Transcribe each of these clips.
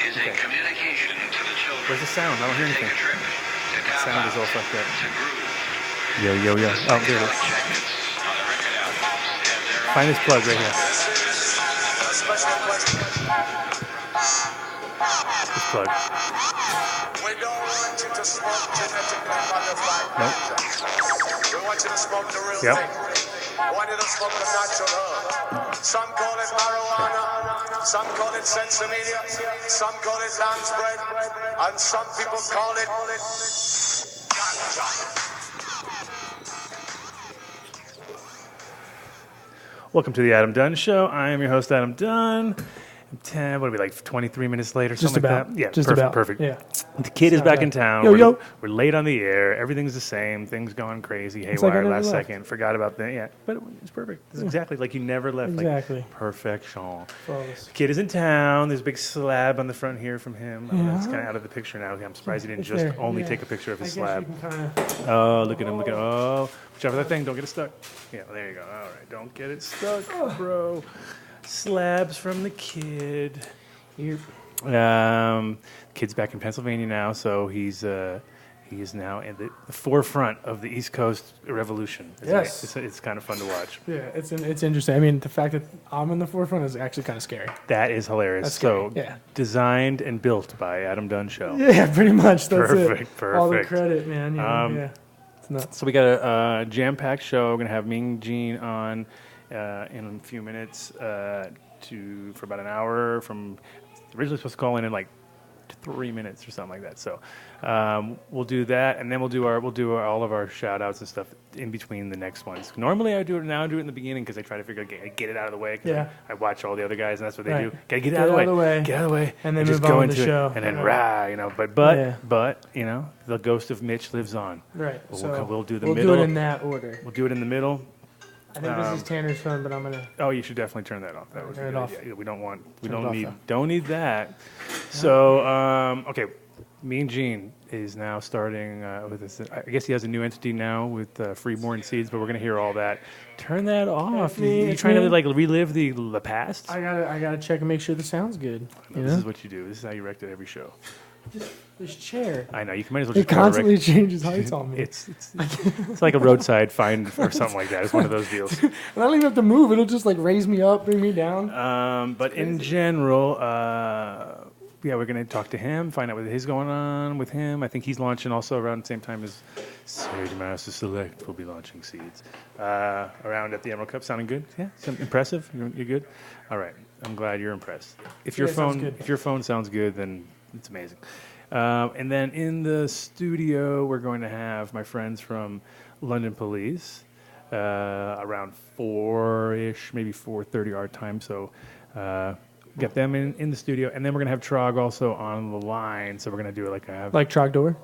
is a communication to the children. Where's the sound? I don't hear anything. The sound is all fucked up. Yo. Oh, there it is. Find this plug right here. This plug. We don't want you to smoke genetically modified. Nope. We want you to smoke the real Yep. thing. We want you to smoke the natural herb. Some call it marijuana, some call it sensimedia, some call it lamb's bread, and some people call it ganja. Welcome to the Adam Dunn Show. I am your host, Adam Dunn. 10, what are we, like 23 minutes later? Just something about. like that? Yeah, Just perfect, about. perfect. Yeah. The kid is back in town. Yo. We're late on the air. Everything's the same. Things going crazy. It's like I Haywire never last left. second. Forgot about that. Yeah, but it's perfect. It's exactly like you never left. Exactly. Like, perfection. Flawless. The kid is in town. There's a big slab on the front here from him. It's kind of out of the picture now. I'm surprised he didn't It's just there. only Yeah. take a picture of his I guess slab. you can kind of... Oh, look at him. Oh, watch out for that thing. Don't get it stuck. Yeah, there you go. All right. Don't get it stuck, bro. Slabs from the kid. Kid's back in Pennsylvania now, so he is now in the forefront of the East Coast revolution. Yes. It's kind of fun to watch. Yeah, it's interesting. I mean, the fact that I'm in the forefront is actually kind of scary. That is hilarious. That's scary. So, Yeah. designed and built by Adam Dunn Show. Yeah, pretty much. That's Perfect. All the credit, man. Yeah. It's nuts. So we got a jam-packed show. We're gonna have Ming Jean on in a few minutes for about an hour. From originally supposed to call in like 3 minutes or something like that. So we'll do that, and then we'll do all of our shout outs and stuff in between the next ones. Normally I do it now. I do it in the beginning because I try to figure out get it out of the way. 'Cause Yeah. I watch all the other guys, and that's what they Right. do. Gotta get it out of the way. Get out of the way. And then just move go on with into the it, show. and then Right. but you know, the ghost of Mitch lives on. Right. So We'll do the we'll middle. do it in that order. We'll do it in the middle. I think this is Tanner's phone, but I'm gonna. Oh, you should definitely turn that off. That would be Turn it good. off. Yeah, we don't off, need that. So, okay, Mean Gene is now starting with this. I guess he has a new entity now with Freeborn Seeds, but we're gonna hear all that. Turn that off. You trying to like relive the past? I gotta check and make sure the sound's good. This is what you do. This is how you wrecked it every show. This chair. I know. You might as well It just constantly changes heights on me. It's like a roadside find or something like that. It's one of those deals. And I don't even have to move. It'll just like raise me up, bring me down. But in general, we're going to talk to him, find out what is going on with him. I think he's launching also around the same time as Sage Master Select will be launching Seeds. Around at the Emerald Cup. Sounding good? Yeah? Impressive? You're good? All right. I'm glad you're impressed. If your phone sounds good, then it's amazing. And then in the studio, we're going to have my friends from London Police around 4-ish, maybe 4:30 our time. So get them in the studio. And then we're going to have Trog also on the line. So we're going to do it like Trog Door?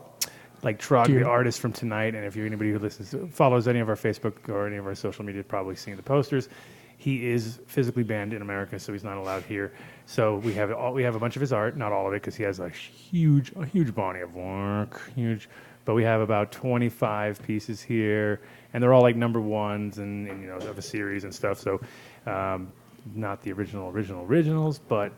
Like Trog, the artist from tonight. And if you're anybody who follows any of our Facebook or any of our social media, probably seen the posters. He is physically banned in America, so he's not allowed here. So we have a bunch of his art, not all of it, because he has a huge body of work, huge. But we have about 25 pieces here, and they're all like number ones, and you know, of a series and stuff. So not the originals, but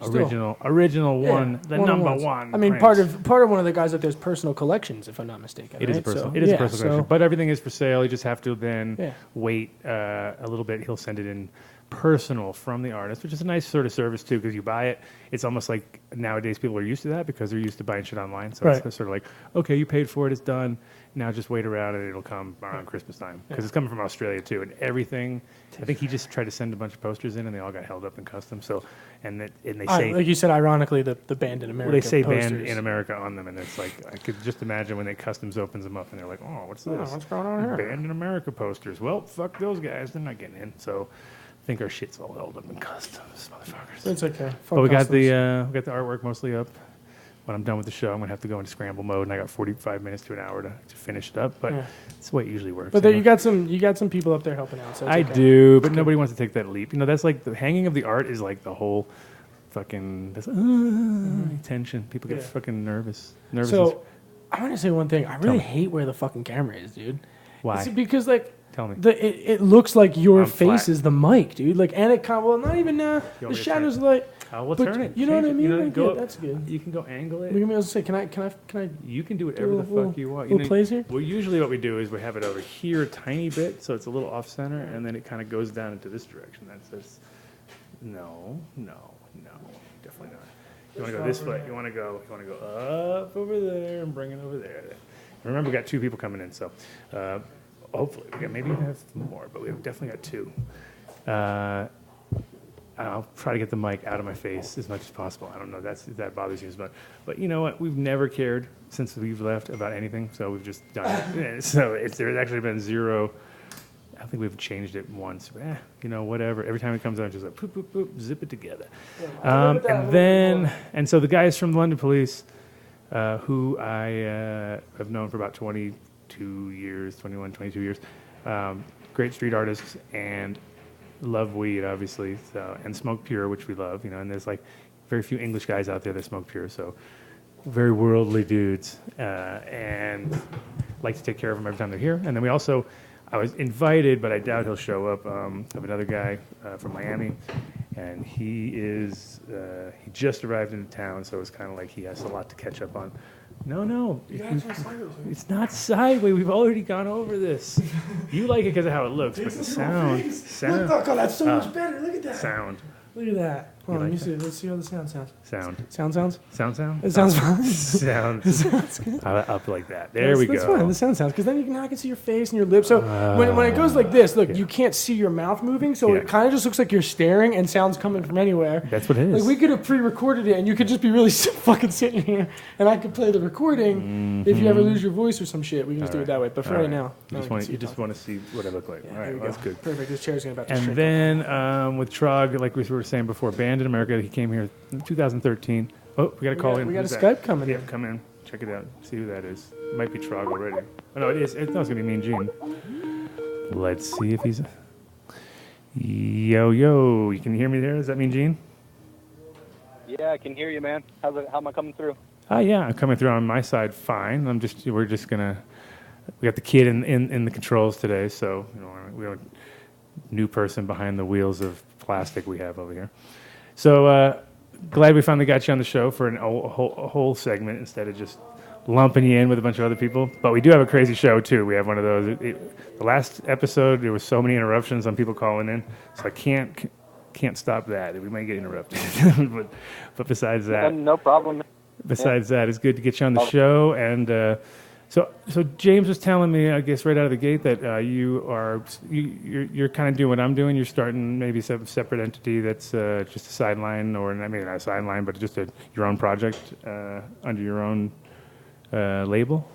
original one, the number one. I mean, part of one of the guys out there's personal collections, if I'm not mistaken. It is a personal. So, it is a personal collection, but everything is for sale. You just have to then wait a little bit. He'll send it in personal from the artist, which is a nice sort of service too, because you buy it. It's almost like nowadays people are used to that because they're used to buying shit online. So it's sort of like, okay, you paid for it, it's done. Now just wait around and it'll come around Christmas time because it's coming from Australia too, and everything. I think he just tried to send a bunch of posters in, and they all got held up in customs. So, and they say, like you said, ironically, the banned in America. Well, they say posters. banned in America on them, and it's like I could just imagine when they customs opens them up, and they're like, oh, what's this? What's going on here? Banned in America posters. Well, fuck those guys. They're not getting in. So, I think our shit's all held up in customs, motherfuckers. It's okay. But we got the artwork mostly up. When I'm done with the show, I'm gonna have to go into scramble mode, and I got 45 minutes to an hour to finish it up. But it's the way it usually works. But there, you got some people up there helping out. So I do, but nobody wants to take that leap. You know, that's like the hanging of the art is like the whole fucking tension. People get fucking nervous. So I want to say one thing. I really hate where the fucking camera is, dude. Why? Is it because like. Tell me. It looks like your face flat. is the mic, dude. Like, and it kind of, well, not even the shadows like. We'll But turn it. you know what I change it, mean? know, Like, go yeah, up. that's good. You can go angle it. Look at me. I was say, can I? You can do whatever the little- fuck you want. little plays here? Well, usually what we do is we have it over here a tiny bit, so it's a little off center, and then it kind of goes down into this direction. That's no, definitely not. You want to go this way. You want to go up over there and bring it over there. Remember, we got 2 people coming in, so hopefully we got maybe we have more, but we've definitely got 2. I'll try to get the mic out of my face as much as possible. I don't know if that bothers you as much. But you know what? We've never cared since we've left about anything, so we've just done it. So there's actually been 0. I think we've changed it once. Whatever. Every time it comes out, it's just like, poop, poop, poop, zip it together. And so the guys from the London Police, who I have known for about 21, 22 years, great street artists, and love weed, obviously, and smoke pure, which we love, and there's like very few English guys out there that smoke pure, so very worldly dudes, and like to take care of them every time they're here. And then I was invited, but I doubt he'll show up, of another guy from Miami, and he just arrived into town, so it's kind of like he has a lot to catch up on. No, it's not sideways. We've already gone over this. You like it because of how it looks, but the sound. Look, that's so much better. Look at that. Sound. Look at that. Hold on, like let me see. Let's see how the sound sounds. Sound. Sounds? Sound? It sounds fine. Sound. It sounds good. Up like that. There we go. That's fine. The sound sounds, because then now I can see your face and your lips. So when it goes like this, look, you can't see your mouth moving, so it kind of just looks like you're staring and sound's coming from anywhere. That's what it is. Like, we could have pre-recorded it, and you could just be really fucking sitting here, and I could play the recording. If you ever lose your voice or some shit, we can just do it that way. But for right now, you just want to see what I look like. All right, that's good. Perfect. This chair's about to And shrink. then with Trog, like we were saying before, banned in America. He came here in 2013. Oh, we got a call in. We got Who's a that? Skype coming in. Yeah, come in. Check it out. See who that is. It might be Trog already. Oh, no, it is. It's going to be Mean Gene. Let's see if he's... Yo. You can hear me there? Does that mean Gene? Yeah, I can hear you, man. How am I coming through? Yeah, I'm coming through on my side fine. We're just going to... We got the kid in the controls today, so we have a new person behind the wheels of plastic we have over here. So glad we finally got you on the show for a whole segment instead of just lumping you in with a bunch of other people. But we do have a crazy show, too. We have one of those. The last episode, there was so many interruptions on people calling in, so I can't stop that. We might get interrupted. but besides that... No problem. Besides that, it's good to get you on the show. And so James was telling me, I guess, right out of the gate that you're kind of doing what I'm doing. You're starting maybe some separate entity that's just a sideline, or maybe not a sideline, but just your own project under your own label.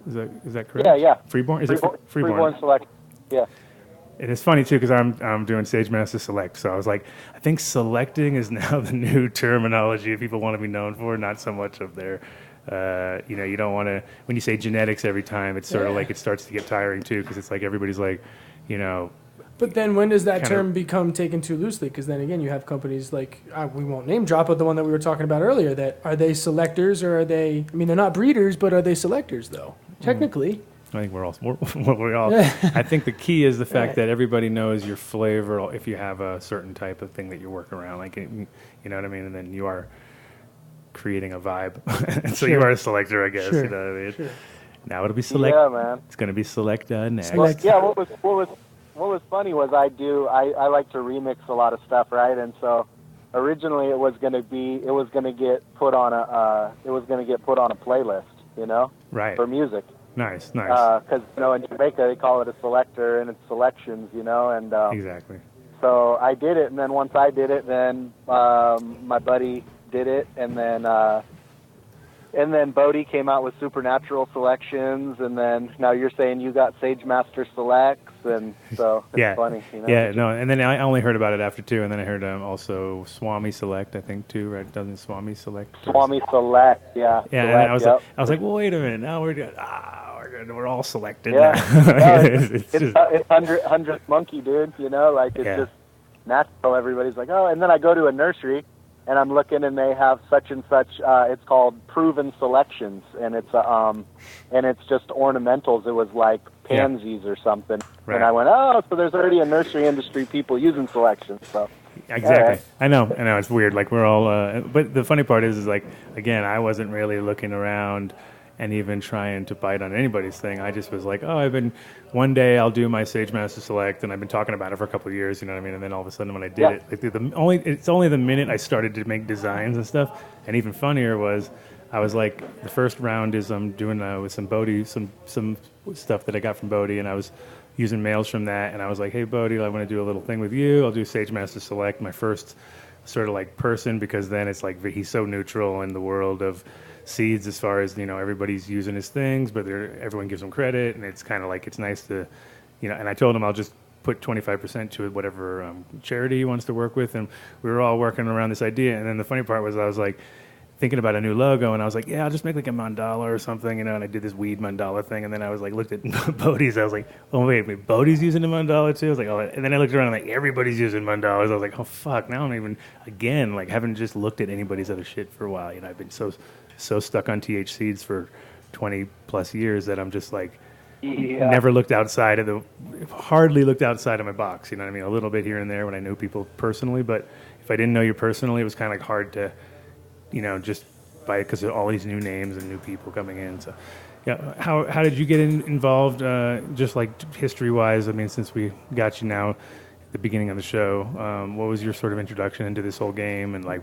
Is that correct? Yeah. Freeborn? Is it Freeborn? Freeborn Select. Yeah. And it's funny, too, because I'm doing Sage Master Select. So I was like, I think selecting is now the new terminology people want to be known for, not so much of their, you don't want to, when you say genetics every time, it's sort of like it starts to get tiring, too, because it's like everybody's like, But then when does that term become taken too loosely? Because then again, you have companies like, we won't name drop, but the one that we were talking about earlier, that are they selectors or are they, they're not breeders, but are they selectors, though? Technically. I think we're all. I think the key is the fact that everybody knows your flavor if you have a certain type of thing that you're working around. Like, you know what I mean? And then you are creating a vibe. And so you are a selector, I guess. Sure. You know what I mean? Sure. Now it'll be select. Yeah, man. It's going to be select next. Well, yeah. What was funny was I like to remix a lot of stuff, right? And so originally it was going to get put on a playlist, right, for music. Nice. Because in Jamaica they call it a selector, and it's selections, and exactly. So I did it, and then once I did it, then my buddy did it, and then Bodie came out with Supernatural Selections, and then now you're saying you got Sage Master Selects, and so it's funny. Yeah, no, and then I only heard about it after too, and then I heard also Swami Select, I think too, right? Doesn't Swami Select? Swami Select, yeah. Yeah, Select, and I was like, well, wait a minute, now we're all selected. Yeah, now. it's 100th monkey, dude. It's just natural. Everybody's like, oh, and then I go to a nursery. And I'm looking, and they have such and such. It's called Proven Selections, and it's just ornamentals. It was like pansies or something. Right. And I went, oh, so there's already a nursery industry people using selections. So Exactly. All right. I know. It's weird. Like we're all, but the funny part is like, again, I wasn't really looking around and even trying to bite on anybody's thing. I just was like, oh, one day I'll do my Sage Master Select, and I've been talking about it for a couple of years, you know what I mean? And then all of a sudden when I did it, like it's only the minute I started to make designs and stuff. And even funnier was, I was like, the first round is I'm doing with some Bodhi, some stuff that I got from Bodhi, and I was using mails from that, and I was like, hey, Bodhi, I want to do a little thing with you. I'll do Sage Master Select, my first sort of like person, because then it's like he's so neutral in the world of seeds as far as, you know, everybody's using his things, but everyone gives him credit, and it's kind of like, it's nice to, you know, and I told him I'll just put 25% to it, whatever charity he wants to work with, and we were all working around this idea, and then the funny part was I was like, thinking about a new logo, and I was like, yeah, I'll just make like a mandala or something, you know, and I did this weed mandala thing, and then I was like, looked at Bodhi's, I was like, oh, wait, Bodhi's using a mandala too? I was like, oh, and then I looked around, and like, everybody's using mandalas. I was like, oh, fuck, now I'm even, again, like, haven't just looked at anybody's other shit for a while, you know, I've been so stuck on TH seeds for 20 plus years that I'm just like, never looked outside of hardly looked outside of my box, you know what I mean, a little bit here and there when I knew people personally, but if I didn't know you personally, it was kind of like hard to, you know, just because of all these new names and new people coming in. So, yeah, how did you get involved? Just like history wise, I mean, since we got you now, at the beginning of the show, what was your sort of introduction into this whole game, and like,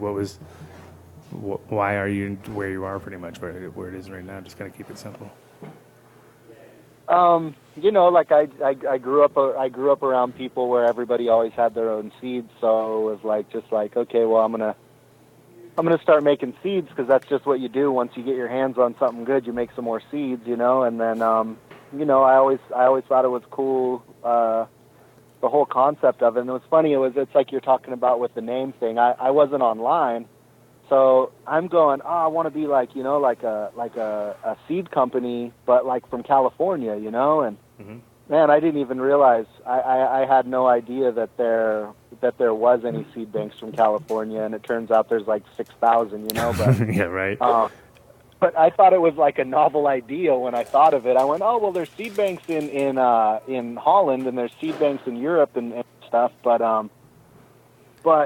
why are you where you are, pretty much where it is right now? Just kind of keep it simple. You know, like I grew up around people where everybody always had their own seeds, so it was like just like, okay, well, I'm gonna start making seeds, because that's just what you do. Once you get your hands on something good, you make some more seeds, you know. And then, you know, I always thought it was cool, the whole concept of it. And it was funny. It's like you're talking about with the name thing. I wasn't online, so I'm going, oh, I want to be like, you know, like a seed company, but like from California, you know. And man, I didn't even realize. I had no idea that there was any seed banks from California, and it turns out there's like 6,000, you know. But yeah, right. But I thought it was like a novel idea when I thought of it. I went, oh, well, there's seed banks in Holland, and there's seed banks in Europe and stuff, but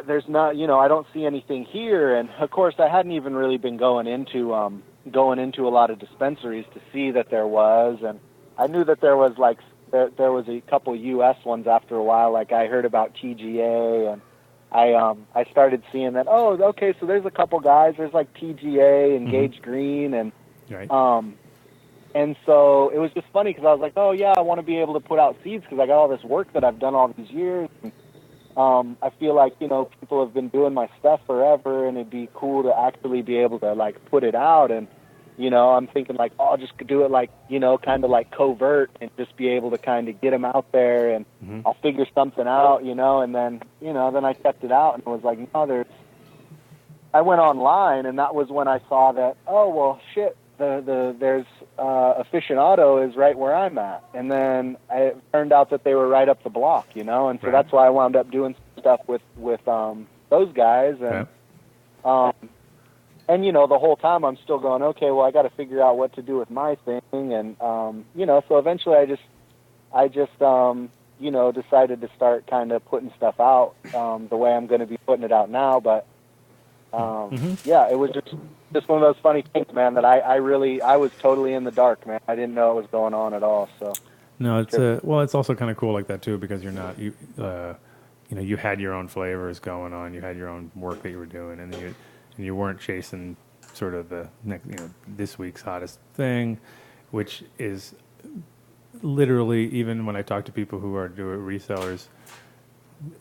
there's not, you know, I don't see anything here. And of course, I hadn't even really been going into a lot of dispensaries to see that there was, and I knew that there was like. There was a couple U.S. ones after a while. Like I heard about TGA, and I started seeing that. Oh, okay, so there's a couple guys. There's like TGA and Gage Green, and and so it was just funny because I was like, oh yeah, I want to be able to put out seeds because I got all this work that I've done all these years. And, I feel like, you know, people have been doing my stuff forever, and it'd be cool to actually be able to like put it out. And you know, I'm thinking like, oh, I'll just do it like, you know, kind of like covert, and just be able to kind of get them out there, and I'll figure something out, you know. And then, you know, then I checked it out, and it was like, no, I went online, and that was when I saw that, oh, well, shit, there's Aficionado is right where I'm at. And then it turned out that they were right up the block, you know. And so that's why I wound up doing stuff with those guys. And, and, you know, the whole time I'm still going, okay, well, I got to figure out what to do with my thing. And, you know, so eventually I just you know, decided to start kind of putting stuff out the way I'm going to be putting it out now. But, yeah, it was just one of those funny things, man, that I was totally in the dark, man. I didn't know what was going on at all. So no, it's well, it's also kind of cool like that too, because you're not, you know, you had your own flavors going on, you had your own work that you were doing, and you weren't chasing sort of the next, you know, this week's hottest thing, which is literally, even when I talk to people who are doing resellers,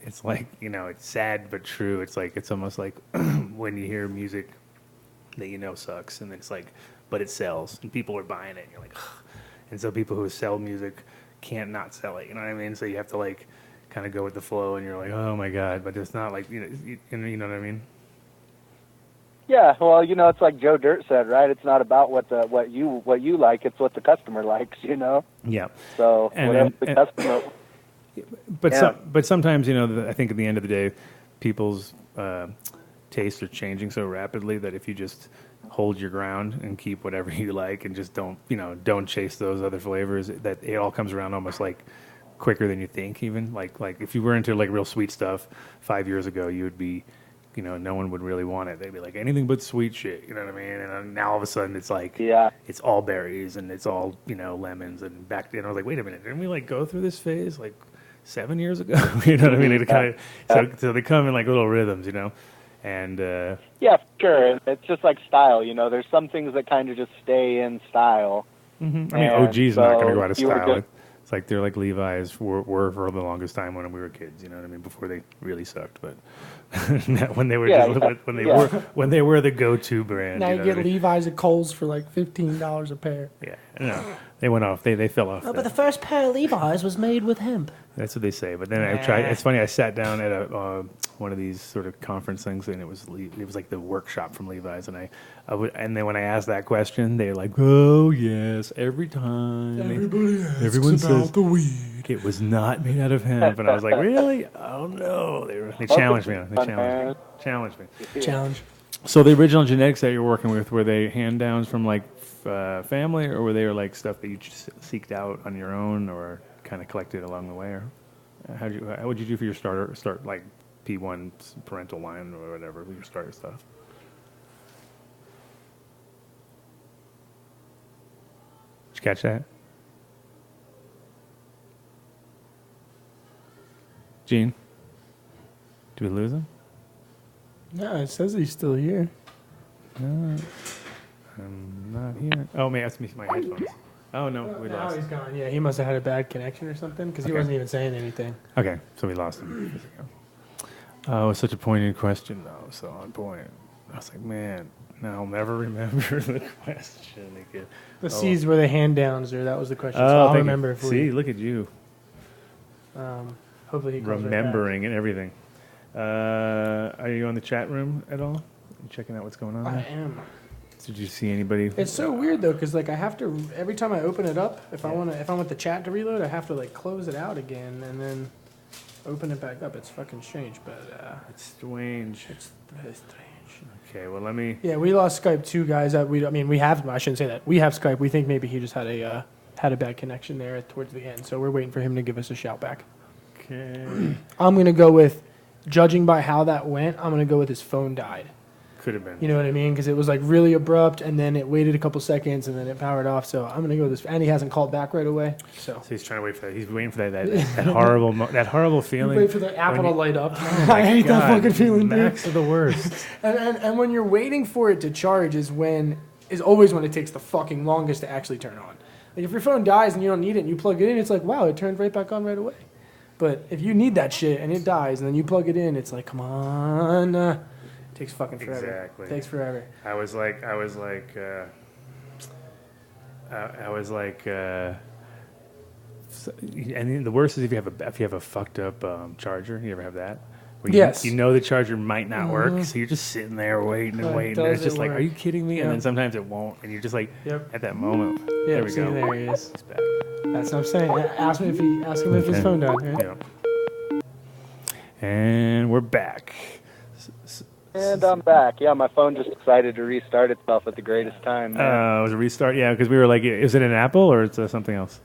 it's like, you know, it's sad but true. It's like, it's almost like when you hear music that you know sucks, and it's like, but it sells, and people are buying it, and you're like, ugh. And so people who sell music can't not sell it, you know what I mean? So you have to like kind of go with the flow, and you're like, oh my God, but it's not like, you know what I mean? Yeah, well, you know, it's like Joe Dirt said, right? It's not about what you like; it's what the customer likes, you know. Yeah. So whatever the customer. But sometimes, you know, I think at the end of the day, people's tastes are changing so rapidly that if you just hold your ground and keep whatever you like, and just don't chase those other flavors, that it all comes around almost like quicker than you think. Even like if you were into like real sweet stuff 5 years ago, you would be, no one would really want it. They'd be like anything but sweet shit. You know what I mean? And now all of a sudden it's like, it's all berries and it's all lemons. And back then I was like, wait a minute, didn't we like go through this phase like 7 years ago? You know what I mean? It kind of so they come in like little rhythms, and yeah, sure. It's just like style. There's some things that kind of just stay in style. Mm-hmm. I mean, OG's not going to go out of style. It's like they're like Levi's were for the longest time when we were kids. You know what I mean? Before they really sucked, but when they were when they were the go-to brand. Now you get Levi's at Kohl's for like $15 a pair. Yeah, no, they went off. They fell off. Oh, but the first pair of Levi's was made with hemp. That's what they say. But then I tried. It's funny. I sat down at one of these sort of conference things, and it was like the workshop from Levi's, and and then when I asked that question, they're like, "Oh yes, every time everyone says the weed. It was not made out of hemp," and I was like, "Really? Oh no!" They challenged me. Challenged me. Challenge. So the original genetics that you're working with, were they hand downs from like family, or were they like stuff that you just seeked out on your own, or kind of collected along the way? Or how would you do for your start like P1 parental line or whatever, your starter stuff? Did you catch that? Gene? Did we lose him? No, it says he's still here. No, I'm not here. Oh, man, that's me, my headphones. Oh, no, we lost him. He's gone. Yeah, he must have had a bad connection or something, because he wasn't even saying anything. Okay, so we lost him. Oh, it was such a poignant question, though, so on point. I was like, man, now I'll never remember the question again. The C's were the hand-downs, or that was the question, Oh, so I'll remember. See, look at you. Hopefully he comes remembering and everything. Are you on the chat room at all? You checking out what's going on there? I am. Did you see anybody? It's so weird though, because like I have to every time I open it up, if I want the chat to reload, I have to like close it out again and then open it back up. It's fucking strange, but it's strange. It's very strange. Okay, well let me. Yeah, we lost Skype too, guys. We have. I shouldn't say that. We have Skype. We think maybe he just had a bad connection there towards the end, so we're waiting for him to give us a shout back. Okay. I'm gonna go with, judging by how that went, I'm gonna go with his phone died. Could have been. You know what I mean? Because it was like really abrupt, and then it waited a couple seconds, and then it powered off. So I'm gonna go with this, and he hasn't called back right away. So he's trying to wait for that. He's waiting for that horrible feeling. Wait for the Apple to light up. Oh I hate that fucking feeling, dude. Max are the worst. and when you're waiting for it to charge is always when it takes the fucking longest to actually turn on. Like if your phone dies and you don't need it, and you plug it in, it's like, wow, it turned right back on right away. But if you need that shit and it dies, and then you plug it in, it's like, come on. It takes fucking forever. Exactly. It takes forever. I was like, and the worst is if you have a fucked up charger. You ever have that? Where yes. You know the charger might not work, so you're just sitting there waiting and waiting. And it's just like, are you kidding me? Yep. And then sometimes it won't, and you're just like, at that moment. Yep, there we go. There he is. He's back. That's what I'm saying. Ask him if his phone died. Right? Yeah. And we're back. And I'm back. Yeah, my phone just decided to restart itself at the greatest time. It was a restart? Yeah, because we were like, is it an Apple or it's something else?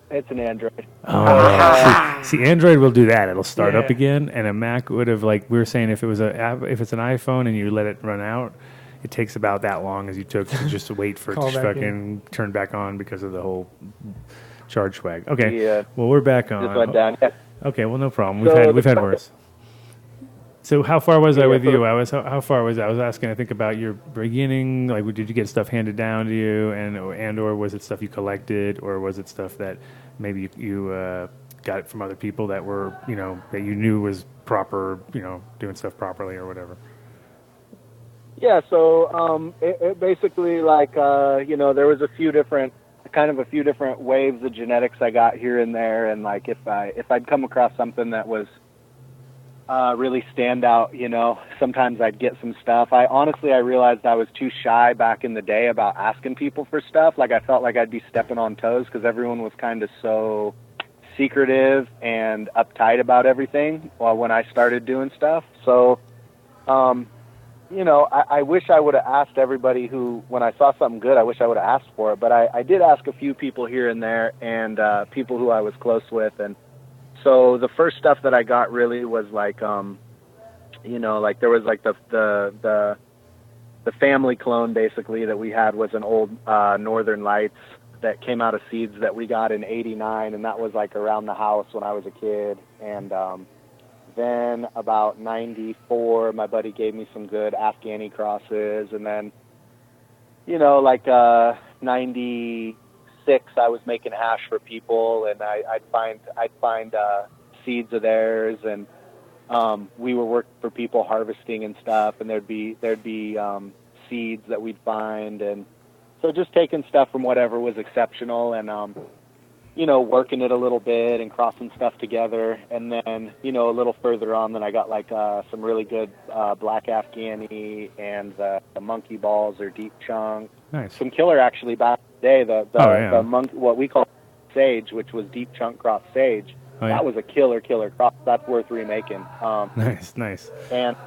It's an Android. Oh, see, Android will do that. It'll start up again, and a Mac would have, like we were saying, if it's an iPhone and you let it run out, it takes about that long as you took to just wait for it to fucking turn back on because of the whole charge swag. Okay, well we're back on. Just went down. Yeah. Okay, well no problem. We've had worse. So how far was I with you? How far was I? I was asking, I think, about your beginning. Like, did you get stuff handed down to you, and or was it stuff you collected, or was it stuff that maybe you got from other people that were, that you knew was proper, doing stuff properly or whatever? Yeah. So it basically like there was a few different waves of genetics I got here and there, and like if I'd come across something that was really stand out, sometimes I'd get some stuff. I realized I was too shy back in the day about asking people for stuff. Like I felt like I'd be stepping on toes because everyone was kind of so secretive and uptight about everything when I started doing stuff. So I wish I would have asked everybody who, when I saw something good, I wish I would have asked for it. But I did ask a few people here and there, and people who I was close with. And so the first stuff that I got really was like, like there was like the family clone basically that we had was an old Northern Lights that came out of seeds that we got in '89, and that was like around the house when I was a kid. And then about '94, my buddy gave me some good Afghani crosses, and then like '96, I was making hash for people, and I'd find seeds of theirs, and we were working for people harvesting and stuff, and there'd be seeds that we'd find, and so just taking stuff from whatever was exceptional, and working it a little bit and crossing stuff together. And then a little further on, then I got like some really good black Afghani and the monkey balls or deep chunk. Nice. Some killer actually back in the day. The monk, what we call sage, which was deep chunk cross sage. That was a killer crop. That's worth remaking. Nice. And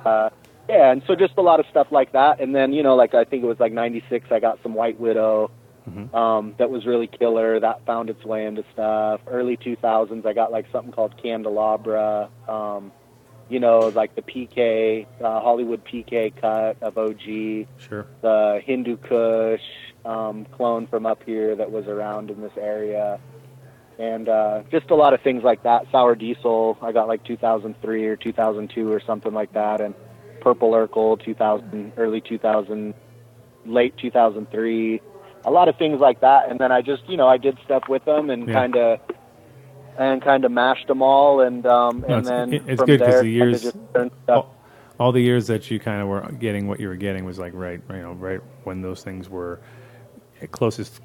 and so just a lot of stuff like that. And then like I think it was like '96, I got some White Widow. That was really killer. That found its way into stuff. Early 2000s, I got like something called Candelabra. Like the PK, Hollywood PK cut of OG. Sure. The Hindu Kush clone from up here that was around in this area. And just a lot of things like that. Sour Diesel, I got like 2003 or 2002 or something like that. And Purple Urkel, early 2000, late 2003. A lot of things like that. And then I just, I did stuff with them and kind of mashed them all. And then it's from good there, because the years, stuff. all the years that you kind of were getting what you were getting was like right when those things were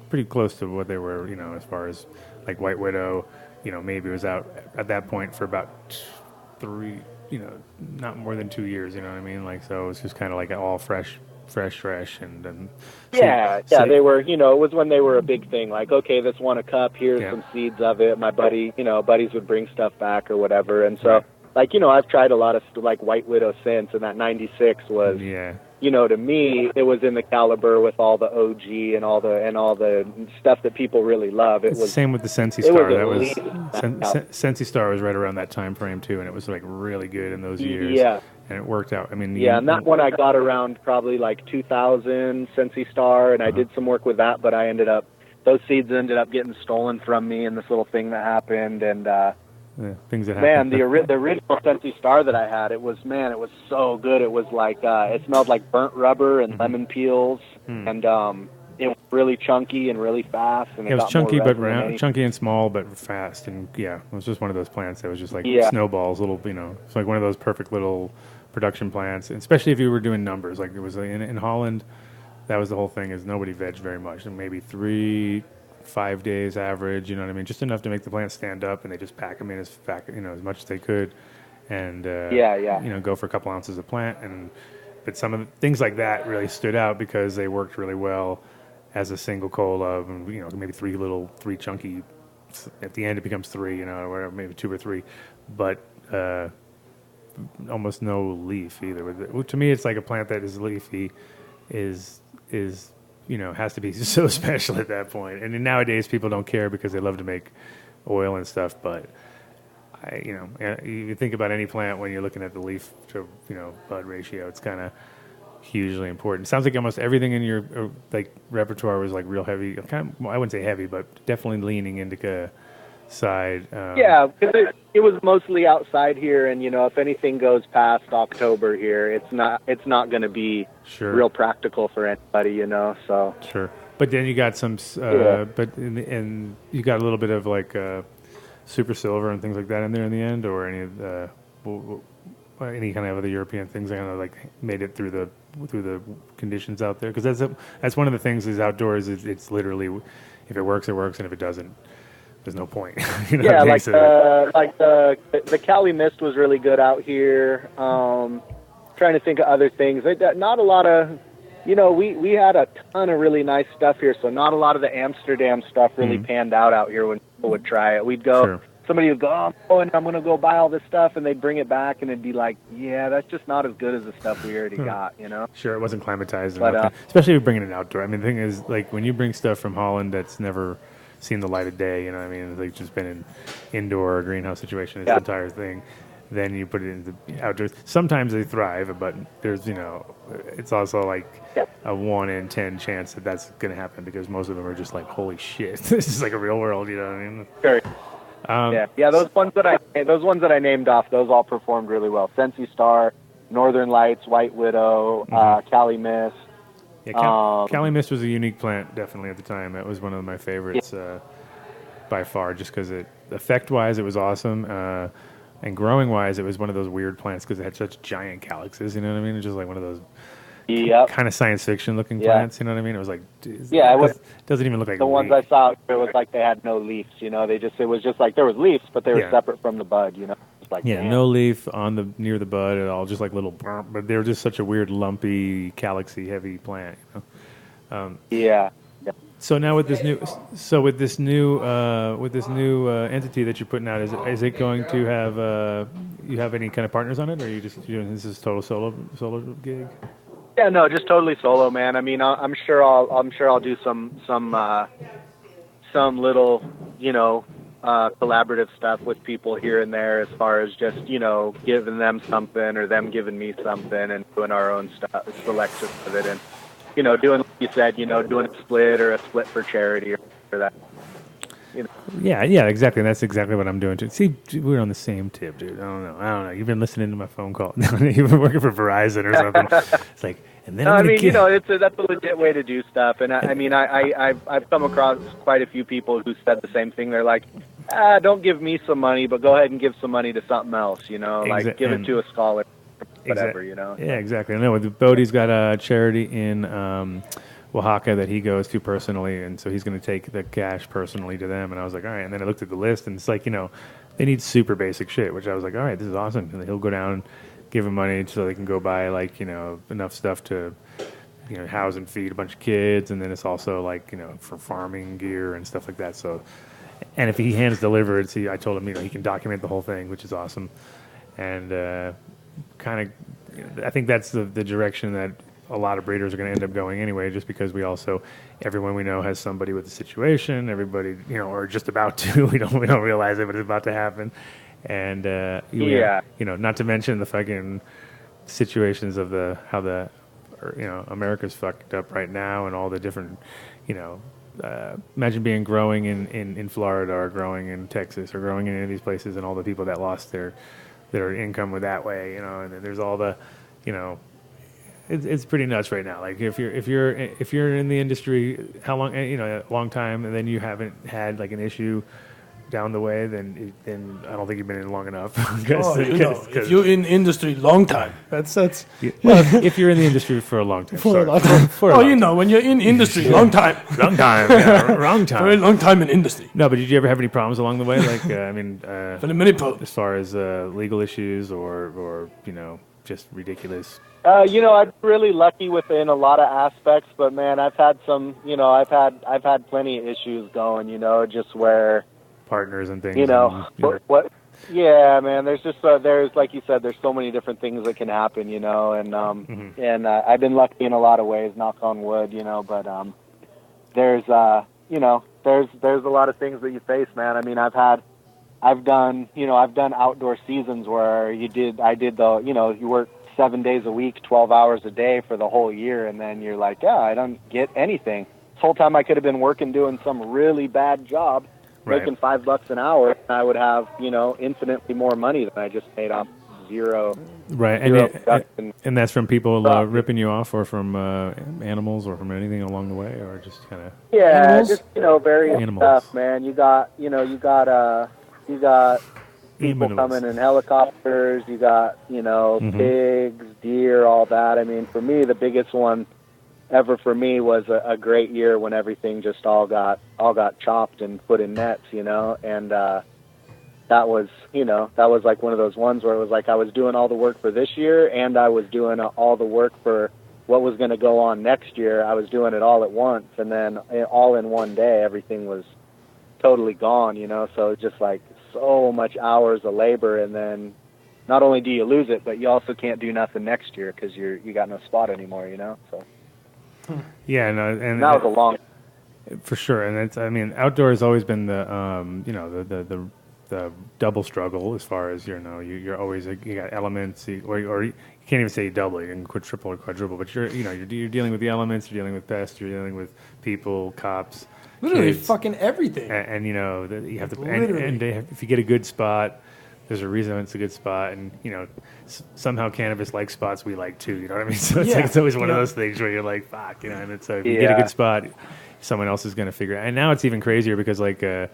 pretty close to what they were, as far as like White Widow, maybe it was out at that point for about 3, not more than 2 years, you know what I mean? Like, so it was just kind of like all fresh, and then they were, it was when they were a big thing. Like, okay, this one a cup, here's some seeds of it. My buddies would bring stuff back or whatever, and so like I've tried a lot of like White Widow since, and that '96 was to me it was in the caliber with all the OG and all the stuff that people really love. It was the same with the Sensi Star. Sensi Star was right around that time frame too, and it was like really good in those years. Yeah. And it worked out. I mean, and that one I got around probably like 2000, Sensi Star, and I did some work with that, but those seeds ended up getting stolen from me in this little thing that happened, and things that happened. Man, the original Sensi Star that I had, it was so good. It was like it smelled like burnt rubber and lemon peels, and it was really chunky and really fast. And it was chunky but round, chunky and small but fast, and it was just one of those plants that was just like snowballs, little it's like one of those perfect little production plants, especially if you were doing numbers. Like it was in Holland, that was the whole thing, is nobody vegged very much, and maybe 3-5 days average, you know what I mean, just enough to make the plant stand up, and they just pack them in as much as they could, and go for a couple ounces of plant. But some of the things like that really stood out because they worked really well as a single cola, and maybe three chunky. At the end, it becomes 3, or whatever, maybe 2 or 3, but almost no leaf either. To me, it's like a plant that is leafy, is has to be so special at that point. And then nowadays, people don't care because they love to make oil and stuff. But you think about any plant when you're looking at the leaf to bud ratio, it's kind of hugely important. It sounds like almost everything in your repertoire was like real heavy. Kind of, I wouldn't say heavy, but definitely leaning indica side. Because it was mostly outside here, and if anything goes past October here, it's not going to be real practical for anybody, So sure. But then you got some, and you got a little bit of like super silver and things like that in there in the end, or any of the any kind of other European things that kind of like made it through the conditions out there, because that's one of the things is outdoors. It's literally, if it works, it works, and if it doesn't, there's no point. Like the Cali Mist was really good out here. Trying to think of other things. Not a lot of, we had a ton of really nice stuff here, so not a lot of the Amsterdam stuff really panned out here when people would try it. We'd go somebody would go, oh, and I'm going to go buy all this stuff, and they'd bring it back, and it'd be like, yeah, that's just not as good as the stuff we already got, you know? Sure, it wasn't climatized But, enough. Especially if you're bringing it outdoor. I mean, the thing is, like, when you bring stuff from Holland that's never seen the light of day, you know what I mean? It's like just been in indoor or greenhouse situation, it's the entire thing. Then you put it into the outdoors. Sometimes they thrive, but there's, you know, it's also like a 1 in 10 chance that that's going to happen because most of them are just like, holy shit, this is like a real world, you know what I mean? Sure. Yeah. Those ones that I named off, those all performed really well. Sensi Star, Northern Lights, White Widow, Cali Mist. Yeah, Cali Mist was a unique plant, definitely at the time. That was one of my favorites by far, just because effect-wise it was awesome, and growing-wise it was one of those weird plants because it had such giant calyxes. You know what I mean? It's just like one of those kind of science fiction-looking plants. You know what I mean? It was like it doesn't even look like the ones I saw. It was like they had no leaves. You know, it was just like there was leaves, but they were separate from the bud. You know, it's like no leaf near the bud at all, just like little. But they were just such a weird, lumpy, calyxy heavy plant. You know? So now with this new entity that you're putting out, is it going to have you have any kind of partners on it, or are you just this is total solo gig? Yeah, no, just totally solo, man. I mean, I'm sure I'll do some little, you know, collaborative stuff with people here and there, as far as just, you know, giving them something or them giving me something and doing our own stuff, selection of it, and, you know, doing, like you said, you know, doing a split or a split for charity or that. You know. Yeah, exactly. That's exactly what I'm doing too. See, we're on the same tip, dude. I don't know. You've been listening to my phone call. You've been working for Verizon or something. It's like, and then you know, that's a legit way to do stuff. And I've come across quite a few people who said the same thing. They're like, don't give me some money, but go ahead and give some money to something else. You know, like give it to a scholar, whatever. You know. Yeah, exactly. I know. Bodie's got a charity in Oaxaca that he goes to personally, and so he's going to take the cash personally to them. And I was like, all right. And then I looked at the list, and it's like, you know, they need super basic shit, which I was like, all right, this is awesome. And he'll go down and give them money so they can go buy, like, you know, enough stuff to, you know, house and feed a bunch of kids. And then it's also like, you know, for farming gear and stuff like that. So, and if he hands delivered, I told him, you know, he can document the whole thing, which is awesome. And kind of, I think that's the direction that a lot of breeders are going to end up going anyway, just because everyone we know has somebody with a situation, everybody, you know, or just about to, we don't realize it, but it's about to happen. And, you know, not to mention the fucking situations of how you know, America's fucked up right now and all the different, you know, imagine being growing in Florida or growing in Texas or growing in any of these places and all the people that lost their income with that way, you know, and then there's all the, you know, it's pretty nuts right now. Like if you're in the industry, how long, you know, a long time, and then you haven't had like an issue down the way, then I don't think you've been in long enough. If you're in industry long time, that's well, if you're in the industry for a long time, when you're in industry long time, wrong time, very long time in industry. No, but did you ever have any problems along the way? Like as far as legal issues or you know, just ridiculous. You know, I'm really lucky within a lot of aspects, but man, I've had some, you know, I've had plenty of issues going, you know, just where partners and things. You know, what? Yeah, man. There's just there's, like you said, there's so many different things that can happen, you know, and I've been lucky in a lot of ways, knock on wood, you know, but there's you know, there's a lot of things that you face, man. I mean, I've done outdoor seasons where I did the, you know, you work 7 days a week, 12 hours a day for the whole year, and then you're like, I don't get anything. This whole time I could have been working doing some really bad job, making $5 an hour, and I would have, you know, infinitely more money than I just made off zero. Right, and that's from people ripping you off, or from animals, or from anything along the way, or just kind of animals? Just, you know, various stuff, man. You got people coming in helicopters. You got, you know, pigs, deer, all that. I mean, for me, the biggest one ever for me was a great year when everything just all got chopped and put in nets, you know, and that was like one of those ones where it was like I was doing all the work for this year, and I was doing all the work for what was going to go on next year. I was doing it all at once, and then all in one day, everything was totally gone, you know. So just like so much hours of labor, and then not only do you lose it, but you also can't do nothing next year because you got no spot anymore, you know. So yeah, no, and that was a long. For sure, and it's, I mean, outdoor has always been the the double struggle as far as, you know, you're always, you got elements, or you can't even say double, you can triple or quadruple, but you're dealing with the elements, you're dealing with pests, you're dealing with people, cops, Literally kids, fucking everything. and you know you have to, Literally. and if you get a good spot, there's a reason it's a good spot, and you know somehow cannabis likes spots we like too. You know what I mean? So it's Yeah. like, it's always one of Yeah. those things where you're like, fuck, you know. And it's, so if you get a good spot, someone else is going to figure it out. And now it's even crazier because, like, you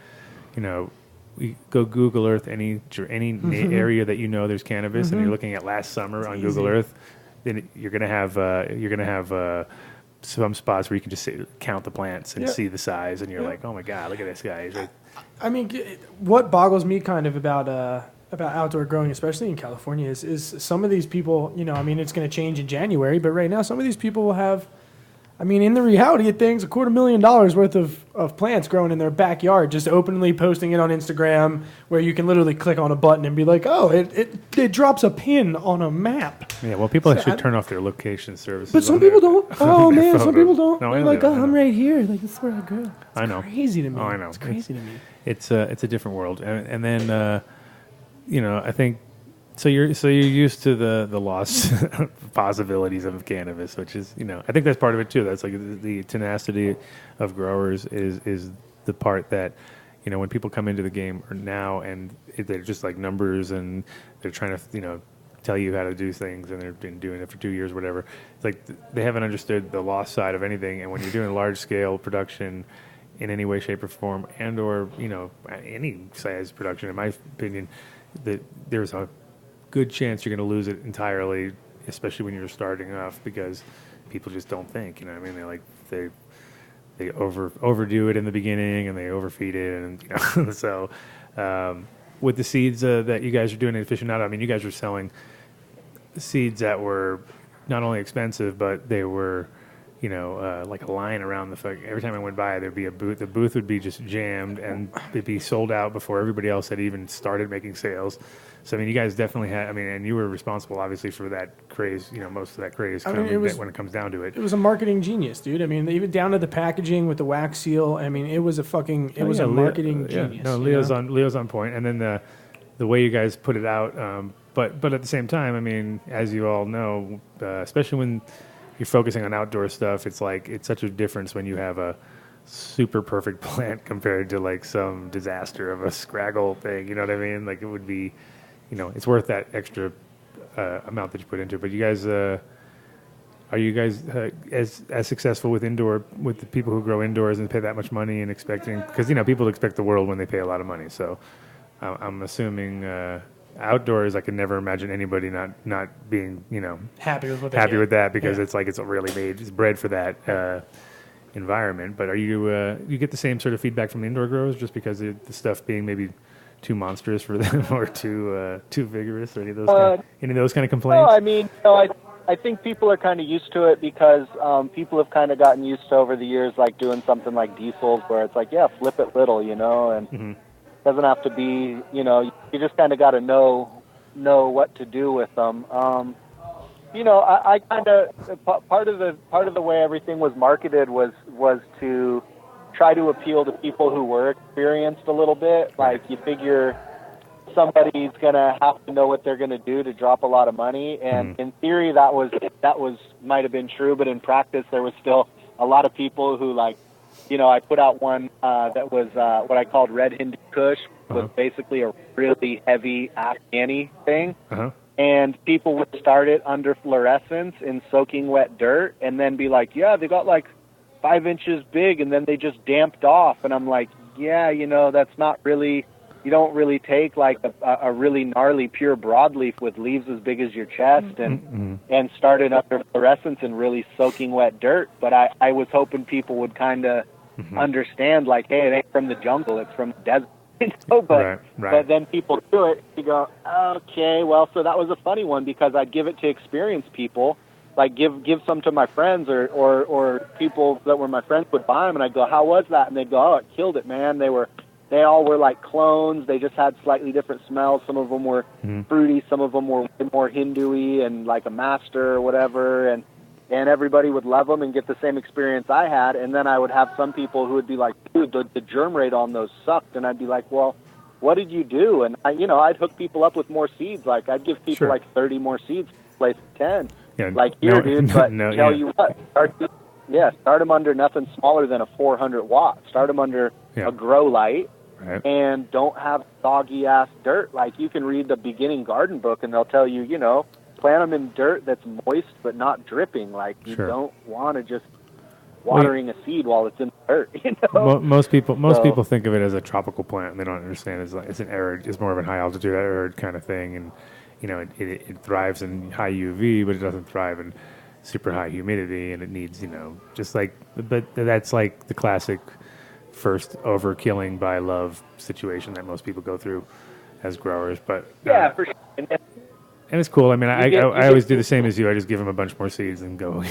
know, we go Google Earth any area that you know there's cannabis, and you're looking at last summer on Google Earth, then you're gonna have some spots where you can just count the plants and see the size, and you're like, oh my god, look at this guy. He's like, I mean, what boggles me kind of about outdoor growing, especially in California, is some of these people, you know, I mean, it's going to change in January, but right now some of these people will have, I mean, in the reality of things, $250,000 worth of plants growing in their backyard, just openly posting it on Instagram, where you can literally click on a button and be like, oh, it drops a pin on a map. yeah, well, people should turn off their location services. But some on people their- don't. Oh, on their man, some photos. people don't. No, They're I like, know, oh, I know. I'm right here. Like, this is where I grow. It's I know. crazy to me. Oh, I know. It's crazy to me. It's a different world, and then you know, I think so. You're used to the loss possibilities of cannabis, which is, you know, I think that's part of it too. That's like the tenacity of growers is the part that, you know, when people come into the game now and they're just like numbers and they're trying to, you know, tell you how to do things, and they've been doing it for 2 years, whatever. It's like they haven't understood the loss side of anything, and when you're doing large scale production in any way, shape, or form, and or, you know, any size production, in my opinion, that there's a good chance you're going to lose it entirely, especially when you're starting off, because people just don't think. You know what I mean? They're like they overdo it in the beginning, and they overfeed it, and, you know. So with the seeds that you guys are doing at Aficionado, I mean, you guys were selling seeds that were not only expensive, but they were, you know, like a line around every time I went by, there'd be a booth. The booth would be just jammed, and it'd be sold out before everybody else had even started making sales. So, I mean, you guys definitely had, I mean, and you were responsible, obviously, for that craze, you know, most of that craze when it comes down to it. It was a marketing genius, dude. I mean, even down to the packaging with the wax seal. I mean, it was a marketing genius. No, Leo's on point. And then the way you guys put it out, but at the same time, I mean, as you all know, especially when you're focusing on outdoor stuff, it's like, it's such a difference when you have a super perfect plant compared to like some disaster of a scraggle thing. You know what I mean? Like, it would be, you know, it's worth that extra amount that you put into it. But you guys, are you guys as successful with the people who grow indoors and pay that much money and expecting, because, you know, people expect the world when they pay a lot of money. So I'm assuming outdoors, I can never imagine anybody not being, you know, happy with that, because it's like, it's really made, it's bred for that environment. But are you you get the same sort of feedback from the indoor growers, just because the stuff being maybe too monstrous for them, or too vigorous, or any of those kind of complaints? No, I mean, I think people are kind of used to it, because people have kind of gotten used to, over the years, like doing something like diesels, where it's like, yeah, flip it little, you know, and it doesn't have to be, you know, you just kind of got to know what to do with them. You know, I kind of, part of the way everything was marketed was to try to appeal to people who were experienced a little bit. Like, you figure somebody's gonna have to know what they're gonna do to drop a lot of money, and in theory that was might have been true, but in practice there was still a lot of people who, like, you know, I put out one that was what I called Red Hindi Kush, was basically a really heavy Afghani thing. And people would start it under fluorescence in soaking wet dirt, and then be like, yeah, they got like 5 inches big, and then they just damped off. And I'm like, yeah, you know, that's not really, you don't really take like a really gnarly pure broadleaf with leaves as big as your chest and start it under fluorescence and really soaking wet dirt. But I was hoping people would kind of understand, like, hey, it ain't from the jungle, it's from the desert. You know, but then people do it, you go, okay, well, so that was a funny one, because I'd give it to experienced people, like give some to my friends or people that were my friends would buy them, and I'd go, how was that? And they'd go, oh, it killed it, man. They were they all were like clones. They just had slightly different smells. Some of them were fruity. Some of them were more Hindu-y and like a master or whatever. And everybody would love them and get the same experience I had. And then I would have some people who would be like, dude, the germ rate on those sucked. And I'd be like, well, what did you do? And I'd hook people up with more seeds. Like I'd give people like 30 more seeds in place of 10. Yeah, like here, dude. But tell you what, start them under nothing smaller than a 400 watt. Start them under a grow light. Right. And don't have soggy ass dirt. Like you can read the beginning garden book and they'll tell you, plant them in dirt that's moist but not dripping. Like you don't want to just watering a seed while it's in the dirt. Most people think of it as a tropical plant and they don't understand it's an arid, it's more of a high altitude arid kind of thing, and it thrives in high UV, but it doesn't thrive in super high humidity, and it needs but that's like the classic first overkilling by love situation that most people go through as growers. But for sure. And it's cool. I mean, I always do the same as you. I just give them a bunch more seeds and go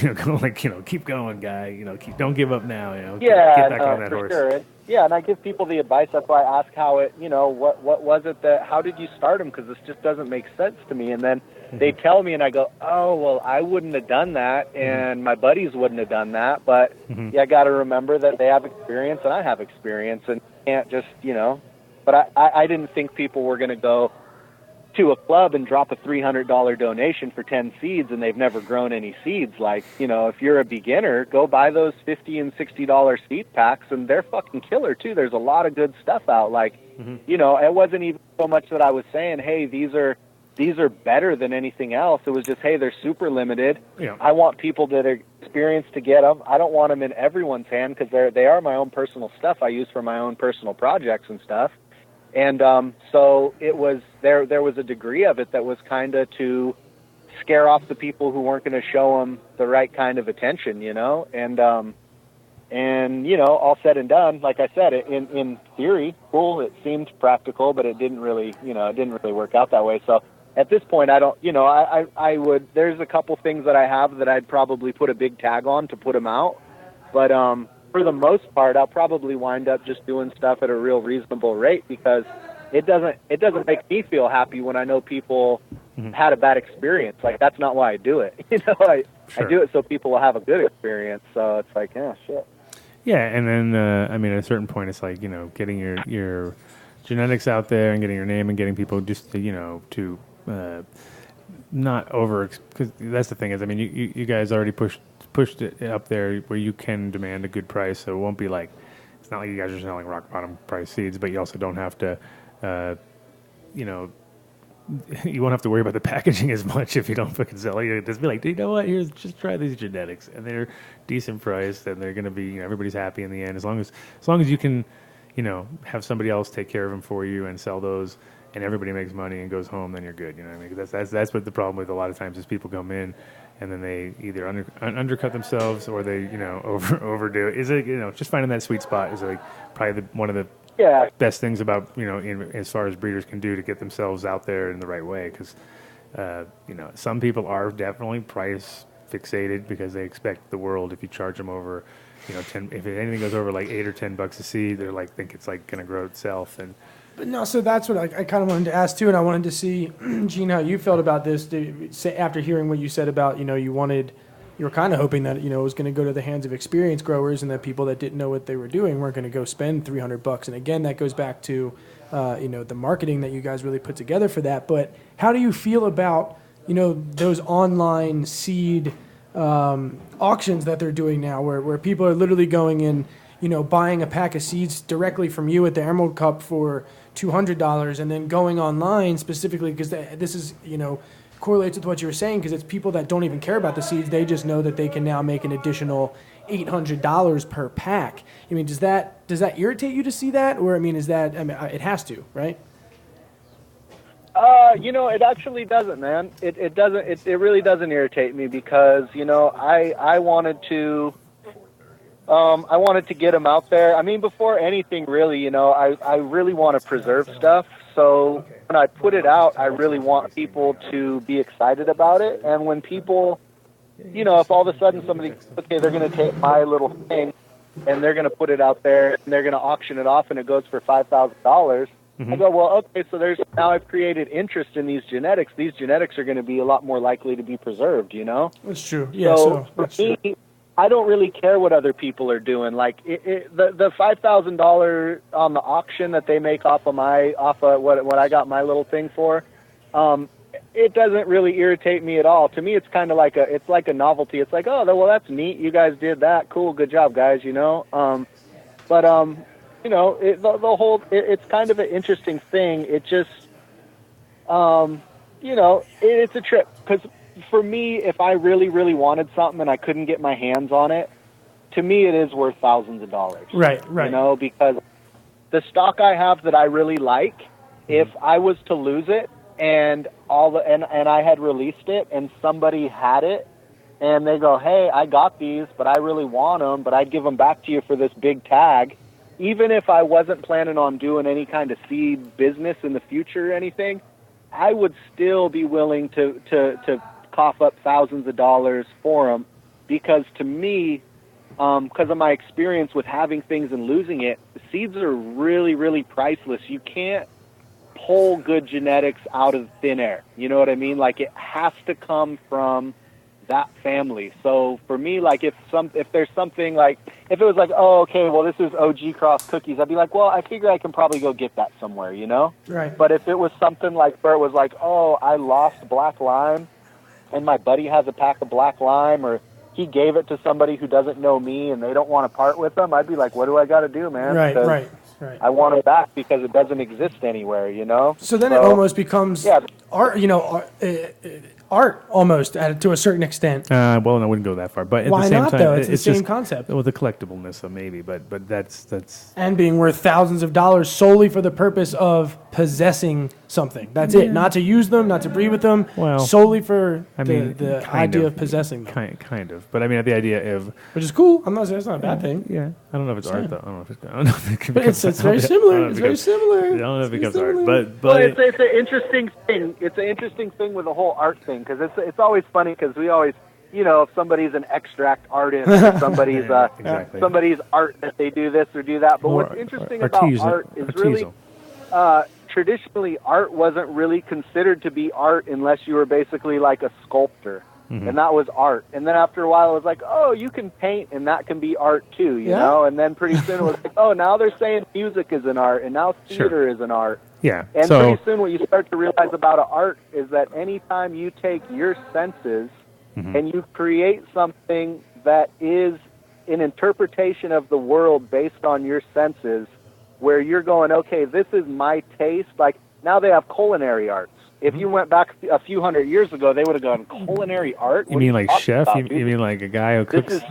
keep going, guy. Don't give up now. Get back on that horse. Sure. And I give people the advice. That's why I ask how it, what was it how did you start them? Because this just doesn't make sense to me. And then they tell me, and I go, oh, well, I wouldn't have done that, and my buddies wouldn't have done that. But I got to remember that they have experience and I have experience, and can't just, But I didn't think people were going to go to a club and drop a $300 donation for 10 seeds and they've never grown any seeds. Like, if you're a beginner, go buy those $50 and $60 seed packs, and they're fucking killer too. There's a lot of good stuff out. Like, it wasn't even so much that I was saying, hey, these are better than anything else. It was just, hey, they're super limited. Yeah. I want people that are experienced to get them. I don't want them in everyone's hand because they are my own personal stuff I use for my own personal projects and stuff. And so it was there was a degree of it that was kind of to scare off the people who weren't going to show them the right kind of attention, And all said and done, like I said, in theory, cool. It seemed practical, but it didn't really, work out that way. So at this point, I don't, I would. There's a couple things that I have that I'd probably put a big tag on to put them out, but for the most part, I'll probably wind up just doing stuff at a real reasonable rate because it doesn't make me feel happy when I know people had a bad experience. Like, that's not why I do it. I do it so people will have a good experience. So it's like, yeah, shit. Yeah, and then at a certain point, it's like getting your genetics out there and getting your name and getting people just to not over, because that's the thing is, you guys already pushed it up there where you can demand a good price, so it won't be like, it's not like you guys are selling rock bottom price seeds, but you also don't have to, you won't have to worry about the packaging as much if you don't fucking sell it. You just be like, you know what, just try these genetics, and they're decent priced, and they're going to be, everybody's happy in the end, as long as you can, have somebody else take care of them for you and sell those, and everybody makes money and goes home, then you're good. That's what the problem with a lot of times is people come in and then they either undercut themselves or they overdo it. Is it just finding that sweet spot is like probably one of the best things about as far as breeders can do to get themselves out there in the right way, because some people are definitely price fixated because they expect the world if you charge them over 10, if anything goes over like $8 or $10 a seed, they're like think it's like going to grow itself. And but no, so that's what I kind of wanted to ask too, and I wanted to see, Gene, how you felt about this. After hearing what you said about, you were kind of hoping that, it was going to go to the hands of experienced growers, and that people that didn't know what they were doing weren't going to go spend $300. And again, that goes back to, the marketing that you guys really put together for that. But how do you feel about, those online seed auctions that they're doing now, where people are literally going in, buying a pack of seeds directly from you at the Emerald Cup for $200, and then going online specifically because this is, correlates with what you were saying, because it's people that don't even care about the seeds. They just know that they can now make an additional $800 per pack. Does that irritate you to see that, or is that? It has to, right? It actually doesn't, man. It doesn't. It really doesn't irritate me because I wanted to. I wanted to get them out there. Before anything, really, I really want to preserve stuff. So when I put it out, I really want people to be excited about it. And when people, if all of a sudden somebody, okay, they're going to take my little thing and they're going to put it out there and they're going to auction it off and it goes for $5,000. I go, well, okay, so now I've created interest in these genetics. These genetics are going to be a lot more likely to be preserved, you know? That's true. Yeah. So for me, I don't really care what other people are doing. Like the $5,000 on the auction that they make off of what I got my little thing for, it doesn't really irritate me at all. To me, it's kind of like a novelty. It's like, oh, well, that's neat. You guys did that. Cool. Good job, guys. You know. You know, it's kind of an interesting thing. It just, you know, it's a trip. Because for me, if I really, really wanted something and I couldn't get my hands on it, to me it is worth thousands of dollars. Right. You know, because the stock I have that I really like, if I was to lose it and I had released it and somebody had it, and they go, hey, I got these, but I really want them, but I'd give them back to you for this big tag. Even if I wasn't planning on doing any kind of seed business in the future or anything, I would still be willing to cough up thousands of dollars for them, because to me, because of my experience with having things and losing it, seeds are really, really priceless. You can't pull good genetics out of thin air. You know what I mean? Like, it has to come from that family. So for me, like, if there's something like, if it was like, oh, okay, well, this is OG cross cookies, I'd be like, well, I figure I can probably go get that somewhere, you know? Right. But if it was something like where it was like, oh, I lost black lime and my buddy has a pack of black lime, or he gave it to somebody who doesn't know me and they don't want to part with them, I'd be like, what do I got to do, man? Right. I want it back because it doesn't exist anywhere, you know? So then it almost becomes art, you know, art almost to a certain extent. Well, no, I wouldn't go that far. But at Why the same not, time, though? It's the same just, concept. Well, the collectibleness of maybe, but that's and being worth thousands of dollars solely for the purpose of possessing something. That's it. Not to use them, not to breed with them. Well, solely for the kind idea of possessing them. Kind of. But I mean, the idea of, which is cool. I'm not saying it's not a bad thing. Yeah, I don't know if it's art though. I don't know if it can But it's very similar. It's very similar. I don't know if it becomes art, but well, it's an interesting thing. It's an interesting thing with the whole art thing, because it's always funny, because we always, you know, if somebody's an extract artist, or somebody's somebody's art that they do this or do that. But what's interesting about art is really, traditionally, art wasn't really considered to be art unless you were basically like a sculptor. And that was art. And then after a while, it was like, oh, you can paint, and that can be art too, you know? And then pretty soon it was like, oh, now they're saying music is an art, and now theater is an art. Yeah. And pretty soon what you start to realize about an art is that anytime you take your senses and you create something that is an interpretation of the world based on your senses, where you're going, okay, this is my taste. Like, now they have culinary arts. If you went back a few hundred years ago, they would have gone, culinary art? You mean like chef? You mean like a guy who cooks? This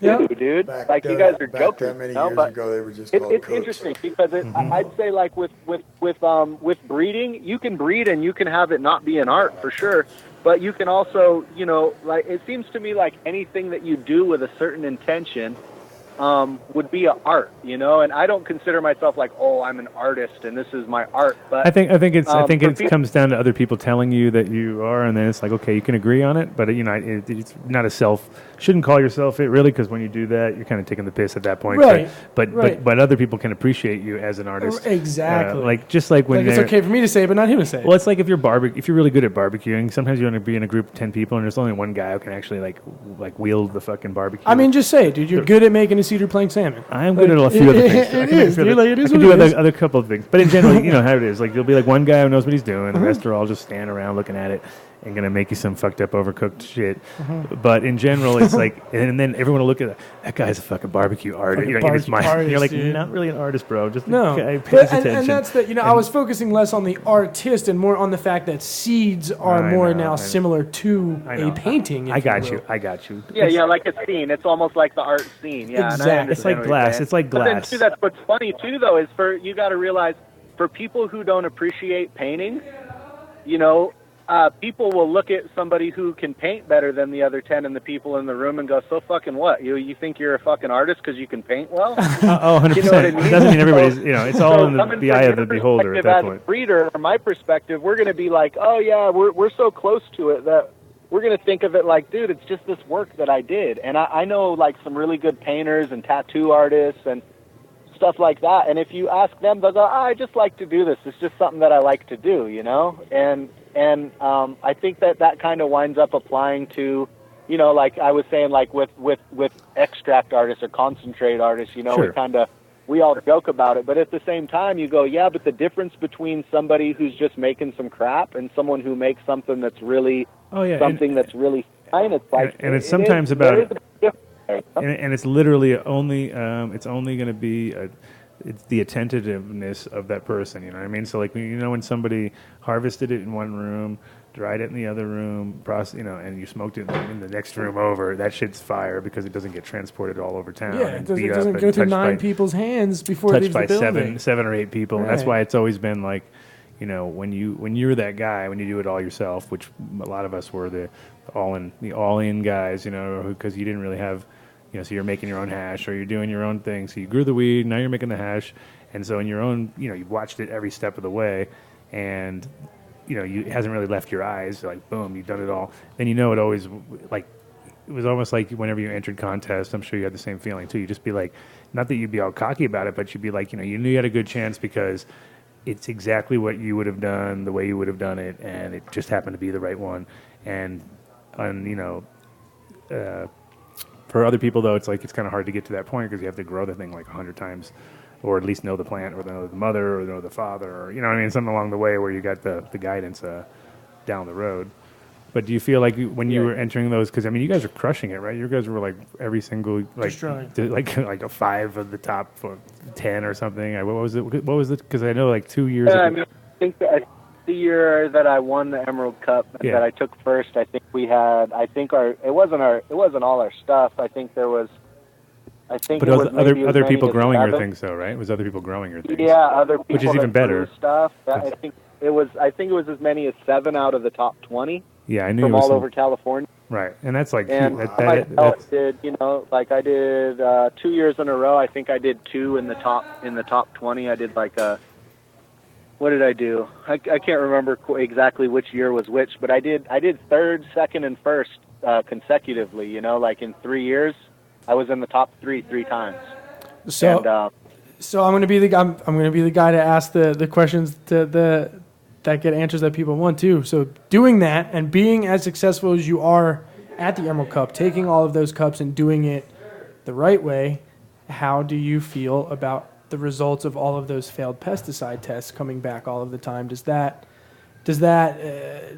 is dude. Like, you guys are joking. That many years ago, they were just called it's cooks. interesting, because I'd say, like, with breeding, you can breed and you can have it not be an art for sure. But you can also, you know, like, it seems to me like anything that you do with a certain intention would be an art, you know. And I don't consider myself like, oh, I'm an artist and this is my art. But I think it comes down to other people telling you that you are, and then it's like, okay, you can agree on it, but you know, it's not a self. Shouldn't call yourself it, really, because when you do that, you're kind of taking the piss at that point. Right. But other people can appreciate you as an artist. Exactly. Like just like when it's okay for me to say it, but not him to say it. Well, it's like if you're really good at barbecuing, sometimes you want to be in a group of 10 people, and there's only one guy who can actually like wield the fucking barbecue. I mean, just say it, dude. You're good at making a cedar plank salmon. I'm good at a few other things. It is. You're like, it is I can what do it is. other couple of things. But in general, you know how it is. Like, there'll be like one guy who knows what he's doing. The rest are all just standing around looking at it and going to make you some fucked up, overcooked shit. But in general, it's like, and then everyone will look at that guy's a fucking barbecue artist. You know, it's artist, you're like, dude. Not really an artist, bro. Just No. pay attention. And that's the, you know, I was focusing less on the artist and more on the fact that seeds are more now similar to a painting. I got you. Yeah, like a scene. It's almost like the art scene. Yeah, exactly. It's like glass. It's like glass. But then too, that's what's funny too, though, is you got to realize, for people who don't appreciate painting, you know, people will look at somebody who can paint better than the other 10 and the people in the room and go, so fucking what? You think you're a fucking artist because you can paint well? 100%. You know what I mean? It doesn't mean everybody's, you know, it's all in the eye of the beholder at that point. As a breeder, from my perspective, we're going to be like, oh yeah, we're so close to it that we're going to think of it like, dude, it's just this work that I did. And I know like some really good painters and tattoo artists and stuff like that. And if you ask them, they'll go, I just like to do this. It's just something that I like to do, you know? And I think that kind of winds up applying to, you know, like I was saying, like with extract artists or concentrate artists, you know, Sure. we all joke about it, but at the same time you go, yeah, but the difference between somebody who's just making some crap and someone who makes something that's really that's really fine, it's like, and it's sometimes about, and it's literally only it's only going to be it's the attentiveness of that person, you know what I mean? So like, you know, when somebody harvested it in one room, dried it in the other room, you know, and you smoked it in the next room over, that shit's fire because it doesn't get transported all over town. Yeah, it doesn't go through 9 people's hands before it leaves the building. Touched by seven or eight people. Right. And that's why it's always been like, you know, when you're that guy, when you do it all yourself, which a lot of us were the all-in guys, you know, because you didn't really have, you know, so you're making your own hash or you're doing your own thing. So you grew the weed, now you're making the hash. And so in your own, you know, you've watched it every step of the way and, you know, it hasn't really left your eyes. Like, boom, you've done it all. Then you know it always, like, it was almost like whenever you entered contests, I'm sure you had the same feeling too. You'd just be like, not that you'd be all cocky about it, but you'd be like, you know, you knew you had a good chance because it's exactly what you would have done, the way you would have done it, and it just happened to be the right one. And you know, for other people, though, it's like it's kind of hard to get to that point because you have to grow the thing like 100 times, or at least know the plant, or know the mother, or know the father, or you know what I mean, something along the way where you got the guidance down the road. But do you feel like when you were entering those, because I mean, you guys are crushing it, right? You guys were like every single like a 5 of the top 10 or something. What was it? What was it? Because I know like 2 years ago. I mean, I think that the year that I won the Emerald Cup that I took first, I think we had. I think it wasn't all our stuff. I think there was. I think but it was other people growing your things, though, right? It was other people growing your things. Yeah, other people. Which is even better. Stuff. I think it was as many as 7 out of the top 20. Yeah, I knew from all over California. Right, and that's like. And I did, you know, like I did 2 years in a row. I think I did 2 in the top 20. I did like what did I do? I can't remember exactly which year was which, but I did 3rd, 2nd, and 1st consecutively. You know, like in 3 years, I was in the top 3 times. So, I'm going to be the guy to ask the questions that get answers that people want too. So doing that and being as successful as you are at the Emerald Cup, taking all of those cups and doing it the right way, how do you feel about the results of all of those failed pesticide tests coming back all of the time? Does that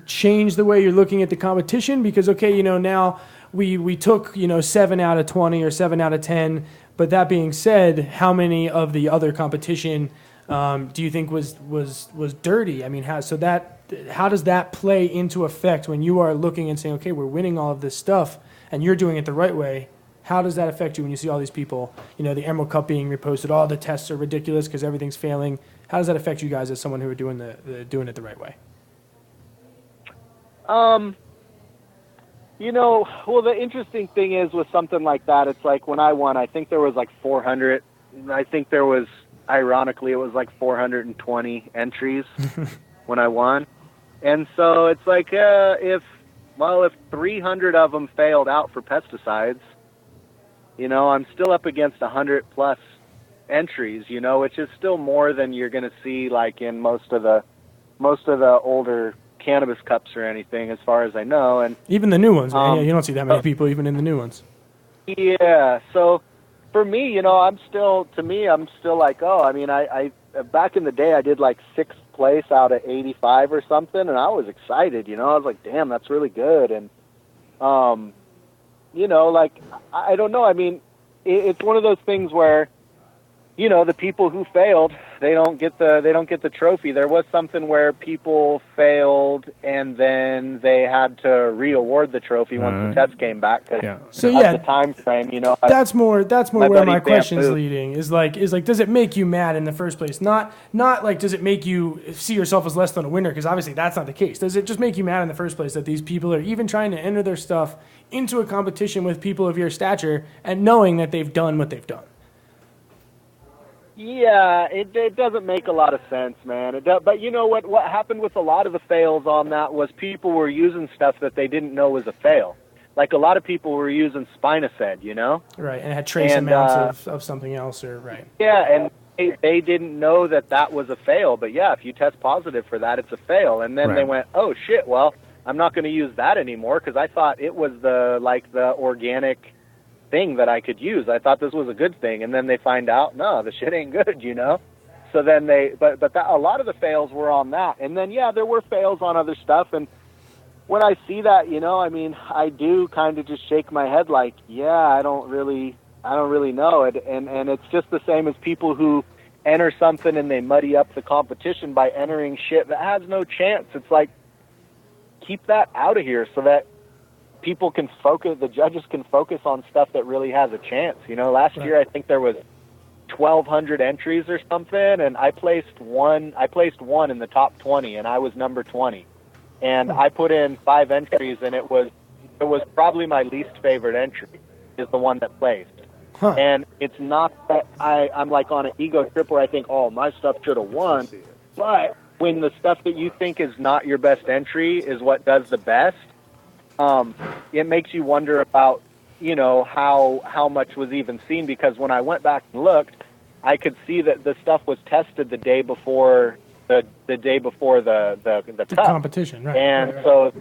change the way you're looking at the competition? Because, okay, you know, now we took, you know, 7 out of 20 or 7 out of 10, but that being said, how many of the other competition do you think was dirty? I mean, how does that play into effect when you are looking and saying, okay, we're winning all of this stuff and you're doing it the right way? How does that affect you when you see all these people, you know, the Emerald Cup being reposted, all the tests are ridiculous because everything's failing? How does that affect you guys as someone who are doing doing it the right way? You know, well, the interesting thing is with something like that, it's like when I won, I think there was like 400. I think there was, ironically, it was like 420 entries when I won. And so it's like if 300 of them failed out for pesticides, you know, I'm still up against 100 plus entries, you know, which is still more than you're going to see like in most of the older cannabis cups or anything, as far as I know. And even the new ones, man. You don't see that many people even in the new ones. Yeah. So for me, you know, I'm still like, oh, I mean, I back in the day, I did like 6th place out of 85 or something, and I was excited, you know. I was like, damn, that's really good. And, you know, like, I don't know. I mean, it's one of those things where, you know, the people who failed, they don't get the trophy. There was something where people failed and then they had to re-award the trophy once the test came back. So the time frame, you know. That's more where my question is leading. Is like, does it make you mad in the first place? Not like, does it make you see yourself as less than a winner? Because obviously that's not the case. Does it just make you mad in the first place that these people are even trying to enter their stuff into a competition with people of your stature and knowing that they've done what they've done? Yeah, it doesn't make a lot of sense, man. But you know what happened with a lot of the fails on that was people were using stuff that they didn't know was a fail. Like a lot of people were using Spinosad, you know? Right, and it had trace amounts of something else, or right. Yeah, and they didn't know that was a fail. But yeah, if you test positive for that, it's a fail. And then they went, oh shit, well, I'm not going to use that anymore because I thought it was the organic thing that I could use. I thought this was a good thing, and then they find out, no, the shit ain't good, you know. So then a lot of the fails were on that, and then yeah, there were fails on other stuff. And when I see that, you know, I mean, I do kind of just shake my head, like, yeah, I don't really know it, and it's just the same as people who enter something and they muddy up the competition by entering shit that has no chance. It's like, keep that out of here so that people can focus, the judges can focus on stuff that really has a chance. You know, last year I think there was 1,200 entries or something, and I placed one in the top 20, and I was number 20. And I put in 5 entries, and it was probably my least favorite entry, is the one that placed. Huh. And it's not that I'm like on an ego trip where I think, oh, my stuff should have won, but when the stuff that you think is not your best entry is what does the best, it makes you wonder about, you know, how much was even seen, because when I went back and looked, I could see that the stuff was tested the day before the competition, right? And so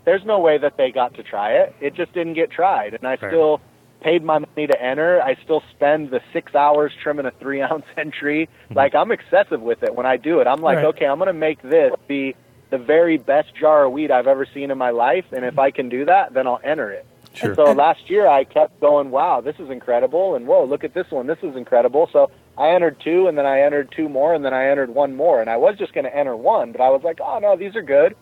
there's no way that they got to try it. It just didn't get tried, and I still paid my money to enter. I still spend the 6 hours trimming a 3-ounce entry. Like, I'm excessive with it when I do it. I'm like, okay, I'm going to make this be the very best jar of weed I've ever seen in my life, and if I can do that, then I'll enter it. Sure. And so last year I kept going, wow, this is incredible, and whoa, look at this one, this is incredible. So I entered 2, and then I entered 2 more, and then I entered 1 more, and I was just going to enter 1, but I was like, oh, no, these are good.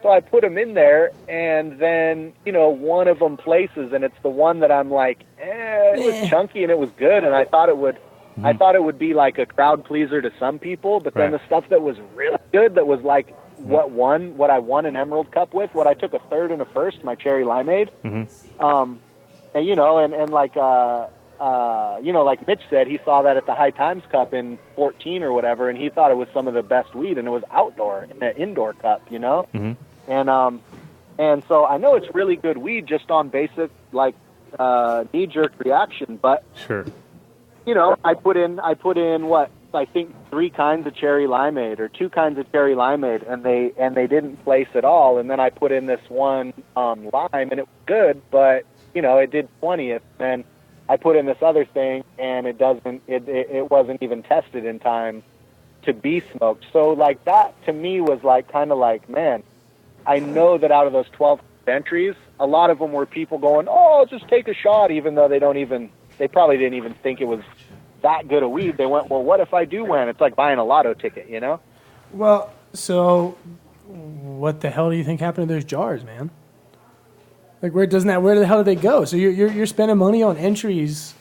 So I put them in there, and then, you know, one of them places, and it's the one that I'm like, it was chunky, and it was good, and I thought it would be like a crowd pleaser to some people, but then the stuff that was really good, that was like what I won an Emerald Cup with, what I took a 3rd and a 1st, my cherry limeade. And you know, and like you know, like Mitch said, he saw that at the High Times Cup in 14 or whatever, and he thought it was some of the best weed, and it was outdoor, an indoor cup, you know. And so I know it's really good weed just on basic like knee-jerk reaction, but you know, I put in what I think 3 kinds of cherry limeade or 2 kinds of cherry limeade, and they didn't place at all. And then I put in this one lime, and it was good, but you know, it did 20th. And I put in this other thing, and it wasn't even tested in time to be smoked. So like that to me was like kind of like, man, I know that out of those 12 entries, a lot of them were people going, oh, just take a shot, even though they probably didn't even think it was that good a weed. They went, well, what if I do win? It's like buying a lotto ticket, you know? Well, so what the hell do you think happened to those jars, man? Like, where the hell did they go? So you're spending money on entries,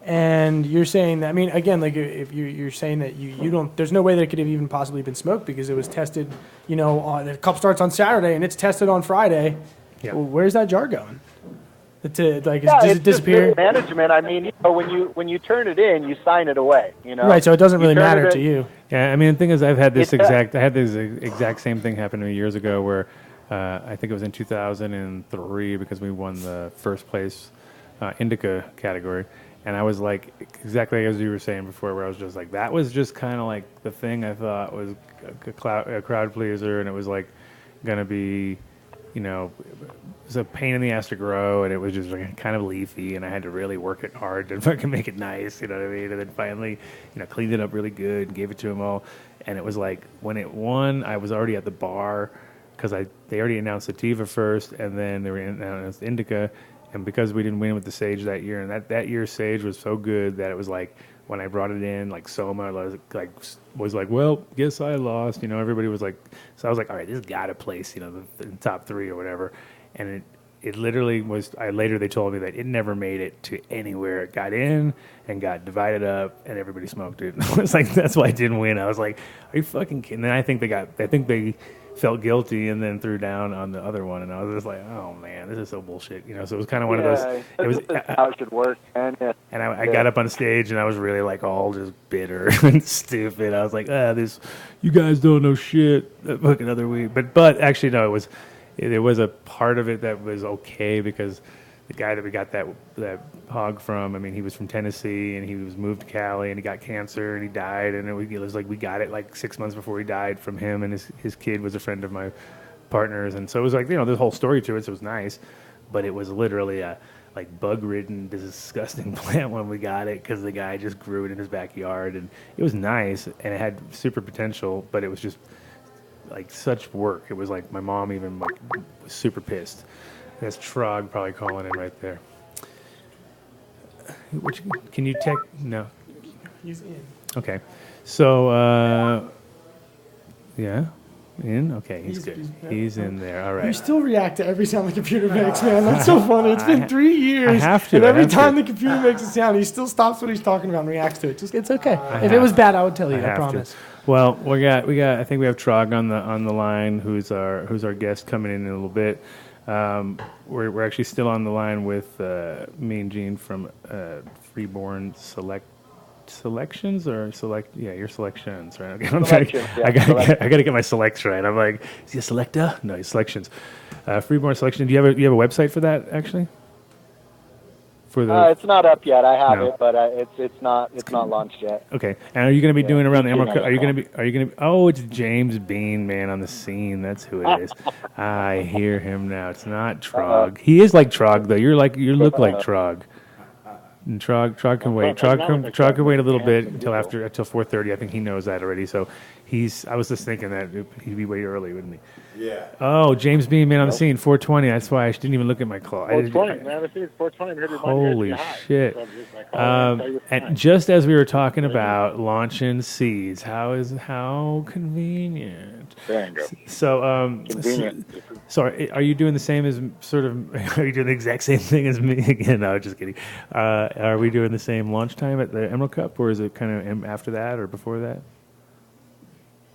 and you're saying that, I mean, again, like if you're saying that you don't, there's no way that it could have even possibly been smoked because it was tested, you know, the cup starts on Saturday and it's tested on Friday. Yeah. Well, where's that jar going? Does it disappear? Just management. I mean, you know, when you turn it in, you sign it away. You know, right? So it doesn't really matter to you. Yeah, I mean, the thing is, I had this exact same thing happen to me years ago, where I think it was in 2003 because we won the first place indica category, and I was like exactly as you were saying before, where I was just like, that was just kind of like the thing I thought was a crowd pleaser, and it was like gonna be, you know, it was a pain in the ass to grow, and it was just like kind of leafy, and I had to really work it hard to fucking make it nice, you know what I mean? And then finally, you know, cleaned it up really good and gave it to them all. And it was like, when it won, I was already at the bar because they already announced sativa first, and then they announced indica. And because we didn't win with the sage that year, and that year's sage was so good that it was like, when I brought it in, like Soma was like, well, guess I lost. You know, everybody was like, so I was like, all right, this got to place, you know, the top 3 or whatever. And it literally was. Later they told me that it never made it to anywhere. It got in and got divided up, and everybody smoked it. I was like, that's why I didn't win. I was like, are you fucking kidding? And then I think they felt guilty and then threw down on the other one, and I was just like, oh man, this is so bullshit. So it was kind of one of those. It was how it should work, and I got up on stage and I was really like all just bitter and stupid. I was like, you guys don't know shit. That fucking other week, but actually no, there was a part of it that was okay because the guy that we got that hog from, I mean, he was from Tennessee and he was moved to Cali and he got cancer and he died, and it was like we got it like 6 months before he died from him, and his kid was a friend of my partner's, and so it was like, there's a whole story to it, so it was nice, but it was literally a like bug-ridden, disgusting plant when we got it because the guy just grew it in his backyard, and it was nice and it had super potential, but it was just like such work. It was like my mom even like was super pissed. That's Trog probably calling in right there. Can you text? No. He's in. Okay. So, yeah. In? Okay, he's good. He's in there. All right. You still react to every sound the computer makes, man. That's so funny. It's been 3 years. I have to. And every time the computer makes a sound, he still stops what he's talking about and reacts to it. It's okay. If it was bad, I would tell you. I promise. Well, we got. I think we have Trog on the line, who's our guest coming in a little bit. We're actually still on the line with me and Gene from Freeborn Selections or select. Yeah, your selections, right? Okay, I gotta get my selects right. I'm like, is he a selector? No, he's selections. Freeborn Selection. Do you have a website for that actually? It's not up yet. I have it, but it's not launched yet. Okay. And are you going to be doing around the Emerald Cup? Are you going to be? Oh, it's James Bean, man, on the scene. That's who it is. I hear him now. It's not Trog. He is like Trog though. You look like Trog. And Trog can wait. Trog can wait a little bit until 4:30. I think he knows that already. So I was just thinking that he'd be way early, wouldn't he? Yeah. Oh, James Bean, man, on the scene, 4:20. That's why I didn't even look at my clock. 4:20, man. It's 4:20. Holy shit! And just as we were talking about launching seeds, how convenient. There you go. So, convenient. So are you doing the same as sort of? Are you doing the exact same thing as me again? No, just kidding. Are we doing the same launch time at the Emerald Cup, or is it kind of after that or before that?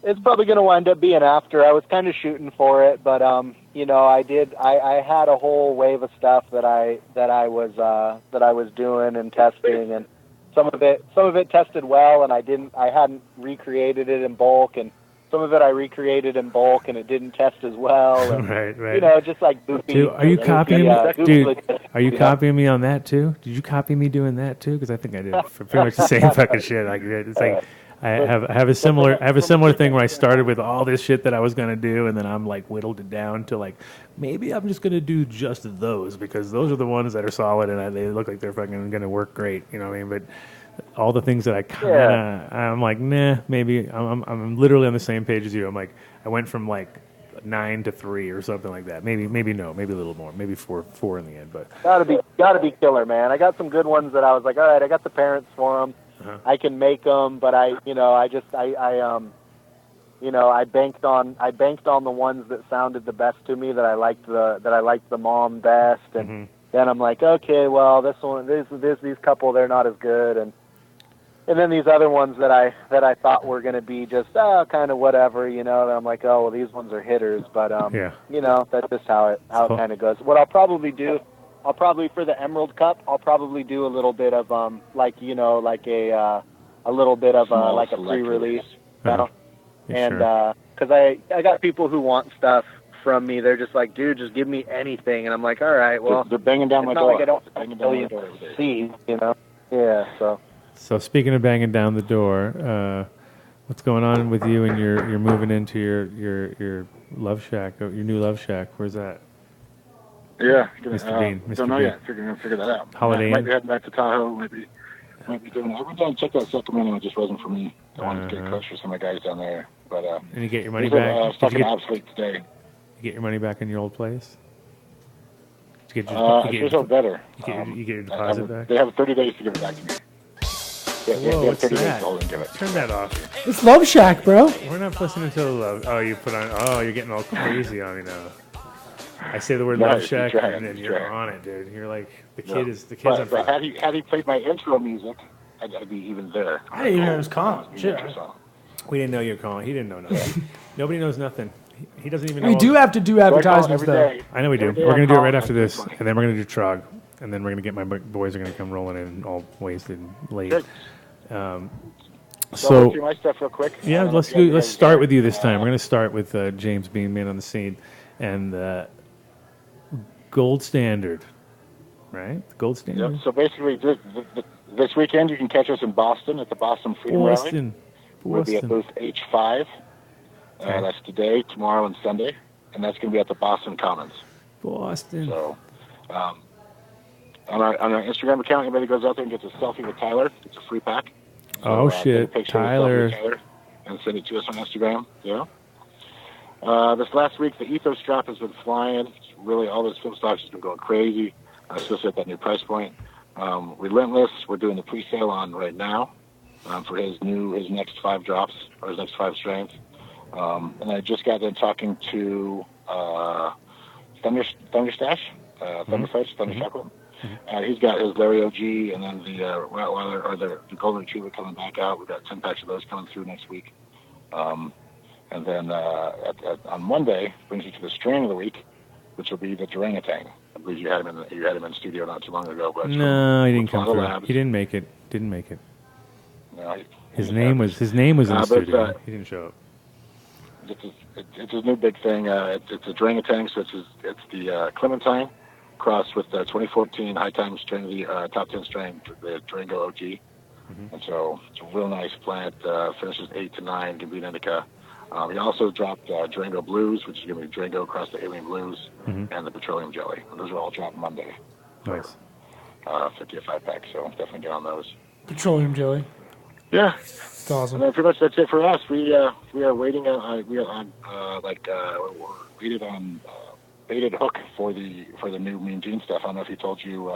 It's probably going to wind up being after. I was kind of shooting for it, but I had a whole wave of stuff that I was doing and testing, and some of it tested well, and I hadn't recreated it in bulk, and some of it I recreated in bulk and it didn't test as well. And, right. Just like goofy. Dude, are you copying me? Dude, are you copying me on that too? Did you copy me doing that too? Because I think I did for pretty much the same fucking shit. Like it's like I have a similar thing where I started with all this shit that I was gonna do, and then I'm like whittled it down to like maybe I'm just gonna do just those because those are the ones that are solid and they look like they're fucking gonna work great. You know what I mean? But all the things that I'm like, nah, maybe I'm literally on the same page as you. I'm like, I went from like 9 to 3 or something like that. Maybe no, maybe a little more, maybe four in the end. But gotta be killer, man. I got some good ones that I was like, all right, I got the parents for them. Uh-huh. I can make them, but I banked on the ones that sounded the best to me, that I liked the mom best, and then I'm like, okay, well, these couple, they're not as good, and then these other ones that I thought were going to be just kind of whatever, and I'm like, oh, well, these ones are hitters, but that's just how it kind of goes. What I'll probably do, for the Emerald Cup, I'll probably do a little bit of a little bit of like a pre-release, uh-huh. And because I got people who want stuff from me. They're just like, dude, just give me anything, and I'm like, all right, well, they're banging down my door. Like I don't banging down my door see, yeah. So speaking of banging down the door, what's going on with you and you're moving into your love shack, your new love shack? Where's that? Yeah, Mr. Dean. Don't know yet. Figure that out. Holiday might be heading back to Tahoe. Might be doing that. I went down and checked out Sacramento. It just wasn't for me. I wanted to get close for some of the guys down there. But and you get your money back? Fucking obsolete today. You get your money back in your old place? It feels so better. You get your deposit back? They have 30 days to give it back to me. Whoa, what's that? Turn that off. It's Love Shack, bro. We're not listening to the love. Oh, you're getting all crazy on me now. I say the word Love Shack, and then you're on it, dude. You're like the kid's on fire. Had he played my intro music, I'd be even there. I didn't even know it was calling. Shit. We didn't know you were calling. He didn't know nothing. Nobody knows nothing. He doesn't even know. We do have to do advertisements, though. I know we do. We're going to do it right after this, and then we're going to do Trog, and then we're going to get my boys are going to come rolling in all wasted and late. So through my stuff real quick. Yeah, let's start with you this time. We're going to start with James being man on the scene, and Gold Standard, right? The Gold Standard. Yep. So basically, this weekend you can catch us in Boston at the Boston Freedom Rally. We'll be at booth H5. That's today, tomorrow, and Sunday, and that's going to be at the Boston Commons. Boston. So, on our Instagram account, anybody goes out there and gets a selfie with Tyler, it's a free pack. So, shit, Tyler. And send it to us on Instagram. Yeah. This last week, the Ethos drop has been flying. Really, all this film stocks has been going crazy, especially at that new price point. Relentless, we're doing the pre-sale on right now for his next 5 drops or his next 5 strains. And I just got done talking to Thunderstash, Thunder Chocolate. He's got his Larry OG, and then the Rottweiler or the Golden Retriever coming back out. We've got 10 packs of those coming through next week. And then on Monday brings you to the strain of the week, which will be the Orangutan. I believe you had him in studio not too long ago. But no, he didn't come through. Labs. He didn't make it. No, his name was in the studio. He didn't show up. It's his new big thing. It's a Orangutan, so it's the Clementine crossed with the 2014 High Times strain of the top 10 strain, the Durango OG. And so it's a real nice plant. Finishes 8 to 9, can be an indica. He also dropped Durango Blues, which is going to be Durango across the Alien Blues, and the Petroleum Jelly. And those are all dropped Monday. Nice. 50 a 5-pack, so definitely get on those. Petroleum Jelly. Yeah. It's awesome. And then pretty much that's it for us. We are waiting on we're waited on baited hook for the new Mean Gene stuff. I don't know if he told you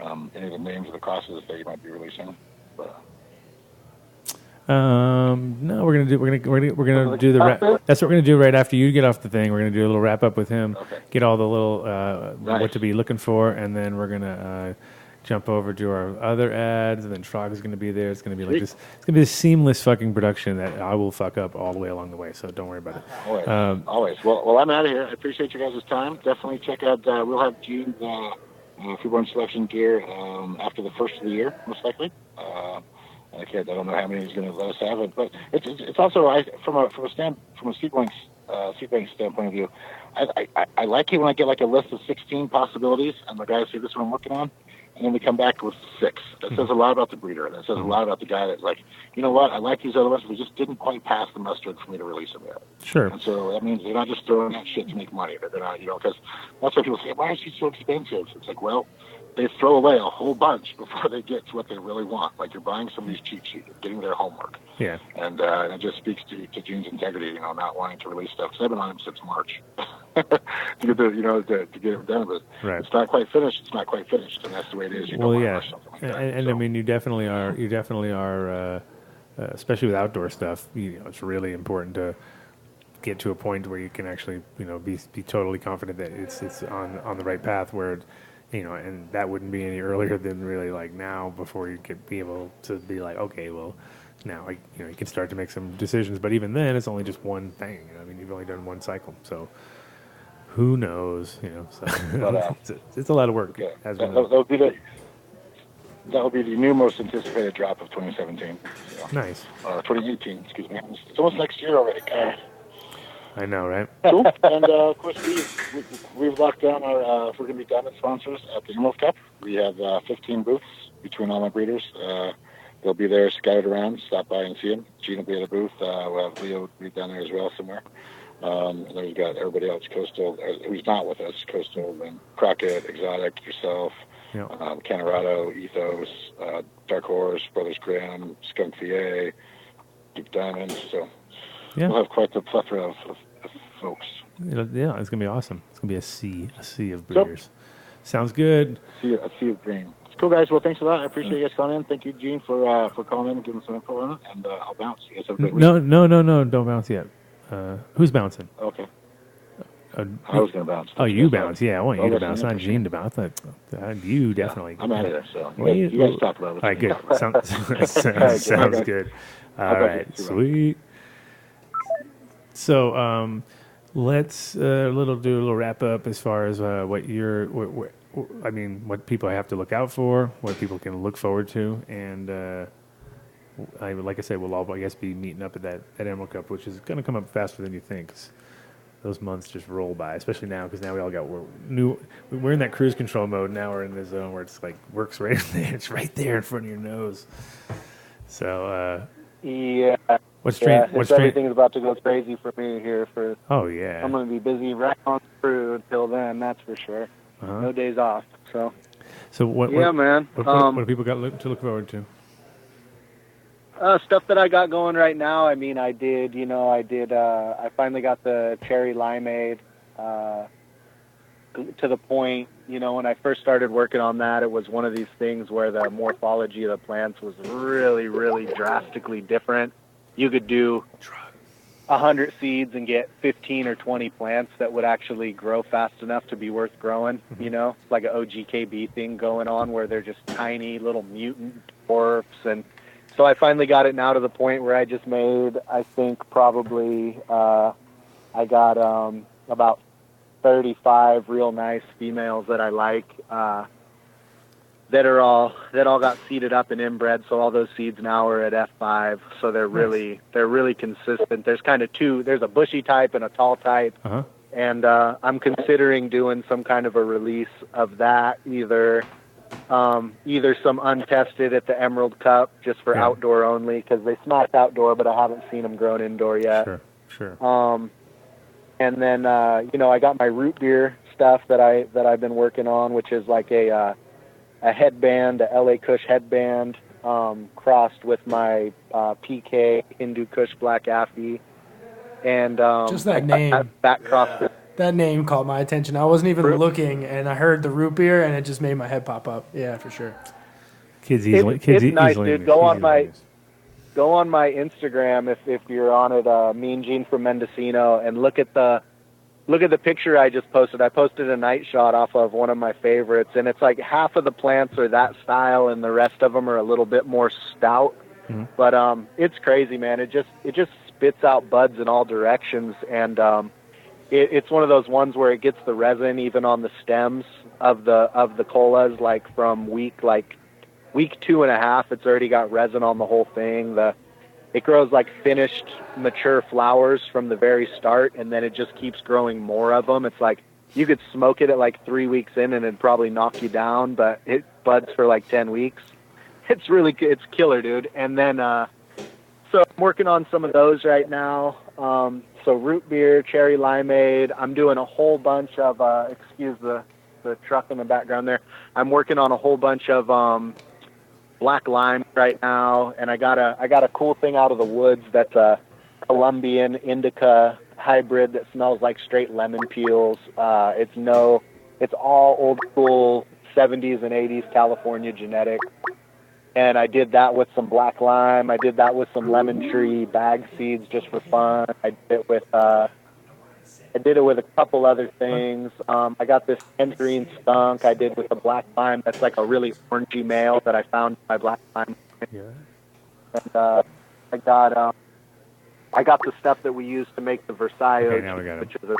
any of the names of the crosses that you might be releasing. But. No, we're gonna do the that's what we're gonna do right after you get off the thing. We're gonna do a little wrap up with him, get all the little what to be looking for, and then we're gonna jump over to our other ads, and then Trog is gonna be there. It's gonna be like this. It's gonna be a seamless fucking production that I will fuck up all the way along the way. So don't worry about it. Always. Well, I'm out of here. I appreciate you guys' time. Definitely check out. We'll have Gene's Freeborn Selection gear after the first of the year, most likely. I don't know how many he's going to let us have it, but it's also from a seed bank standpoint of view. I like it when I get like a list of 16 possibilities, and the guys say this is what I'm working on, and then we come back with 6. That says a lot about the breeder. That says a lot about the guy that's like, you know what, I like these other ones, we just didn't quite pass the mustard for me to release them yet. Sure. And so that means they're not just throwing that shit to make money. They're not, because that's why people say, why is he so expensive? It's like, well, they throw away a whole bunch before they get to what they really want. Like you're buying somebody's cheat sheet, getting their homework. Yeah. And it just speaks to Gene's integrity, not wanting to release stuff. Because I've been on him since March to get it done. But it's not quite finished. It's not quite finished, and that's the way it is. You don't want to rush something like that. And I mean, you definitely are. Especially with outdoor stuff, it's really important to get to a point where you can actually, be totally confident that it's on the right path where. And that wouldn't be any earlier than really like now before you could be able to be like, okay, well, now you can start to make some decisions. But even then, it's only just one thing. I mean, you've only done one cycle, so who knows? So it's a lot of work. Yeah, that'll be the new most anticipated drop of 2017. So. Nice. 2018, excuse me. It's almost next year already. I know, right? Cool. And of course, we've locked down our if we're going to be diamond sponsors at the Emerald Cup. We have 15 booths between all my breeders. They'll be there scattered around. Stop by and see them. Gene will be at a booth. We'll have Leo be down there as well somewhere. And then we've got everybody else, Coastal, who's not with us, Coastal, and Crockett, Exotic, yourself, Canorado, Ethos, Dark Horse, Brothers Graham, Skunk VA, Duke Diamond. So we'll have quite the plethora of folks. Yeah, it's going to be awesome. It's going to be a sea of breeders. Sounds good. A sea of green. Cool, guys. Well, thanks a lot. I appreciate you guys calling in. Thank you, Gene, for calling in and giving some info on it. And I'll bounce. You guys have a great week. No, don't bounce yet. Who's bouncing? Okay. I was going to bounce. Oh, you bounce. Yeah, I want you to bounce, not Gene to bounce. You definitely. I'm out of there, so Well, you guys talk about it. All right, good. Sounds good. All right, sweet. So let's do a little wrap up as far as what people have to look out for, what people can look forward to, and like I said, we'll all, I guess, be meeting up at that Emerald Cup, which is going to come up faster than you think. Those months just roll by, especially now, because now we're in that cruise control mode. Now we're in the zone where it's like works right there. It's right there in front of your nose. So yeah, everything's about to go crazy for me here. Oh yeah, I'm going to be busy right on through until then. That's for sure. No days off. So what? Yeah, man. What do people got to look forward to? Stuff that I got going right now. I mean, I finally got the cherry limeade to the point, when I first started working on that, it was one of these things where the morphology of the plants was really, really drastically different. You could do 100 seeds and get 15 or 20 plants that would actually grow fast enough to be worth growing, It's like an OGKB thing going on where they're just tiny little mutant dwarfs. And so I finally got it now to the point where I just made, I think probably, I got about 35 real nice females that I like, that all got seeded up and inbred. So all those seeds now are at F5. So they're really consistent. There's kind of there's a bushy type and a tall type. And I'm considering doing some kind of a release of that, either some untested at the Emerald Cup just for outdoor only, because they smacked outdoor, but I haven't seen them grown indoor yet. Sure. And then I got my root beer stuff that I've been working on, which is like a headband, a LA Kush headband, crossed with my PK Hindu Kush Black Affy, and just that name. That crossed. That name caught my attention. I wasn't even looking, and I heard the root beer, and it just made my head pop up. Yeah, for sure. It's nice, dude. Go on my Instagram if you're on it, Mean Gene from Mendocino, and look at the picture I just posted. I posted a night shot off of one of my favorites, and it's like half of the plants are that style, and the rest of them are a little bit more stout. But it's crazy, man. It just spits out buds in all directions, and it's one of those ones where it gets the resin even on the stems of the colas, like from week 2.5, it's already got resin on the whole thing. It grows like finished, mature flowers from the very start, and then it just keeps growing more of them. It's like you could smoke it at like 3 weeks in, and it'd probably knock you down, but it buds for like 10 weeks. It's killer, dude. And then so I'm working on some of those right now. So root beer, cherry limeade. I'm doing a whole bunch of excuse the truck in the background there. I'm working on a whole bunch of black lime right now, and I got a cool thing out of the woods that's a Colombian indica hybrid that smells like straight lemon peels. It's all old school 70s and 80s California genetic. And I did that with some black lime. I did that with some lemon tree bag seeds just for fun. I did it with a couple other things. I got this tangerine skunk I did with a black lime that's like a really orangey male that I found in my black lime. Yeah. And I got the stuff that we use to make the Versailles, which is a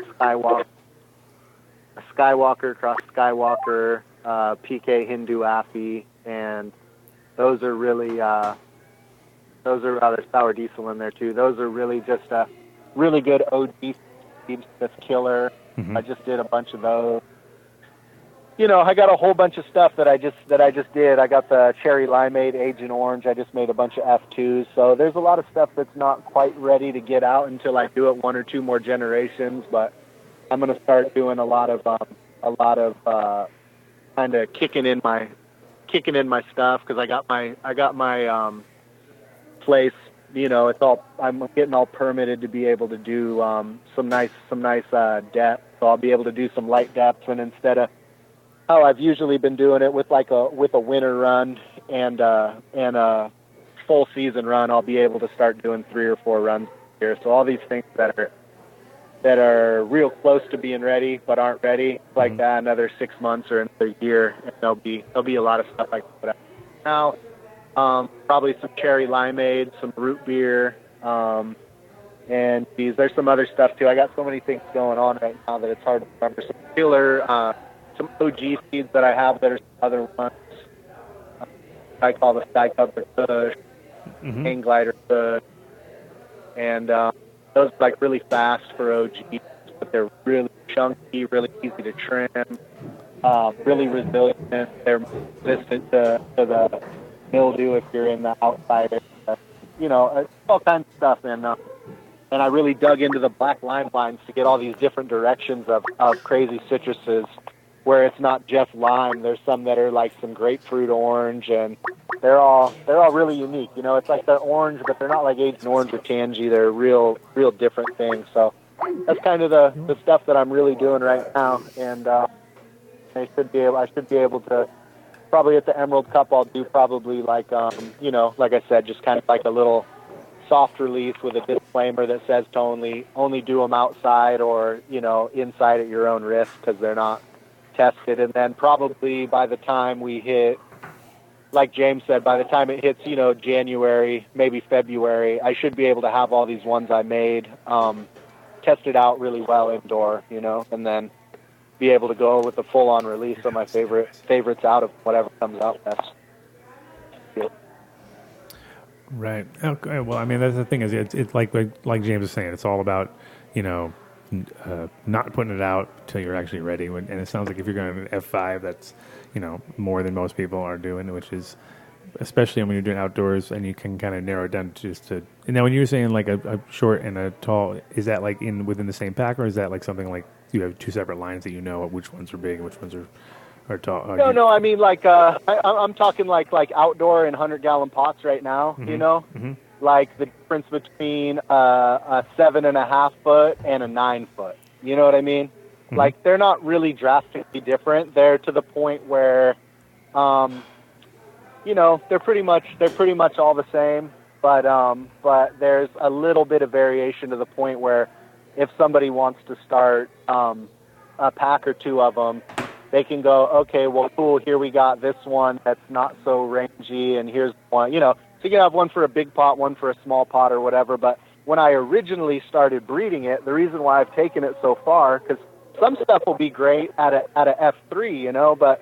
Skywalker cross Skywalker, PK Hindu Affy, and those are really there's sour diesel in there too. Those are really just a really good OG that's killer. I just did a bunch of those. I got a whole bunch of stuff that I just did. I got the cherry limeade Agent Orange. I just made a bunch of F2s. So there's a lot of stuff that's not quite ready to get out until I do it 1 or 2 more generations. But I'm gonna start doing a lot of kind of kicking in my stuff, because I got my place. I'm getting all permitted to be able to do some nice depth. So I'll be able to do some light depths, and instead of how I've usually been doing it with a winter run and a full season run, I'll be able to start doing 3 or 4 runs here. So all these things that that are real close to being ready but aren't ready. Like that, another 6 months or another year, and there'll be a lot of stuff I can put out now. Probably some cherry limeade, some root beer, and there's some other stuff too. I got so many things going on right now that it's hard to remember. Some killer, some OG seeds that I have that are some other ones. I call the Sky Cover Kush, Hang Glider Kush, and those are like really fast for OGs, but they're really chunky, really easy to trim, really resilient. They're resistant to the mildew if you're in the outside, all kinds of stuff. And I really dug into the black lime lines to get all these different directions of crazy citruses, where it's not just lime. There's some that are like some grapefruit orange, and they're all really unique. It's like they're orange, but they're not like Agent Orange or Tangy. They're real different things. So that's kind of the stuff that I'm really doing right now. And I should be able to, probably at the Emerald Cup, I'll do probably like, like I said, just kind of like a little soft release with a disclaimer that says to only do them outside or, inside at your own risk, because they're not tested. And then probably by the time we hit, like James said, by the time it hits, January, maybe February, I should be able to have all these ones I made tested out really well indoor, and then be able to go with a full-on release of my favorites out of whatever comes out next. Yeah. Right. Okay. Well, I mean, that's the thing is, it's like James was saying, it's all about, not putting it out till you're actually ready. And it sounds like if you're going to F5, that's, more than most people are doing, which is, especially when you're doing outdoors, and you can kind of narrow it down to. And now, when you're saying like a short and a tall, is that like within the same pack, or is that like something like you have two separate lines that which ones are big and which ones are tall? No. I mean, like I'm talking like outdoor and 100-gallon pots right now. Like the difference between a 7.5 foot and a 9 foot. You know what I mean? Like they're not really drastically different. They're to the point where, they're pretty much all the same. But there's a little bit of variation to the point where if somebody wants to start a pack or two of them, they can go, okay, well, cool, here we got this one that's not so rangy, and here's one, so you can have one for a big pot, one for a small pot or whatever. But when I originally started breeding it, the reason why I've taken it so far, because some stuff will be great at a F3, but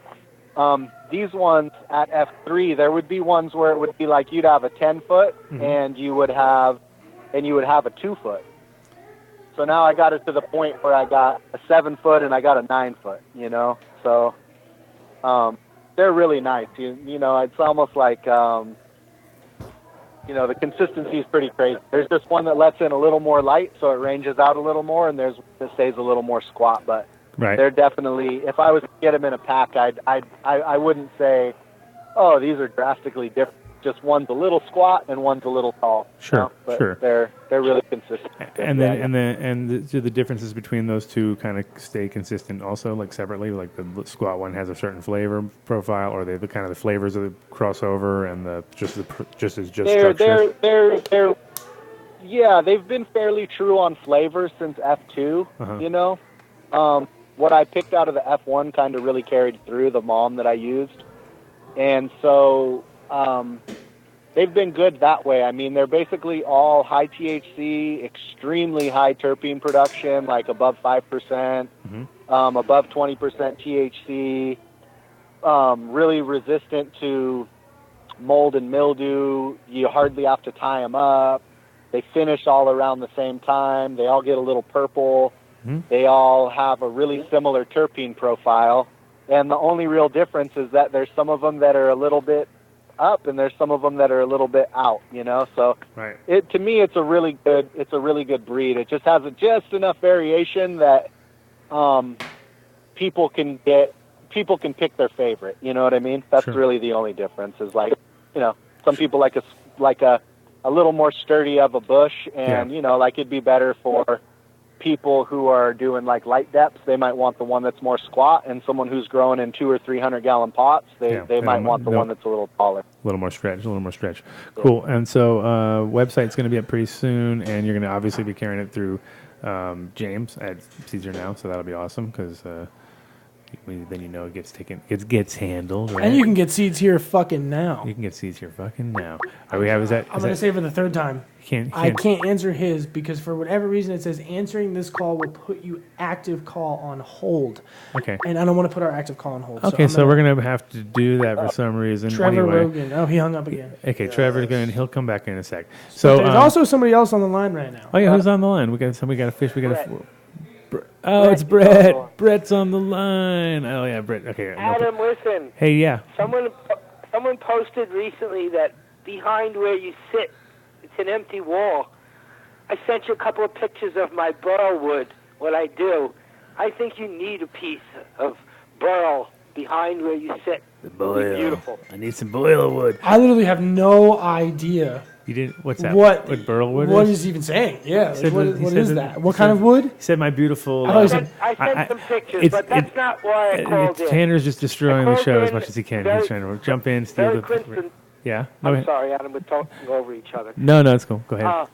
these ones at F3, there would be ones where it would be like you'd have a 10-foot and you would have a 2-foot. So now I got it to the point where I got a 7-foot and I got a 9-foot, So they're really nice. It's almost like, the consistency is pretty crazy. There's just one that lets in a little more light, so it ranges out a little more, and there's one that stays a little more squat. But they're definitely, if I was to get them in a pack, I wouldn't say, oh, these are drastically different. Just one's a little squat and one's a little tall. Sure, but sure. They're really consistent. And do the differences between those two kind of stay consistent also, like separately? Like the squat one has a certain flavor profile, or are they the kind of the flavors of the crossover and structure? They've been fairly true on flavors since F2. What I picked out of the F1 kind of really carried through the mom that I used, and so. They've been good that way. I mean, they're basically all high THC, extremely high terpene production, like above 5%, above 20% THC, really resistant to mold and mildew. You hardly have to tie them up. They finish all around the same time. They all get a little purple. They all have a really similar terpene profile. And the only real difference is that there's some of them that are a little bit up and there's some of them that are a little bit out, so to me it's a really good breed. It just has just enough variation that people can pick their favorite, you know what I mean? That's really the only difference is like, some people like a little more sturdy of a bush, and like it'd be better for people who are doing like light depths. They might want the one that's more squat, and someone who's growing in 200 or 300 gallon pots, they might want the one that's a little taller, a little more stretch. Cool. And so website's going to be up pretty soon, and you're going to obviously be carrying it through James at Seeds Are Now, so that'll be awesome because then it gets handled. Right? And you can get seeds here fucking now. You can get seeds here fucking now. Are we have? Is that? I'm going to say for the third time. I can't answer his because for whatever reason it says answering this call will put you active call on hold. Okay. And I don't want to put our active call on hold. Okay, so we're going to have to do that for some reason. Trevor anyway. Rogan. Oh, he hung up again. Okay, Trevor's going to, he'll come back in a sec. So there's also somebody else on the line right now. Oh, yeah, who's on the line? We got a fish. We got a... it's Brett. Brett's on the line. Oh, yeah, Brett. Okay. Adam, listen. Hey, yeah. Someone posted recently that behind where you sit, it's an empty wall. I sent you a couple of pictures of my burl wood, what I do. I think you need a piece of burl behind where you sit. The boil. Beautiful. I need some boil wood. I literally have no idea. You didn't? What's that? What burl wood What is he even saying? Yeah. What is that? What kind of wood? He said my beautiful... I sent some pictures, but that's not why I called in. Tanner's just destroying the show as much as he can. He's trying to jump in, steal the... Yeah? I'm sorry, Adam, we're talking over each other. No, it's cool. Go ahead.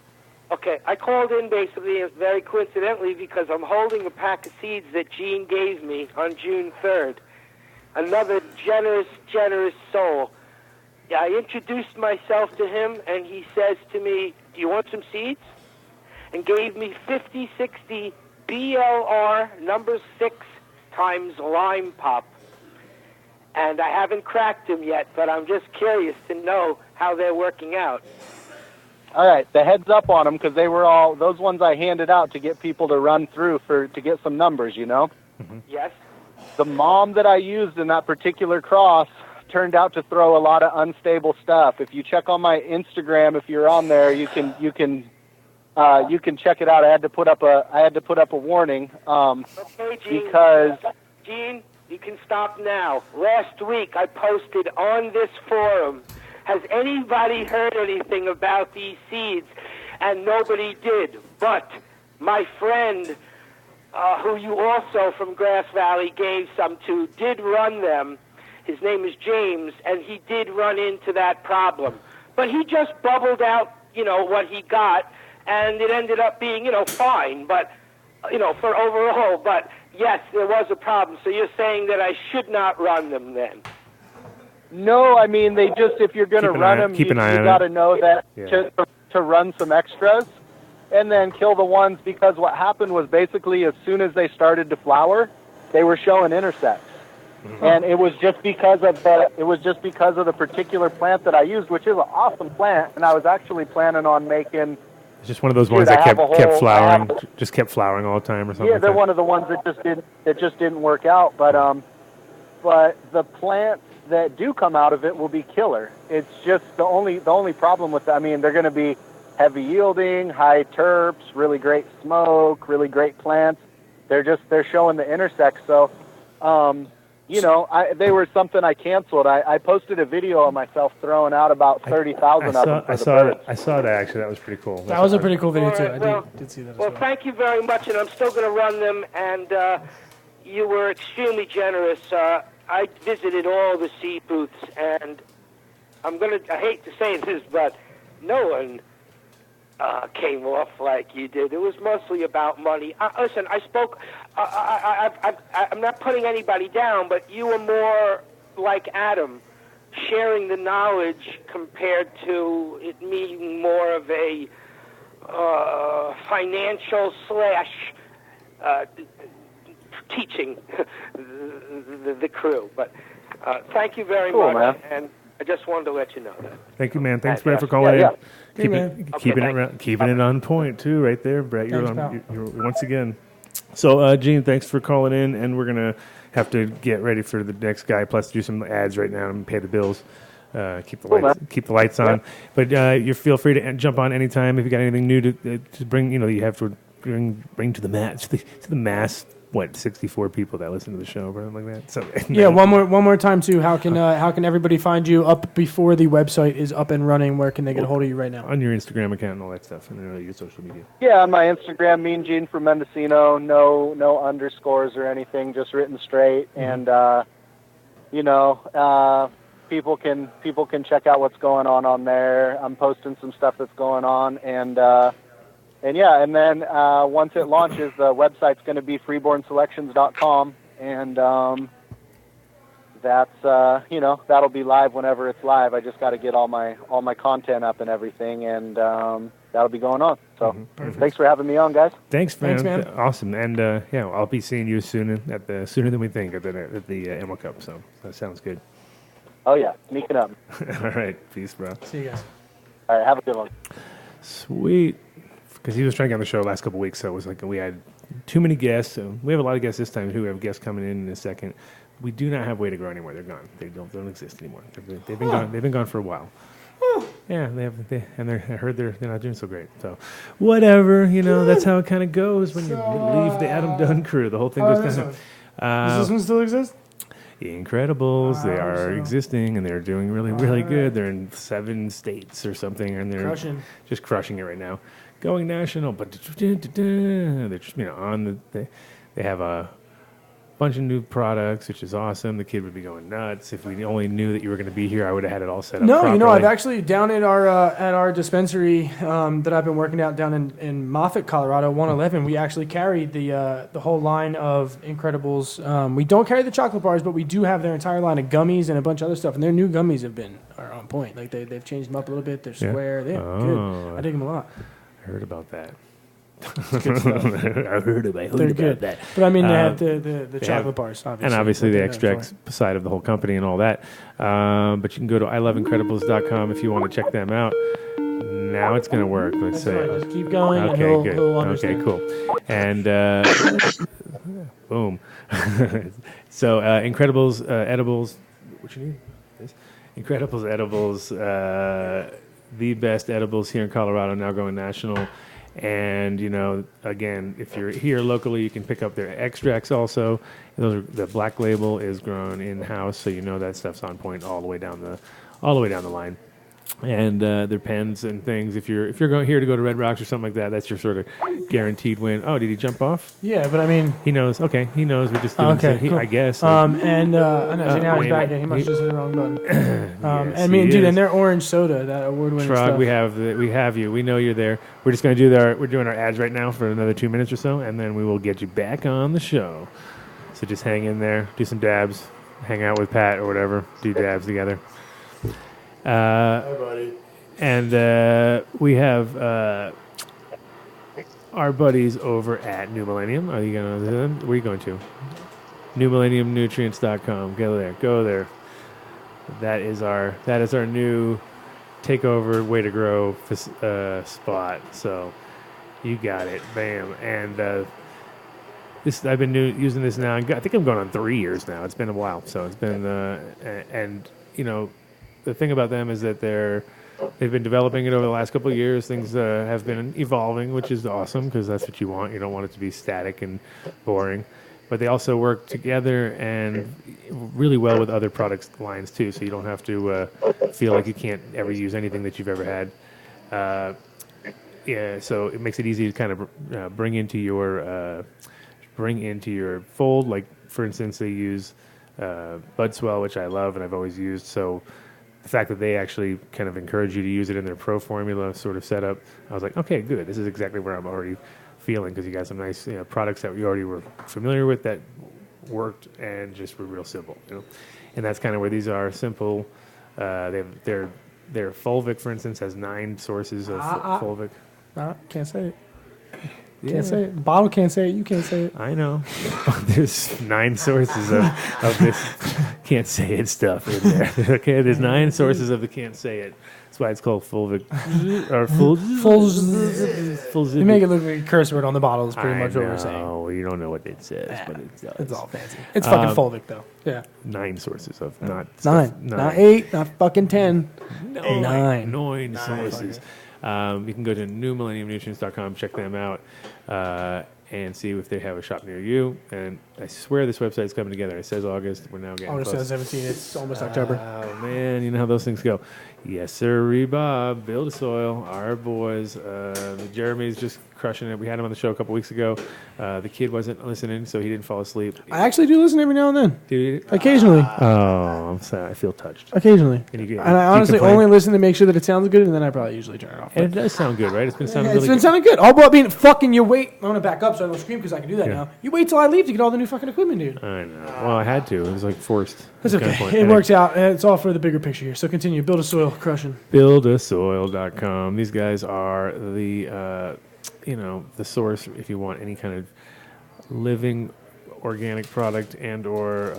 Okay, I called in basically very coincidentally because I'm holding a pack of seeds that Gene gave me on June 3rd. Another generous soul. Yeah, I introduced myself to him, and he says to me, do you want some seeds? And gave me 50/60 BLR number 6 times lime pop. And I haven't cracked them yet, but I'm just curious to know how they're working out. All right, the heads up on them because they were all those ones I handed out to get people to run through to get some numbers, you know? Mm-hmm. Yes. The mom that I used in that particular cross turned out to throw a lot of unstable stuff. If you check on my Instagram, if you're on there, you can check it out. I had to put up a warning okay, Gene. because Gene, you can stop now. Last week I posted on this forum, has anybody heard anything about these seeds? And nobody did. But my friend, who you also from Grass Valley gave some to, did run them. His name is James, and he did run into that problem. But he just bubbled out, what he got, and it ended up being, fine, but, for overall. But, yes, there was a problem. So you're saying that I should not run them then? No, I mean, they just, if you're going to run them, you got to know that to run some extras and then kill the ones, because what happened was basically as soon as they started to flower, they were showing intersects. Mm-hmm. And it was just because of the particular plant that I used, which is an awesome plant, and I was actually planning on making. It's just one of those ones that kept flowering, just kept flowering all the time, or something. Yeah, they're one of the ones that just didn't work out. But the plants that do come out of it will be killer. It's just the only problem with that. I mean, they're going to be heavy yielding, high terps, really great smoke, really great plants. They're showing the intersects. So. They were something I canceled. I posted a video of myself throwing out about 30,000 of them for the birds. I saw that, actually. That was pretty cool. That was a pretty cool video, too. I did see that as well. Well, thank you very much, and I'm still going to run them, and you were extremely generous. I visited all the seed booths, and I hate to say this, but no one came off like you did. It was mostly about money. Listen, I spoke. I'm not putting anybody down, but you were more like Adam, sharing the knowledge compared to it being more of a financial / teaching the crew. But thank you very much, man. and I just wanted to let you know that. Thank you, man. Thanks, Brett, for calling in. Yeah. Keeping it on point too, right there, Brett. You're once again. So, Gene, thanks for calling in, and we're gonna have to get ready for the next guy. Plus, do some ads right now and pay the bills. Keep the lights on. But you feel free to jump on anytime if you got anything new to bring. You have to bring to the mass. What, 64 people that listen to the show, or something like that. So yeah, one more time too. How can everybody find you up before the website is up and running? Where can they get a hold of you right now? On your Instagram account and all that stuff, and your social media. Yeah, on my Instagram, Mean Gene from Mendocino. No underscores or anything, just written straight. Mm-hmm. And people can check out what's going on there. I'm posting some stuff that's going on, and and then once it launches, the website's going to be freebornselections.com, and that's that'll be live whenever it's live. I just got to get all my content up and everything, and that'll be going on. So thanks for having me on, guys. Thanks, man. Thanks, man. Awesome. And I'll be seeing you sooner than we think at the Emerald Cup. So that sounds good. Oh yeah, sneaking up. All right, peace, bro. See you guys. All right, have a good one. Sweet. Because he was trying to get on the show the last couple of weeks, so it was like we had too many guests. So we have a lot of guests this time. We have guests coming in a second. We do not have Way to Grow anymore. They're gone. They don't exist anymore. They've been gone. They've been gone for a while. Yeah, I heard they're not doing so great. So, whatever, that's how it kind of goes when you leave the Adam Dunn crew. The whole thing goes down. Does this one still exist? Incredibles. They are existing, and they're doing really, really good. They're in 7 states or something, and they're just crushing it right now. Going national, but they're just, they have a bunch of new products, which is awesome. The kid would be going nuts. If we only knew that you were going to be here, I would have had it all set up properly. I've actually, down at our dispensary that I've been working out down in Moffett, Colorado, 111, we actually carried the whole line of Incredibles. We don't carry the chocolate bars, but we do have their entire line of gummies and a bunch of other stuff. And their new gummies are on point. Like they've changed them up a little bit. They're square. They're good. I dig them a lot. I heard about that. Good stuff. I heard about that. But I mean, they have the chocolate bars, obviously. And obviously the extract side of the whole company and all that. But you can go to iloveincredibles.com if you want to check them out. Now it's going to work. Let's say. Right. Just keep going. Okay, and good. he'll understand. Okay, cool. And boom. So Incredibles edibles. What you need? This. Incredibles edibles. The best edibles here in Colorado. Now going national. And, again, if you're here locally, you can pick up their extracts also. The Black Label is grown in-house, so that stuff's on point all the way down the line. And their pens and things. If you're going here to go to Red Rocks or something like that, that's your sort of guaranteed win. Oh, did he jump off? Yeah, but I mean, he knows. Okay, he knows. We just didn't say, cool. I guess. I know. See, now he's back. He must have just hit the wrong button. Yes, dude, and their orange soda, that award-winning Trog, stuff. we have you. We know you're there. We're just going to we're doing our ads right now for another 2 minutes or so, and then we will get you back on the show. So just hang in there, do some dabs, hang out with Pat or whatever, do dabs together. Hi, buddy. And we have our buddies over at New Millennium. Are you going to them? Where are you going to? NewMillenniumNutrients.com. Go there. That is our new takeover Way to Grow spot. So you got it. Bam. And I've been using this now. I think I'm going on 3 years now. It's been a while. So it's been the thing about them is that they've been developing it over the last couple of years. Things have been evolving, which is awesome because that's what you want. You don't want it to be static and boring. But they also work together and really well with other product lines too, so you don't have to feel like you can't ever use anything that you've ever had. So it makes it easy to kind of bring into your fold. Like for instance, they use Bud Swell, which I love and I've always used. So the fact that they actually kind of encourage you to use it in their Pro Formula sort of setup, I was like, okay, good. This is exactly where I'm already feeling because you got some nice products that we already were familiar with that worked and just were real simple. And that's kind of where these are simple. Their fulvic, for instance, has 9 sources of fulvic. Can't say it. Yeah. Can't say it. The bottle can't say it. You can't say it. I know. There's 9 sources of this can't say it stuff in there. Okay, there's 9 sources of the can't say it. That's why it's called fulvic. Or You make it look like a curse word on the bottle is pretty much what we're saying. Oh, you don't know what it says, but it does. It's all fancy. It's fucking fulvic, though. Yeah. 9 sources of not 9. Not 8, not fucking 10. 9. 9 sources. You can go to newmillenniumnutrients.com, check them out, and see if they have a shop near you. And I swear this website's coming together. It says August. We're now getting August close. 2017. It's almost October. Oh, man. You know how those things go. Yes, sir, Bob. Build a Soil. Our boys. Jeremy's just crushing it. We had him on the show a couple weeks ago. The kid wasn't listening, so he didn't fall asleep. I actually do listen every now and then. Do you? Occasionally. Oh, I'm sorry. I feel touched. Occasionally. And I honestly only listen to make sure that it sounds good, and then I probably usually turn it off. And it does sound good, right? It's been sounding It's really been good. sounding good. All about being fucking you wait. I'm going to back up so I don't scream because I can do that now. You wait till I leave to get all the new fucking equipment, dude. I know. Well, I had to. It was like forced. That's okay. It works out. It's all for the bigger picture here. So continue. Build a soil crushing. Buildasoil.com. These guys are the, the source if you want any kind of living organic product and or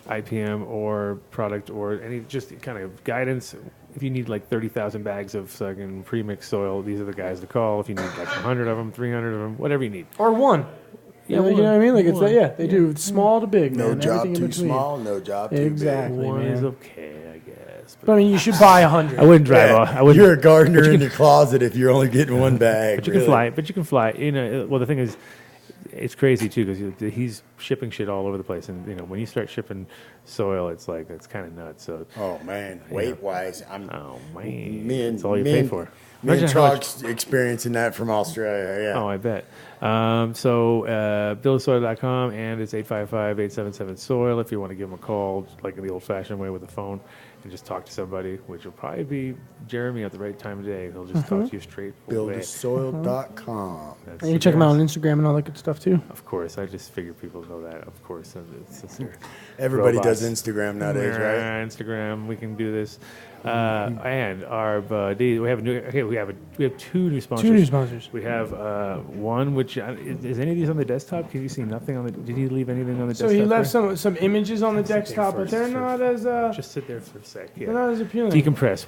IPM or product or any just kind of guidance. If you need like 30,000 bags of fucking pre-mixed soil, these are the guys to call. If you need like 100 of them, 300 of them, whatever you need. Or one. Yeah, you know what I mean? Like they do small to big. No man, job everything in too between. small, no job too Exactly, big. One man. is okay, I guess. But I mean, you should buy 100. I wouldn't drive off. I wouldn't. You're a gardener in the closet if you're only getting one bag. But you can fly. But you can fly. Well, the thing is, it's crazy too because he's shipping shit all over the place, and when you start shipping soil, it's kind of nuts. So. Oh man, weight wise, it's all you pay for. Me and Trog's experiencing that from Australia. Yeah. Oh, I bet. Buildasoil.com, and it's 855-877-SOIL if you want to give them a call, like the old-fashioned way with the phone, and just talk to somebody, which will probably be Jeremy at the right time of day. He'll just talk to you straight. Buildasoil.com. And you can check them out on Instagram and all that good stuff too. Of course. I just figure people know that. Of course. Everybody robots. does Instagram nowadays, right? Instagram. We can do this. And our buddy, we have two new sponsors. Two new sponsors. We have one which is any of these on the desktop? Can you see nothing on the? Did he leave anything on the desktop? So he left some images on the desktop, but they're not as just sit there for a sec. Yeah. They're not as appealing. Decompress.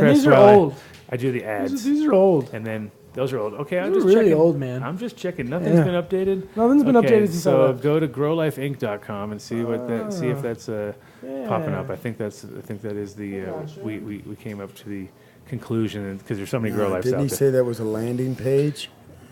And these are old. I do the ads. These are old. And then those are old. Okay, I'm These just are really checking. old, man. I'm just checking. Nothing's been updated. Nothing's been updated since I So left. go to growlifeinc.com and see if that's popping up. I think that is the we came up to the conclusion because there's so many grow lives out there. Didn't he say that was a landing page?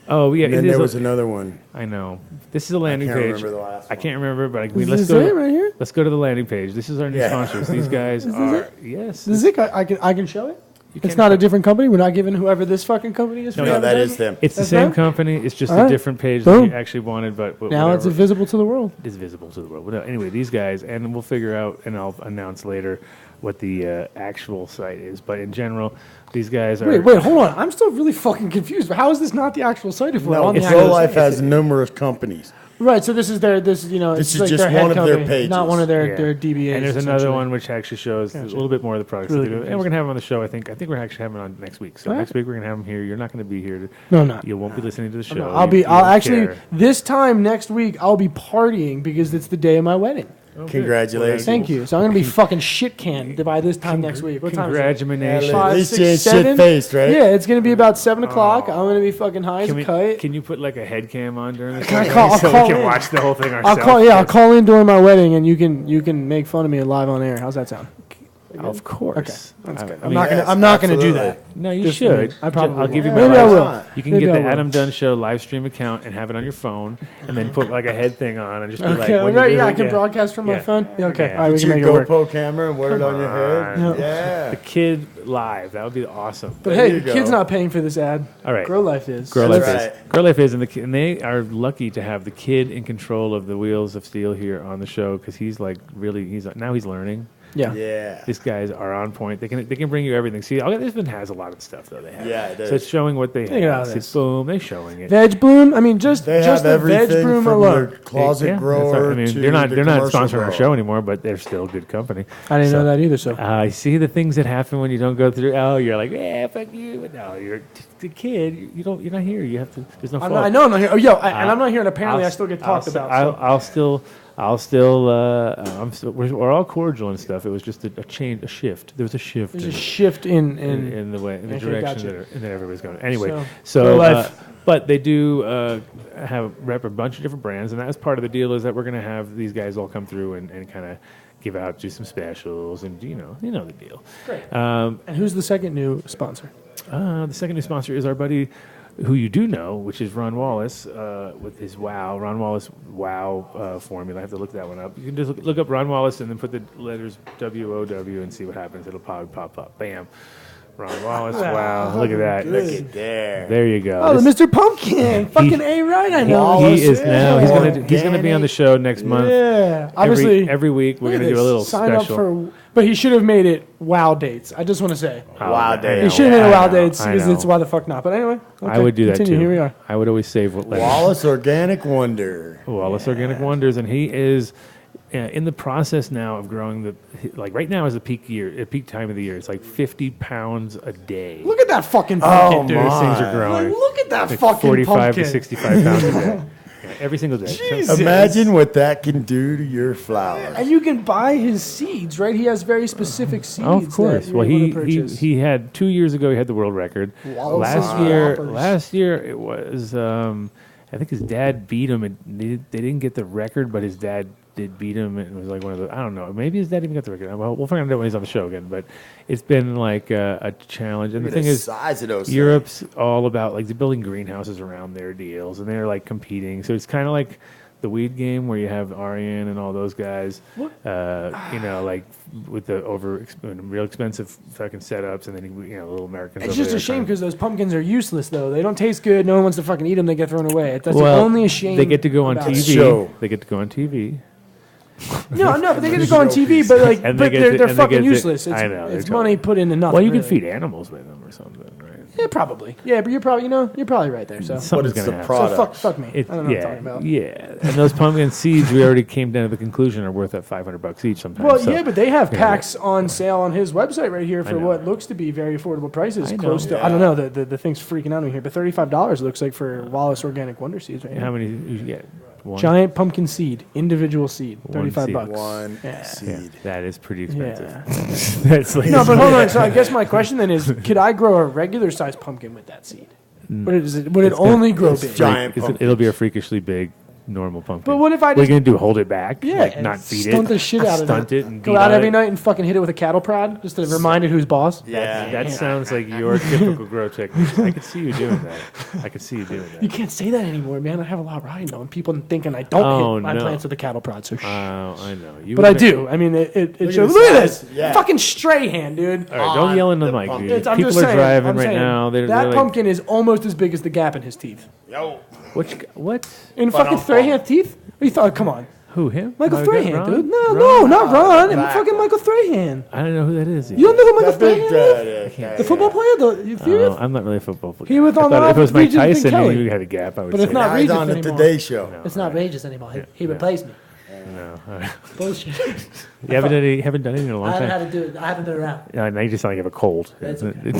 Oh yeah, and then there was another one. I know. This is a landing page. I can't remember the last one. I can't remember, but let's go. Right here? Let's go to the landing page. This is our new sponsors. These guys are yes. This is it. I can show it. It's not a different company. We're not giving whoever this fucking company is. No, that is them. It's the same company. It's just a different page that you actually wanted, but now it's visible to the world. It is visible to the world. Well, anyway, these guys, and we'll figure out, and I'll announce later what the actual site is. But in general, these guys are. Wait, hold on. I'm still really fucking confused. How is this not the actual site? If we're on the Grow Life has numerous companies. Right, so this is This is like just their one of head their company, pages. not one of their DBAs. And there's another one which actually shows a little bit more of the products. Really they do. And we're gonna have them on the show. I think we're actually having them on next week. So next week we're gonna have them here. You're not gonna be here. No, I'm not. You won't be listening to the show. I'll actually this time next week I'll be partying because it's the day of my wedding. Oh, Congratulations. Thank you. So I'm going to be fucking shit canned by this time next week. What time is it? Congratulations. At least you ain't shit-faced, right? Yeah, it's going to be about 7 o'clock. I'm going to be fucking high as a kite. Can you put like a head cam on during the I'll show call so we can in. watch the whole thing ourselves? I'll call in during my wedding and you can make fun of me live on air. How's that sound? Of course. Okay. That's good. I mean, I'm not going to do that. No, you Just should. I probably I'll give you will. my Maybe I live- will. You can Maybe get I the will. Adam Dunn Show live stream account and have it on your phone, and then put like a head thing on and just be like, Okay, when right, you do yeah, I it, can broadcast from my phone. Yeah, okay, Yeah. all right, we Get can your make it work. GoPro camera and wear it on your head. on. Yeah. The kid live. That would be awesome. But There hey, you the kid's go. not paying for this ad. All right. Grow Life is. Grow That's Life right. is. Grow Life is, and they are lucky to have the kid in control of the wheels of steel here on the show because he's like really he's learning. Yeah. Yeah. These guys are on point. They can bring you everything. See, this one has a lot of stuff though. They have. Yeah, it So does. it's showing what they Look at all have. See, this. boom, they're showing it. Veg Bloom. I mean, just They just have the Veg everything Bloom from alone. their closet Yeah, that's grower right. I mean, to they're not the sponsoring commercial our grower. show anymore, but they're still good company. I didn't know that either. So I see the things that happen when you don't go through. Oh, you're like, yeah, fuck you. But no, you're the kid. You're not here. You have to. There's no fault. I know I'm not here. Oh, yo, and I'm not here, and apparently I still get talked about. So. We're all cordial and stuff. It was just a shift. There was a shift. There's a shift in the way, in the Okay, direction gotcha. that everybody's going. Anyway, Grow so Life. but they do rep a bunch of different brands, and that's part of the deal is that we're going to have these guys all come through and kind of give out, do some specials, and you know the deal. Great. And who's the second new sponsor? The second new sponsor is our buddy who you do know, which is Ron Wallace with his Ron Wallace formula. I have to look that one up. You can just look up Ron Wallace and then put the letters WOW and see what happens. It'll probably pop up. Bam. Ron Wallace, wow. Look at that. Look at there. There you go. Oh, the Mr. Pumpkin. Fucking A-right, I know. He is now. He's gonna be on the show next month. Yeah. Obviously. Every week we're gonna do a little sign special. But he should have made it WOW dates. I just want to say. Wow He dates. should have made it WOW dates because it's why the fuck not. But anyway. Okay, I would do that continue. too. Here we are. I would always save what letters. Wallace Organic Wonder. Wallace Organic Wonders, and he is in the process now of growing right now is the peak time of the year. It's like 50 pounds a day. Look at that fucking pumpkin, dude. Those things are growing. Like, look at that Like fucking 45 pumpkin. to 65 pounds a day. Yeah, every single day. Jesus. Imagine what that can do to your flowers. And you can buy his seeds, right? He has very specific seeds. Oh, of course. That Well, you're able to purchase. he had 2 years ago. He had the world record. Last year it was. I think his dad beat him. And they didn't get the record, but his dad did beat him. It was like one of the. I don't know. Maybe his dad even got the record. Well, we'll find out when he's on the show again. But it's been like a challenge. And Look the at thing is, size of those Europe's all about like they're building greenhouses around their deals, and they're like competing. So it's kind of like the weed game where you have Aryan and all those guys, like with the real expensive fucking setups, and then little Americans. It's over just there a shame trying- because those pumpkins are useless, though. They don't taste good. No one wants to fucking eat them. They get thrown away. That's well, the only shame. They get to go on about it. TV. Show. They get to go on TV. No, but they get to go on TV, but like, And but they get to- they're and they fucking get to- useless. I know, It's they're money put into nothing. Well, you can really. feed animals with them or something, right? Yeah, probably. Yeah, but you're probably right there. So, Something's But it's gonna the happen. product. fuck me. I don't know what I'm talking about. Yeah. And those pumpkin seeds, we already came down to the conclusion, are worth at $500 each sometimes. Well, So- yeah, but they have packs on sale on his website right here for know. what looks to be very affordable prices. I know. Close to, I don't know, the thing's freaking out on me here, but $35 looks like for Wallace Organic Wonder Seeds right How here. many you get? One? Giant pumpkin seed, individual seed, One $35 seed. bucks. One Yeah, seed. that is pretty expensive. Yeah. That's like No, but hold on. So I guess my question then is, could I grow a regular sized pumpkin with that seed? Would it only grow big? giant pumpkin. It'll be a freakishly big normal pumpkin. But what if I What are you just gonna do? Hold it back? Yeah, Like and not feed it? stunt the shit out of Stunt it. it and Go beat out on every it? night and fucking hit it with a cattle prod just to remind it who's boss? That sounds like your typical grow technique. I could see you doing that. I could see you doing You that. can't say that anymore, man. I have a lot riding on people thinking I don't Oh, hit my no. plants with a cattle prod. So Oh, I know. You but I would- do. I mean, it at shows. the Look at size. this. Yeah. Fucking stray hand, dude. All right, don't yell in the mic, pumpkin. dude. I'm People just are saying, driving I'm right saying, now. They're that like, pumpkin is almost as big as the gap in his teeth. Yo. What? In fucking Strahan's teeth? You thought? Come on, Who? Him? Michael My Strahan, Ron? dude. No, Ron? not Ron. Black Fucking one. Michael Strahan. I don't know who that is. You don't know who Michael That big Strahan is? The football player? You serious? I'm not really a football player. He was on I thought if it was the Mike Regis and Tyson Kelly. and you had a gap, I would But say it's not Now he's Regis on the anymore. Today Show. It's not Regis anymore. He replaced me. No. All right. Bullshit. You haven't done anything in a long I haven't time. had to do it. I haven't been around. Now you just sound like you have a cold. That's okay.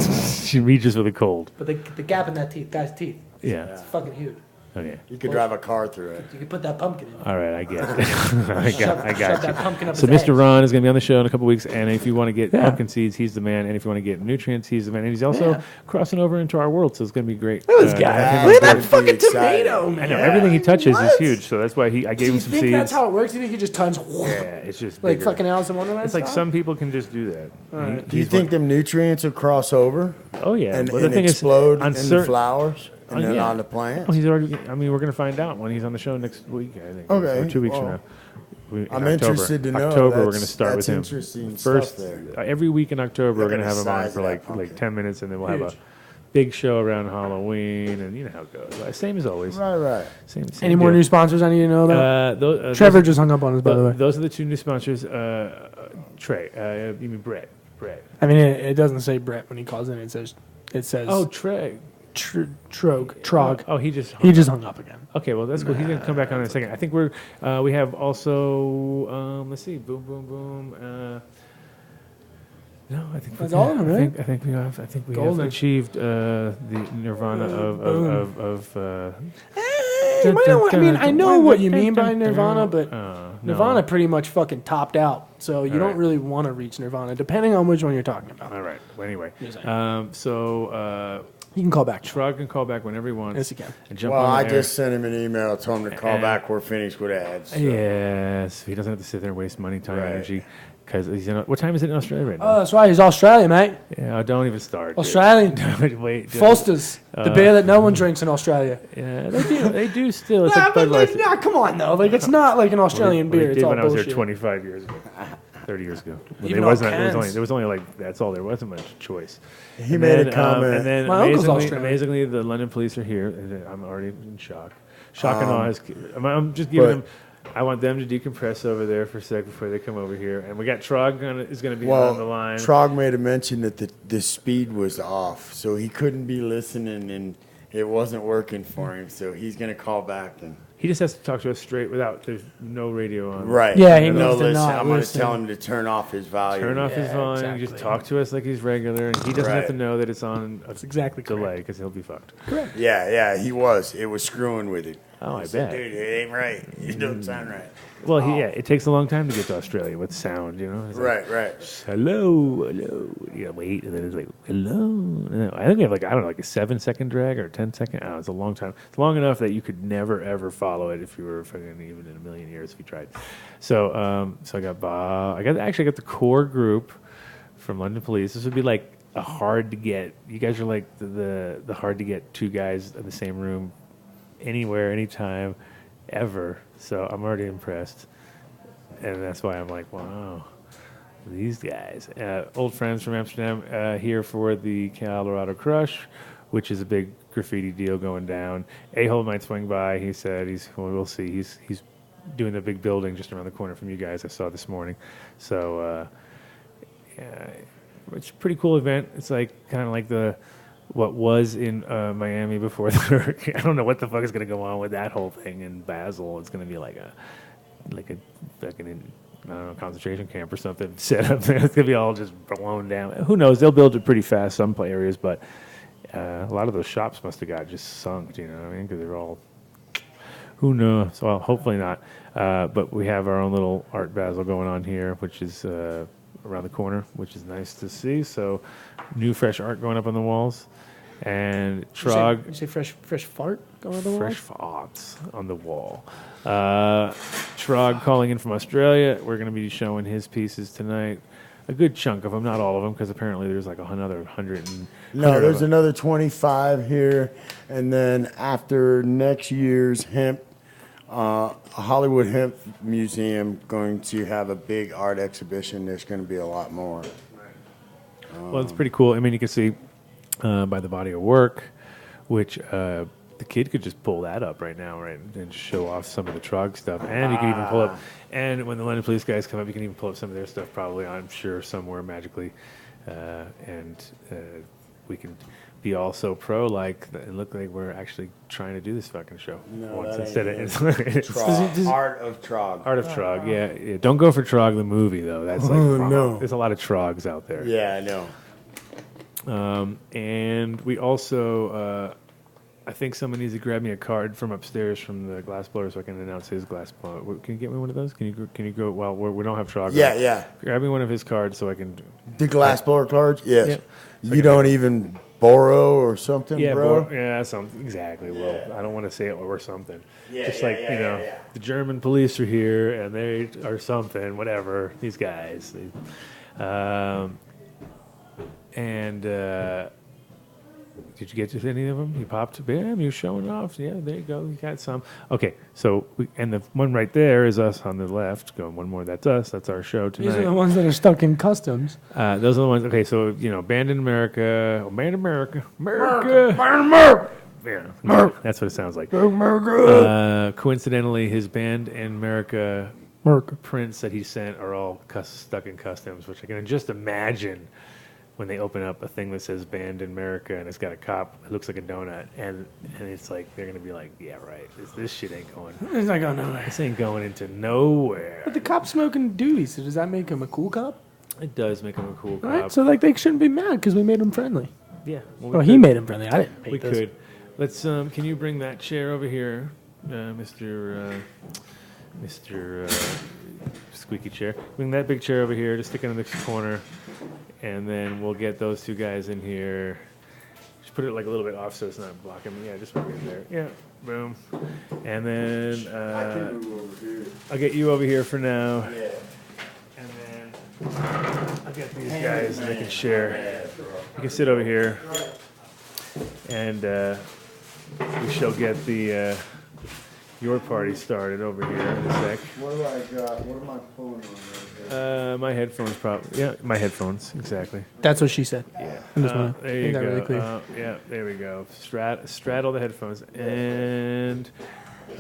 She reaches with a cold. But the gap in that guy's teeth, Yeah. it's fucking huge. Okay. You could drive a car through it. You could put that pumpkin in. All right, I get it. I Shove got that you. pumpkin up So his Mr. ass. Ron is going to be on the show in a couple weeks, and if you want to get pumpkin seeds, he's the man. And if you want to get nutrients, he's the man. And he's also crossing over into our world, so it's going to be great. Look at this to guy. have him Look at on that board. fucking excited. tomato, man. I know everything he touches What? is huge, so that's why I gave Do him you some think seeds. that's how it works? Do you think he just tons Yeah, it's just like bigger. fucking Alice in Wonderland? It's like style? some people can just do that. Do you think them nutrients will cross over Oh yeah, and, but the and thing explode is, on in the certain, flowers and then yeah. on the plant? well, he's already. I mean, we're going to find out when he's on the show next week. I think. Okay, Or 2 weeks well, from now. In I'm October. interested to know. October, we're That's- going to start with that's him. interesting First, stuff there. every week in October, we're Look going to at have the him on size for of that like pumpkin. 10 minutes, and then we'll have Huge. a big show around Halloween, and you know how it goes. Same as always. Right. Same Any more deal. new sponsors I need to know about? those, Trevor just hung up on us, by the way. those are the two new sponsors. Trey, you mean Brett? I mean, it doesn't say Brett when he calls in. It says Oh, Trey. Trog. Oh, he just. He just hung up again. Okay, well that's cool. He's gonna come back on in a second. I think we have also let's see, boom, boom, boom. No, I think That's all of them, right? I think we have Golden. achieved the nirvana of. You might know, I mean, I know what you mean by Nirvana, but no. Nirvana pretty much fucking topped out. So you don't really want to reach Nirvana, depending on which one you're talking about. All right. Well, anyway, Yes, I so You can call back. Trog can call back whenever he wants. Yes, he can. And jump Well, on I the air. just sent him an email, told him to call back. We're finished with ads. So. Yes, he doesn't have to sit there and waste money, time, Right. energy. Because what time is it in Australia right now? That's right. He's Australian, mate. Yeah, don't even start. Australian. Wait. Foster's, the beer that no one drinks in Australia. Yeah, they do still. It's like Budweiser. Come on, though. Like, it's not like an Australian beer. It's all when I was bullshit. there 25 years ago. 30 years ago. Even there was only like, that's all. There wasn't much choice. He made a comment. And then My uncle's Australian. amazingly, the London police are here. And I'm already in shock. Shock and awe. I'm just giving them. I want them to decompress over there for a sec before they come over here. And we got Trog is going to be on the line. Trog made a mention that the speed was off, so he couldn't be listening, and it wasn't working for him. So he's going to call back. And he just has to talk to us straight there's no radio on. Right. Yeah, he no needs to listen. not I'm going to listen. tell him to turn off his volume. Turn off his volume. exactly. Just talk to us like he's regular. And he doesn't have Right. to know that it's on a That's exactly delay because he'll be fucked. correct. Yeah, he was. It was screwing with it. Oh, I He said, bet. dude, it ain't right. It don't sound right. Well, it takes a long time to get to Australia with sound, It's like, Right. hello. You gotta wait, and then it's like, hello. And I think we have like a 7-second drag or 10-second. I don't know, it's a long time. It's long enough that you could never ever follow it if you were fucking even in a million years if you tried. So, I got Bob. I got the core group from London Police. This would be like a hard to get. You guys are like the hard to get two guys in the same room, anywhere, anytime, ever. So I'm already impressed, and that's why I'm like, wow, these guys, old friends from Amsterdam, here for the Colorado Crush, which is a big graffiti deal going down. A-Hole might swing by. He said we'll see. He's doing the big building just around the corner from you guys. I saw this morning. So it's a pretty cool event. It's like kind of like what was in Miami before the hurricane. I don't know what the fuck is going to go on with that whole thing in Basel. It's going to be like a fucking, I don't know, concentration camp or something set up there. It's going to be all just blown down. Who knows? They'll build it pretty fast, some areas, but a lot of those shops must have got just sunk, you know what I mean? Because they're all, who knows? Well, hopefully not. But we have our own little art Basel going on here, which is around the corner, which is nice to see. So new fresh art going up on the walls. And Trog. You say fresh fart going on the wall? Fresh farts on the wall. Trog calling in from Australia. We're going to be showing his pieces tonight. A good chunk of them, not all of them, because apparently there's like another 100. No, there's another 25 here. And then after next year's hemp, Hollywood Hemp Museum going to have a big art exhibition. There's going to be a lot more. Well, it's pretty cool. I mean, you can see by the body of work, which the kid could just pull that up right now, right, and show off some of the Trog stuff. And you can even pull up, and when the London Police guys come up, you can even pull up some of their stuff probably, I'm sure, somewhere magically. And we can be all so pro-like and look like we're actually trying to do this fucking show once instead of Trog. Art of Trog. Art of Trog, yeah. Don't go for Trog the movie though. That's like no. There's a lot of Trogs out there. Yeah, I know. And we also, I think someone needs to grab me a card from upstairs from the glass blower so I can announce his glass blower. Can you get me one of those? Can you go? Well, we don't have Trog. Yeah. Grab me one of his cards so I can. The glass blower cards? Yes. Yeah. You don't even borrow or something, bro? Something exactly. Yeah. Well, I don't want to say it or something. Yeah, Just yeah, like yeah. the German police are here and they are something. Whatever. These guys. Did you get to any of them? You popped. Bam! You're showing off. Yeah, there you go. You got some. Okay, so and the one right there is us on the left. Going one more. That's us. That's our show tonight. These are the ones that are stuck in customs. Those are the ones. Okay, so Band in America. Band America. Yeah, that's what it sounds like. Coincidentally, his Band in America prints that he sent are all stuck in customs, which I can just imagine when they open up a thing that says Band in America and it's got a cop. It looks like a donut, and it's like they're gonna be like, yeah, right. This shit ain't going. It's not going nowhere. This ain't going into nowhere. But the cop's smoking doobies, so does that make him a cool cop? It does make him a cool cop. Right, so they shouldn't be mad because we made him friendly. Yeah. Well, he made him friendly. I didn't. We could. Let's. Can you bring that chair over here, Mr. Squeaky chair? Bring that big chair over here. Just stick it in the corner, and then we'll get those two guys in here. Just put it like a little bit off so it's not blocking me. Yeah, just put it in there. Yeah. Boom. And then I'll get you over here for now. Yeah. And then I've got these guys that I can share. You can sit over here, and we shall get the your party started over here in a sec. What do I got? What am I pulling on right there? My headphones, probably. Yeah, my headphones, exactly. That's what she said. Yeah. I'm just wanna There you make that go. really clear. Yeah, there we go. Straddle the headphones, and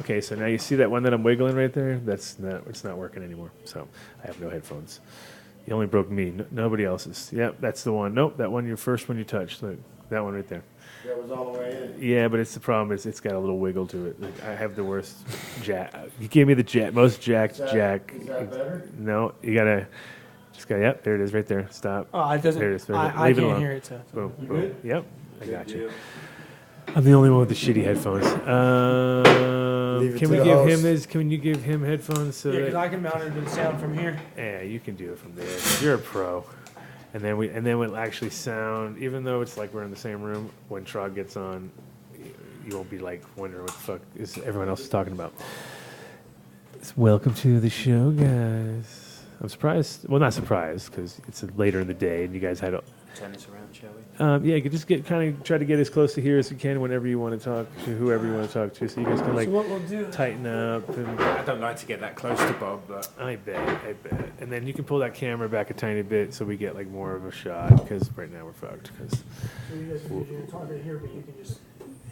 okay. So now you see that one that I'm wiggling right there. It's not working anymore. So I have no headphones. You only broke me. Nobody else's. Yep, that's the one. Nope, that one. Your first one you touched. Look, that one right there. That was all the way in. Yeah, but it's the problem is it's got a little wiggle to it. Like, I have the worst jack. You gave me the most jacked jack. Is that better? No, you gotta. Yep, there it is, right there. Stop. Oh, it doesn't. There it is. I Leave it can't alone. hear it. So. Boom, You boom. good? Yep, I got Good you. deal. I'm the only one with the shitty headphones. Leave it Can to we the give host. him this? Can you give him headphones so Yeah, because that? I can mount it to the sound from here. Yeah, you can do it from there. You're a pro. And then we'll actually sound. Even though it's like we're in the same room, when Trog gets on, you won't be like wondering what the fuck is everyone else is talking about. Welcome to the show, guys. I'm surprised. Well, not surprised because it's later in the day and you guys had. Turn this around, shall we? Yeah, you could just try to get as close to here as you can whenever you want to talk to whoever you want to talk to, so you guys can like So what we'll do? tighten up. And I don't like to get that close to Bob, but I bet. And then you can pull that camera back a tiny bit so we get like more of a shot because right now we're fucked. Cause, So you guys can talk right here, but you can just.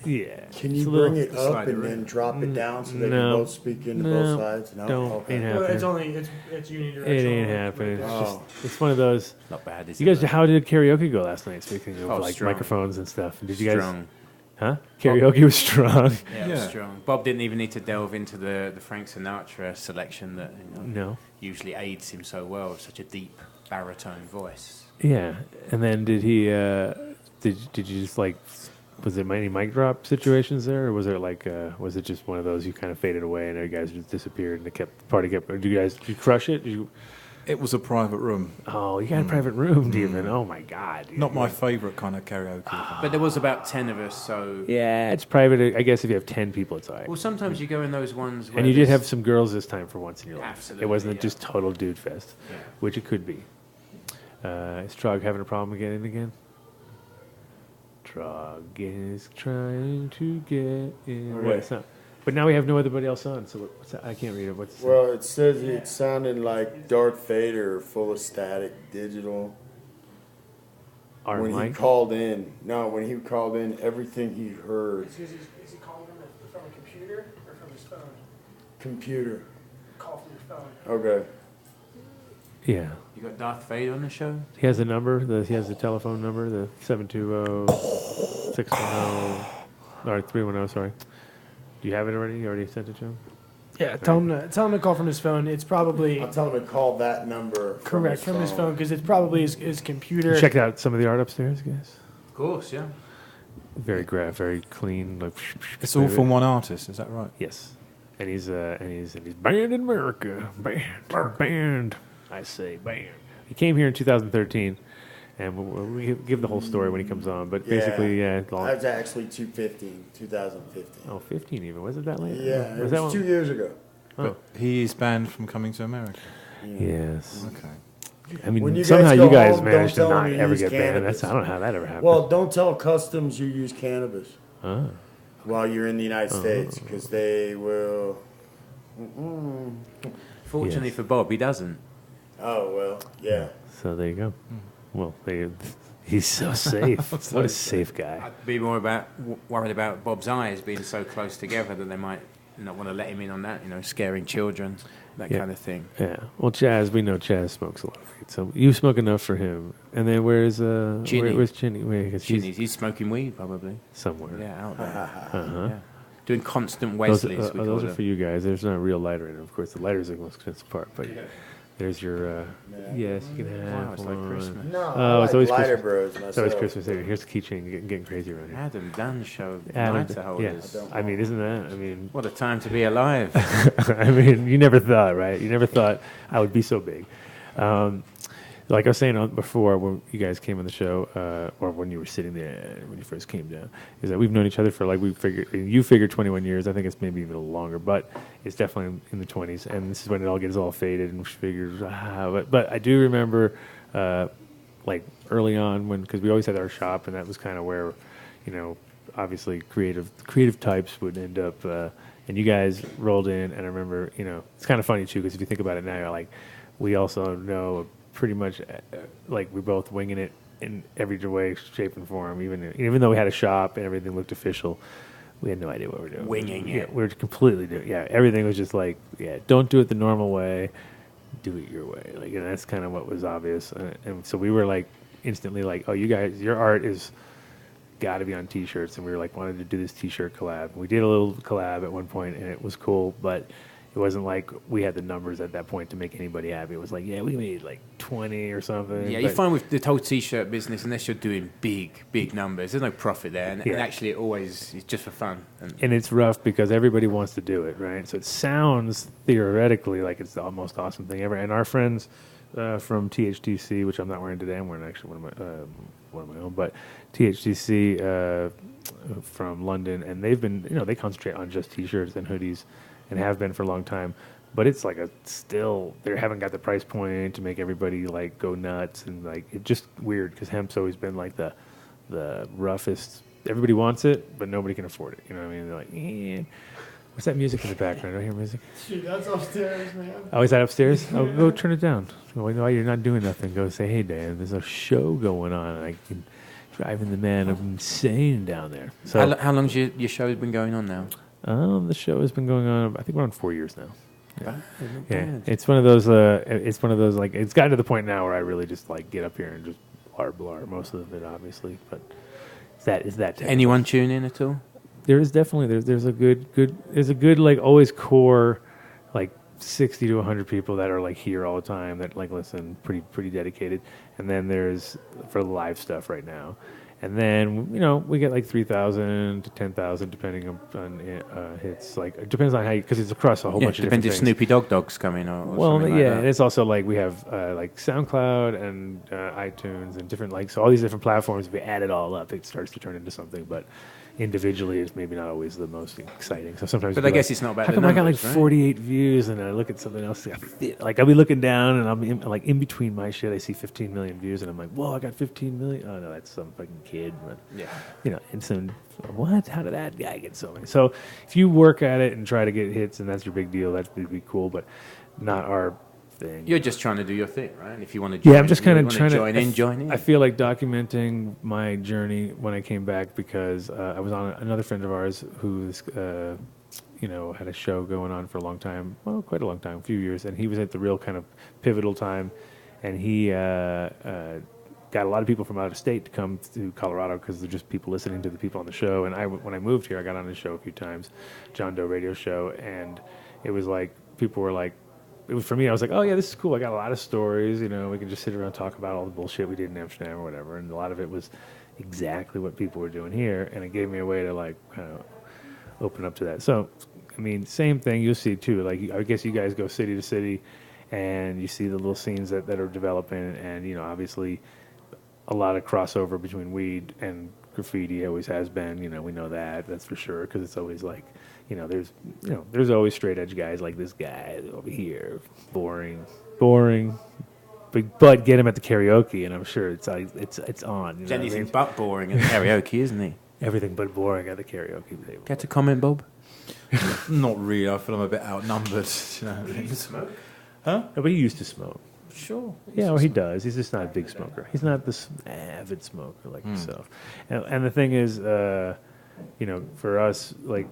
yeah. Can it's you a little- bring it up slide it and then drop it down so they No. can both speak into No. both sides? No, Don't. Okay. Ain't Well, happening. it's only it's unidirectional. It ain't happening. It's Oh. just it's one of those. not bad, is You it? guys, how did karaoke go last night? Speaking of Oh, like strong. microphones and stuff, did you guys? Strong. Huh? Karaoke was strong. Yeah, it was strong. Bob didn't even need to delve into the Frank Sinatra selection that No. usually aids him so well. Such a deep baritone voice. Yeah, and then did he? Did you just like? Was there any mic drop situations there, or was there like? Was it just one of those you kind of faded away and you guys just disappeared and the party kept? Did you crush it? It was a private room. Oh, you got a private room, even. Oh my god. Not my favourite kind of karaoke. But there was about 10 of us, so... Yeah, it's private. I guess if you have 10 people, it's alright. Well, sometimes you go in those ones where And you did there's- have some girls this time for once in your life. Absolutely, It wasn't yeah. just total dude fest, Yeah. which it could be. Is Trog having a problem getting in again? Trog is trying to get in. Okay. Wait, it's not. But now we have nobody else on, so what's that? I can't read it. What's it say? Well, it says it sounded like Darth Vader, full of static, digital. Our When he mic? called in, everything he heard. Is he calling from a computer or from his phone? Computer. Call from your phone. Okay. Yeah. You got Darth Vader on the show? He has the number. He has the telephone number, the 720-610, or 310, sorry. Do you have it already? You already sent it to him? Yeah, tell him to call from his phone. It's probably I'll tell him to call that number. correct from his phone because it's probably his computer. Check out some of the art upstairs, guys. Of course, yeah. Very very clean. Like It's all from one artist, is that right? Yes, and he's banned in America. Banned. I say banned. He came here in 2013, and we give the whole story when he comes on. But basically, yeah. That was actually 2015. Oh, 15 even. Was it that late? Yeah, it Was that was one? 2 years ago. Oh. But he is banned from coming to America. Yes. Okay. I mean, When you somehow guys you go guys home, managed to don't tell not them you ever use get banned. cannabis. I don't know how that ever happened. Well, don't tell customs you use cannabis Ah. while you're in the United States because they will. Fortunately Yes. for Bob, he doesn't. Oh, well, yeah. So there you go. Well, he's so safe. What a safe guy. I'd be more worried about Bob's eyes being so close together that they might not want to let him in on that, scaring children, that Yeah. kind of thing. Yeah. Well, Chaz, we know Chaz smokes a lot of weed, so you smoke enough for him. And then where's Ginny. where's Ginny? Wait, 'cause she's He's smoking weed, probably. somewhere. Yeah, out there. Uh-huh. Yeah. Doing constant Those, Wesleys, we call those are them. for you guys. There's not a real lighter in it. Of course, the lighter's the most expensive part. But there's your. Yes, you can have Wow, it's like one. Christmas. No, Oh, I it's like always lighter Christmas. bros It's myself. always Christmas. Here's the keychain. Getting crazy around here. Adam Dunn show Adam, lighter holders. yeah. I mean, isn't that? I mean, What a time to be alive. I mean, you never thought, right? You never thought I would be so big. like I was saying before, when you guys came on the show, or when you were sitting there when you first came down, is that we've known each other for you figured 21 years. I think it's maybe even a little longer, but it's definitely in the 20s. And this is when it all gets all faded and figures. But I do remember, like early on because we always had our shop, and that was kind of where, obviously creative types would end up. And you guys rolled in, and I remember, it's kind of funny too because if you think about it now, you're like, we also know. Pretty much, like we're both winging it in every way, shape, and form. Even though we had a shop and everything looked official, we had no idea what we were doing. Winging it. Yeah, we were completely doing. Yeah, everything was just like, don't do it the normal way, do it your way. Like, and that's kind of what was obvious. And so we were like instantly like, oh, you guys, your art is got to be on T-shirts, and we were like wanted to do this T-shirt collab. We did a little collab at one point, and it was cool, but. It wasn't like we had the numbers at that point to make anybody happy. It was like, we made like 20 or something. Yeah, you find with the whole T-shirt business, unless you're doing big numbers, there's no profit there. And actually, it's just for fun. And it's rough because everybody wants to do it, right? So it sounds theoretically like it's the most awesome thing ever. And our friends from THTC, which I'm not wearing today, I'm wearing actually one of my own, but THTC from London, and they've been, they concentrate on just T-shirts and hoodies. And have been for a long time, but it's like they haven't got the price point to make everybody like go nuts, and like it's just weird because hemp's always been like the roughest. Everybody wants it, but nobody can afford it. You know what I mean? They're like, what's that music in the background? I don't hear music. Shoot, that's upstairs, man. Oh, is that upstairs? Oh, go turn it down. While you're not doing nothing, go say, hey, Dan, there's a show going on, and I can driving the man insane down there. So how long's your show been going on now? The show has been going on. I think we're on 4 years now. Yeah, it's one of those. Like it's gotten to the point now where I really just like get up here and just blar most of it, obviously. But is that technical. Anyone tune in at all? There is definitely there's a good like always core like 60 to 100 people that are like here all the time that like listen pretty dedicated, and then there's for the live stuff right now. And then, we get like 3,000 to 10,000 depending on hits. Like, it depends on how because it's across a whole bunch of different things. Depends if Snoopy Dog's coming or something like that. And it's also like we have like SoundCloud and iTunes and different so all these different platforms. If we add it all up, it starts to turn into something. But individually, it's maybe not always the most exciting. So sometimes, but I guess it's not about. How come I got like 48 views and I look at something else? Like I'll be looking down and I'm in between my shit. I see 15 million views and I'm like, whoa, I got 15 million. Oh no, that's some fucking kid. But and some what? How did that guy get so many? So if you work at it and try to get hits and that's your big deal, that's be cool. But not our. Thing. You're just trying to do your thing, right? And if you want to join, I'm just kind of trying to join in. I feel like documenting my journey when I came back because I was on another friend of ours who's, had a show going on for a long time, quite a long time, a few years, and he was at the real kind of pivotal time, and he got a lot of people from out of state to come to Colorado because they're just people listening to the people on the show. And when I moved here, I got on the show a few times, John Doe radio show, and it was like people were like. It was for me. I was like, "Oh yeah, this is cool. I got a lot of stories. We can just sit around and talk about all the bullshit we did in Amsterdam or whatever." And a lot of it was exactly what people were doing here, and it gave me a way to like kind of open up to that. So, I mean, same thing you'll see too. Like, I guess you guys go city to city, and you see the little scenes that are developing, and obviously, a lot of crossover between weed and graffiti always has been. We know that's for sure because it's always like. There's always straight edge guys like this guy over here, boring, but get him at the karaoke, and I'm sure it's on. He's anything but boring at karaoke, isn't he? Everything but boring at the karaoke table. Get a comment, Bob? Not really. I feel I'm a bit outnumbered. Do you smoke? Huh? No, but he used to smoke. Sure. Yeah, he does. He's just not a big smoker. He's not this avid smoker like yourself. And the thing is, for us, like.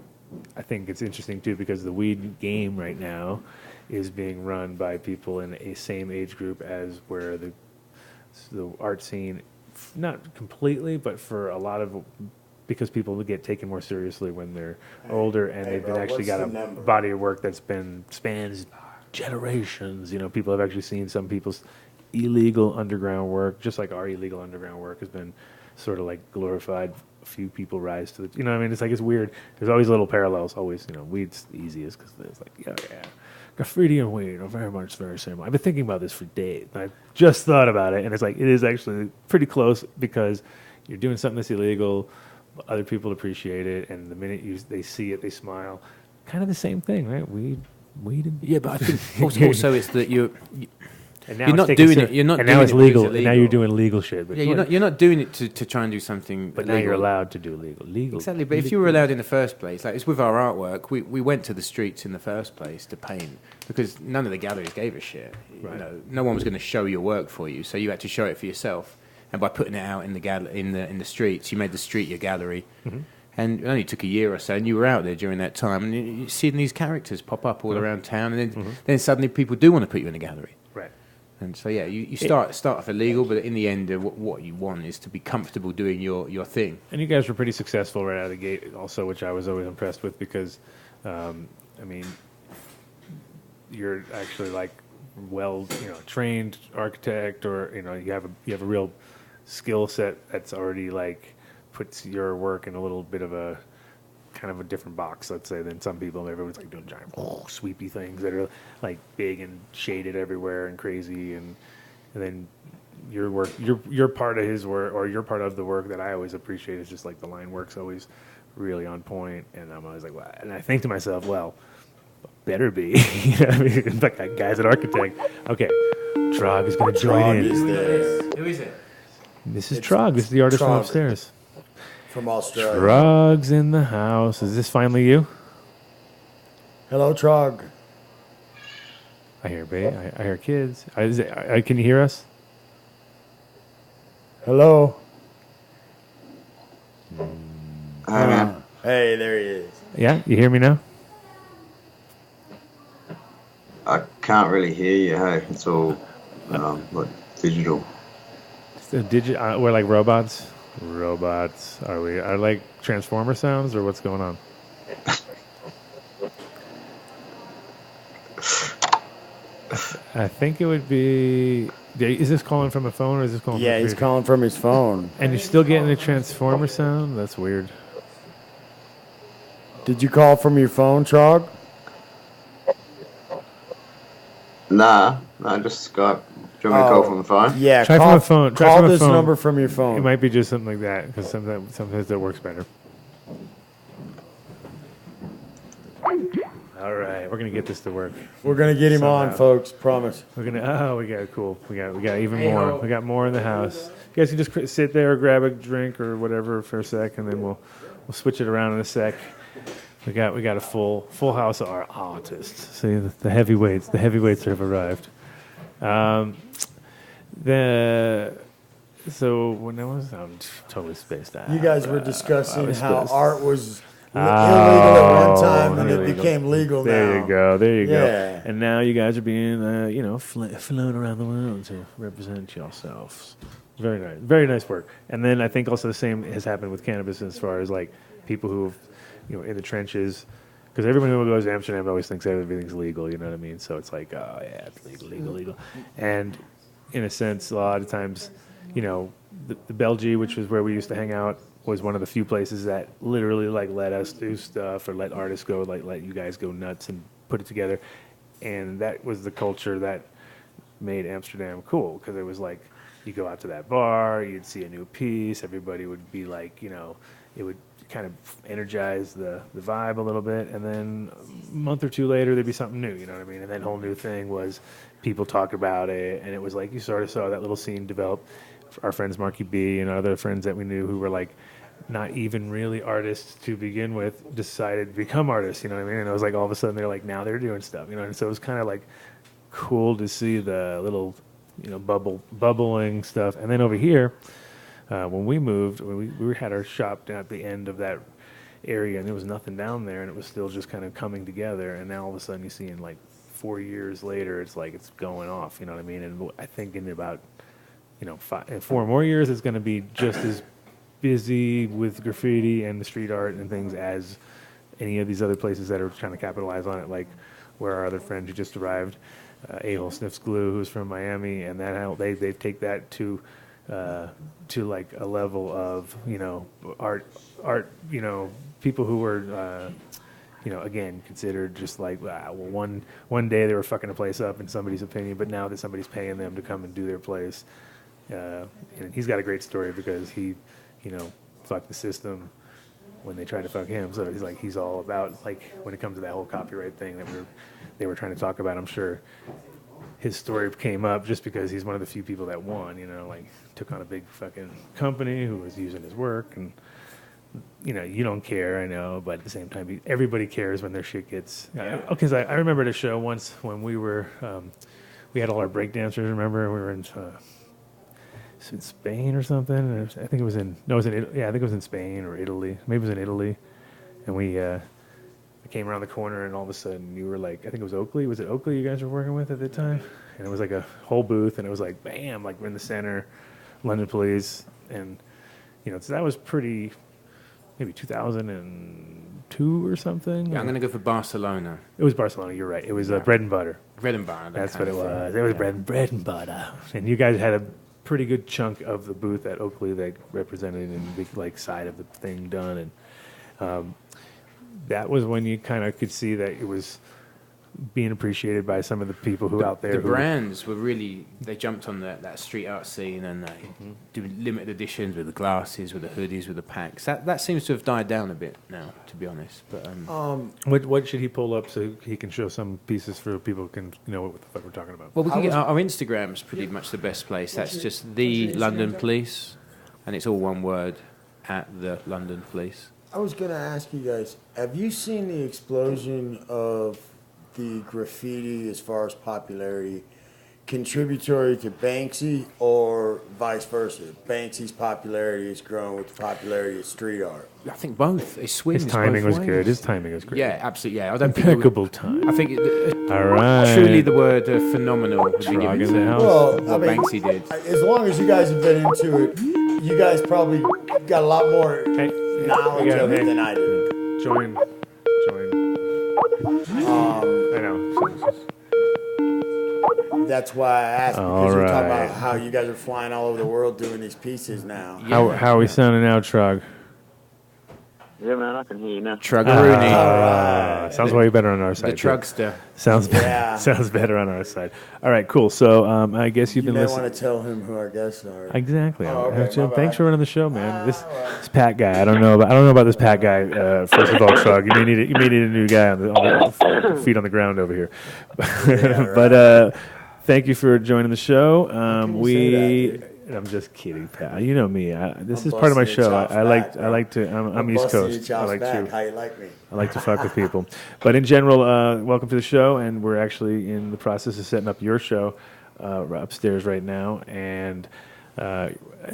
I think it's interesting too because the weed game right now is being run by people in a same age group as where the art scene, not completely, but for a lot of because people get taken more seriously when they're older and they've been actually got a body of work that's been spans generations. People have actually seen some people's illegal underground work, just like our illegal underground work has been sort of like glorified a few people rise to the, you know what I mean? It's like, it's weird. There's always little parallels, always, you know, weed's the easiest because it's like, yeah. Graffiti and weed are very similar. I've been thinking about this for days. I just thought about it, and it's like, it is actually pretty close because you're doing something that's illegal, other people appreciate it, and the minute they see it, they smile. Kind of the same thing, right? Weed. Yeah, but I think also it's that you're not doing it. You're not. And doing now it's it legal. because And now you're doing legal shit. But yeah, you're not doing it to try and do something. But illegal. now you're allowed to do legal. Exactly. But if you were allowed in the first place, like it's with our artwork, we went to the streets in the first place to paint because none of the galleries gave a shit. Right. You know, no one was going to show your work for you, so you had to show it for yourself. And by putting it out in the streets, you made the street your gallery. Mm-hmm. And it only took a year or so, and you were out there during that time, and you're seeing these characters pop up all around town, and then suddenly people do want to put you in a gallery. Right. And so, yeah, you start off illegal, but in the end, what you want is to be comfortable doing your thing. And you guys were pretty successful right out of the gate also, which I was always impressed with because, I mean, you're actually like trained architect, or, you know, you have a real skill set that's already like puts your work in a little bit of a kind of a different box, let's say, than some people. Everyone's like doing giant sweepy things that are like big and shaded everywhere and crazy, and then your work, your part of his work, or your part of the work that I always appreciate is just like the line work's always really on point, and I'm always like, wow. And I think to myself, well, better be. You know what I mean? In fact, that guy's an architect. Okay, Trog is going to join in. Who is it? This is Trog. This is the artist from Trog. upstairs. From Australia. Trog's in the house. Is this finally you? Hello, Trog. I hear I hear kids. Can you hear us? Hello. Hi, man. Hey, there he is. Yeah, you hear me now? I can't really hear you. Hey, it's all like digital. We're like robots. Robots. Are we? Are like Transformer sounds, or what's going on? I think it would be. Is this calling from a phone, or is this calling? Yeah, he's calling from his phone. And you're still getting the Transformer sound? That's weird. Did you call from your phone, Trog? Nah, just Skype. Do you want me to call from the phone? Yeah, try from a phone. Try call from a this phone. number from your phone. It might be just something like that, because sometimes that works better. All right, we're gonna get this to work. We're gonna get him on, folks. Promise. We're gonna. Oh, we got cool. We got even more. We got more in the house. You guys can just sit there, grab a drink or whatever for a sec, and then we'll switch it around in a sec. We got a full house of our artists. See, the heavyweights. The heavyweights have arrived. So when I was, I'm totally spaced out. You guys were discussing how art was illegal at one time and it became legal now. There you go. Yeah. And now you guys are being, flown around the world to represent yourselves. Very nice work. And then I think also the same has happened with cannabis as far as like people who've, in the trenches. Because everyone who goes to Amsterdam always thinks everything's legal, you know what I mean? So it's like, oh, yeah, it's legal. And in a sense, a lot of times, the Belgie, which was where we used to hang out, was one of the few places that literally, like, let us do stuff or let artists go, like, let you guys go nuts and put it together. And that was the culture that made Amsterdam cool, because it was like, you go out to that bar, you'd see a new piece, everybody would be like, it would kind of energize the vibe a little bit, and then a month or two later there'd be something new, you know what I mean? And that whole new thing was people talk about it, and it was like you sort of saw that little scene develop. Our friends Marky B and other friends that we knew who were like not even really artists to begin with decided to become artists, you know what I mean? And it was like all of a sudden they're like, now they're doing stuff, and so it was kind of like cool to see the little bubbling stuff. And then over here, when we moved, we had our shop down at the end of that area, and there was nothing down there, and it was still just kind of coming together. And now all of a sudden you see in like 4 years later, it's like it's going off, you know what I mean? And I think in about 4 more years, it's going to be just as busy with graffiti and the street art and things as any of these other places that are trying to capitalize on it, like where our other friend who just arrived, A-Hole Sniffs Glue, who's from Miami, and they take that to to like a level of art, people who were again considered just like one day they were fucking a place up in somebody's opinion, but now that somebody's paying them to come and do their place, and he's got a great story because he fucked the system when they tried to fuck him. So he's all about like when it comes to that whole copyright thing that they were trying to talk about. I'm sure his story came up just because he's one of the few people that won, took on a big fucking company who was using his work, and you don't care, I know, but at the same time, everybody cares when their shit gets. Because I remember the show once when we were, we had all our breakdancers. Remember, we were in Spain or something. I think it was in Italy. Yeah, I think it was in Spain or Italy. Maybe it was in Italy, and we came around the corner, and all of a sudden, you were like, I think it was Oakley. Was it Oakley you guys were working with at the time? And it was like a whole booth, and it was like, bam, like we're in the center, London Police, and so that was pretty. Maybe 2002 or something. Yeah, I'm going to go for Barcelona. It was Barcelona. You're right. It was bread and butter. Bread and butter. That's what it was. It was bread and butter. And you guys had a pretty good chunk of the booth at Oakley that represented in the big side of the thing done, and that was when you kind of could see that it was being appreciated by some of the people who out there. The brands were really, they jumped on that street art scene, and they do limited editions with the glasses, with the hoodies, with the packs. That seems to have died down a bit now, to be honest. But what should he pull up so he can show some pieces for people who can know what the fuck we're talking about? Well, we can get our Instagram's pretty much the best place. That's just the London Police, and it's all one word, at the London Police. I was going to ask you guys, have you seen the explosion of the graffiti as far as popularity contributory to Banksy, or vice versa? Banksy's popularity has grown with the popularity of street art. I think both. It swings. His timing both was ways. good. His timing was great. Yeah, absolutely. Yeah, I don't impeccable time. I think all right. Truly, the word phenomenal would be given to what Banksy did. As long as you guys have been into it, you guys probably got a lot more knowledge of it than I do. Join. I know. That's why I asked, because we're talking about how you guys are flying all over the world doing these pieces now. How are we sounding now, Trog? Yeah, man, I can hear you now. Truggeroony. Sounds way better on our side. The Trugster. Sounds better on our side. All right, cool. So I guess you've been listening. You may want to tell him who our guests are. Exactly. Thanks for running the show, man. This Pat guy. I don't know about this Pat guy. First of all, Trug, you may need a new guy on the feet on the ground over here. But thank you for joining the show. I'm just kidding, Pat. You know me. This is part of my show. I like to. I'm East Coast. I like to. How you like me? I like to fuck with people. But in general, welcome to the show, and we're actually in the process of setting up your show upstairs right now. And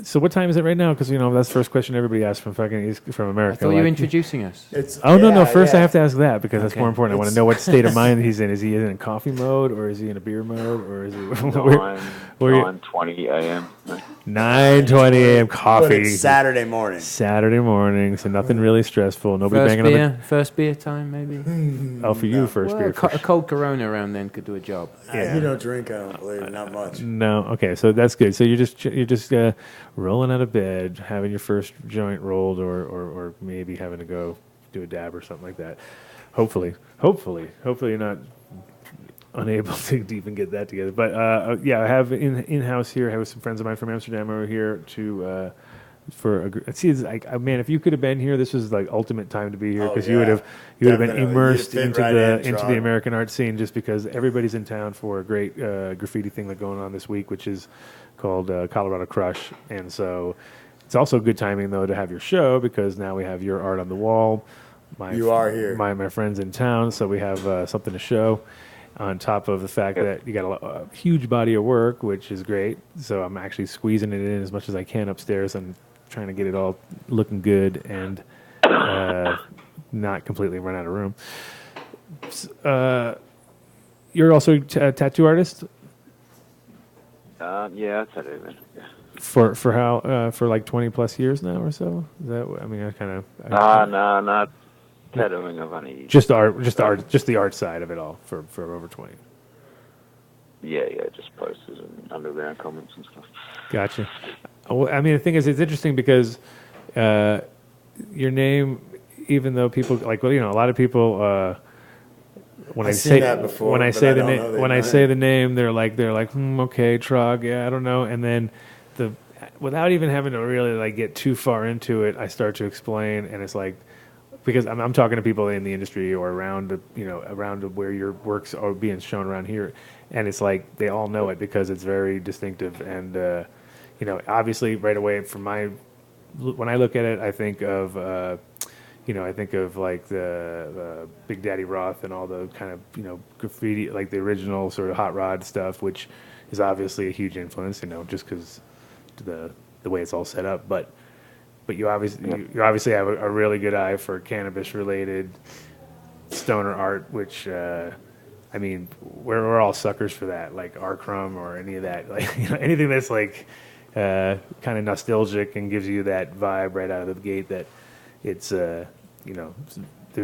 so, what time is it right now? Because that's the first question everybody asks from America. I thought you were introducing us. No. First, I have to ask that because that's more important. I want to know what state of mind he's in. Is he in coffee mode, or is he in a beer mode, or is he? I'm 20 a.m. 9:20 a.m. coffee. But it's Saturday morning. So nothing really stressful. Nobody banging on the first beer time, maybe. For you, first beer. A cold Corona around then could do a job. You don't drink, I don't believe, not much. No, okay, so that's good. So you're just rolling out of bed, having your first joint rolled, or maybe having to go do a dab or something like that. Hopefully you're not unable to even get that together. But I have in-house here. I have some friends of mine from Amsterdam over here to it's like, man, if you could have been here, this was like ultimate time to be here, because you would have been immersed into the American art scene, just because everybody's in town for a great graffiti thing that's going on this week, which is called Colorado Crush. And so it's also good timing though to have your show, because now we have your art on the wall. You are here. My friends in town, so we have something to show. On top of the fact that you got a huge body of work, which is great. So I'm actually squeezing it in as much as I can upstairs. I'm trying to get it all looking good and not completely run out of room. You're also a tattoo artist? Yeah, that's it. Yeah. For how? For like 20 plus years now or so? Is that? I mean, I kind of. No, not tattooing of any. Just the art side of it all for over 20. just posters and underground comments and stuff. Gotcha. Well, I mean, the thing is, it's interesting because your name, even though people like, well, a lot of people when I say that before, when I but say I the don't name know their when I name. say the name, they're like okay, Trog, yeah, I don't know, and then without even having to really like get too far into it, I start to explain, and it's like, because I'm talking to people in the industry or around where your works are being shown around here, and it's like they all know it because it's very distinctive, and obviously right away when I look at it, I think of like the Big Daddy Roth and all the kind of graffiti, like the original sort of hot rod stuff, which is obviously a huge influence, just because the way it's all set up, but you obviously have a really good eye for cannabis related stoner art, which I mean we're all suckers for that, like Arcrum or any of that, like anything that's like kind of nostalgic and gives you that vibe right out of the gate that it's there's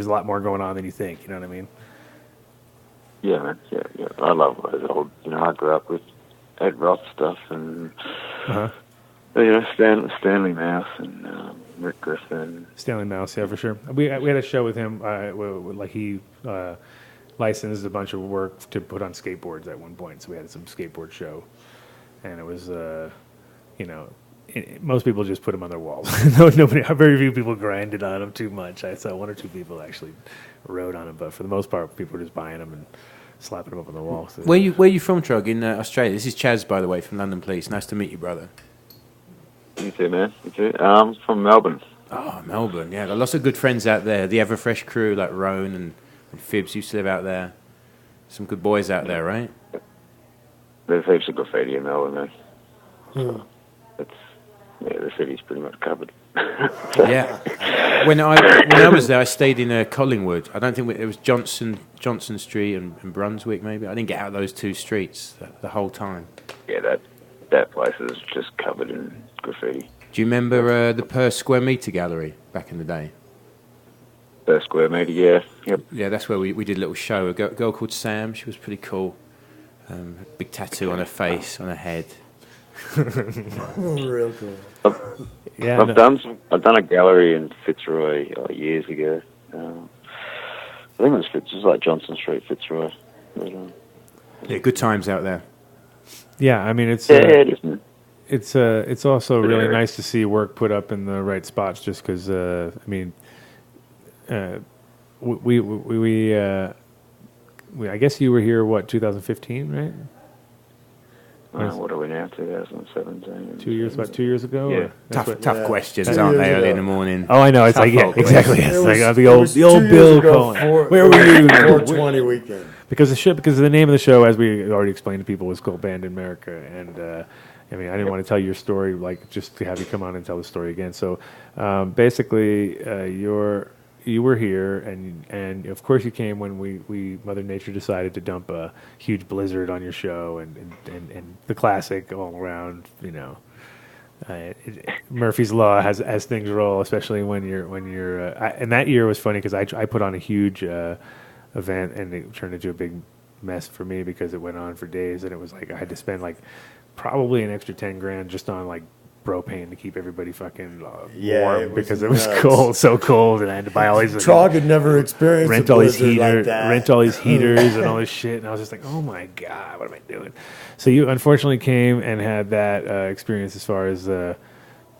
a lot more going on than you think, you know what I mean? Yeah, man. Yeah. I love those old. I grew up with Ed Roth stuff and. Stanley Mouse and Rick Griffin. Stanley Mouse, yeah, for sure. We had a show with him. Like he licensed a bunch of work to put on skateboards at one point. So we had some skateboard show, and it was, most people just put them on their walls. Very few people grinded on them too much. I saw one or two people actually rode on them, but for the most part, people were just buying them and slapping them up on the wall. So, where you from, Trog? In Australia. This is Chaz, by the way, from London Police. Nice to meet you, brother. You too, man. You too. I'm from Melbourne. Oh, Melbourne, yeah. Got lots of good friends out there. The Everfresh crew, like Roan and Phibbs used to live out there. Some good boys out there, right? There's heaps of graffiti in Melbourne, man. The city's pretty much covered. Yeah. When I was there, I stayed in Collingwood. I don't think it was Johnson Street and Brunswick, maybe. I didn't get out of those two streets the whole time. Yeah, that place is just covered in graffiti. Do you remember the per square metre gallery back in the day? Per square metre, yeah. Yep. Yeah, that's where we did a little show. A girl called Sam, she was pretty cool. Big tattoo on her face, on her head. Real cool. I've done a gallery in Fitzroy years ago. I think it was like Johnson Street, Fitzroy. Yeah, good times out there. Yeah, I mean it's also really nice to see work put up in the right spots. Just because I guess you were here 2015, right? What are we now? 2017. 2 years? About 2 years ago? Yeah. Tough questions, aren't they? Early in the morning. Oh, I know. It's like exactly. It's like the old Bill Cohen. Where were you? 420 weekend. Because the name of the show, as we already explained to people, was called Banned in America, and I didn't want to tell your story, like just to have you come on and tell the story again. So basically, you were here, and of course you came when we Mother Nature decided to dump a huge blizzard on your show, and the classic all around, Murphy's Law as things roll, especially when you're and that year was funny because I put on a huge event, and it turned into a big mess for me because it went on for days, and it was like I had to spend like probably an extra $10,000 just on like propane to keep everybody fucking warm because it was cold, so cold, and I had to buy all these. Trog had never experienced rent all these heaters and all this shit, and I was just like, oh my god, what am I doing? So you unfortunately came and had that experience as far as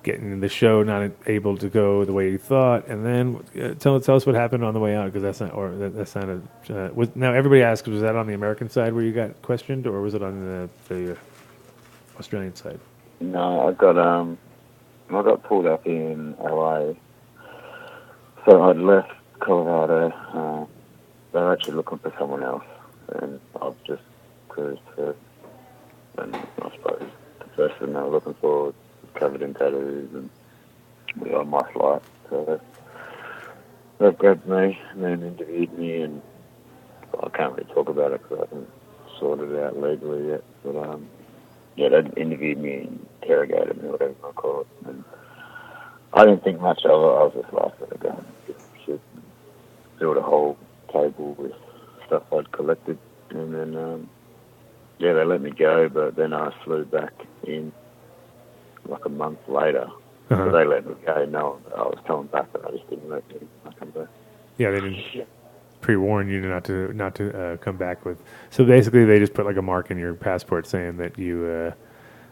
getting the show not able to go the way you thought, and then tell us what happened on the way out, because that sounded. Now everybody asks, was that on the American side where you got questioned, or was it on the Australian side? No, I got pulled up in LA. So I'd left Colorado. They're actually looking for someone else, and I've just cruised first. And I suppose the person they were looking for was covered in tattoos, and we got my flight. So they've grabbed me and then interviewed me, and I can't really talk about it because I haven't sorted it out legally yet. But yeah, they interviewed me and interrogated me, whatever you want to call it. And I didn't think much of it. I was just like, they're going to shit, build a whole table with stuff I'd collected. And then, yeah, they let me go, but then I flew back in like a month later. Uh-huh. So they let me go. No, I was coming back, but I just didn't let me come back. Yeah, they didn't pre-warn you not to come back with. So basically, they just put like a mark in your passport saying that you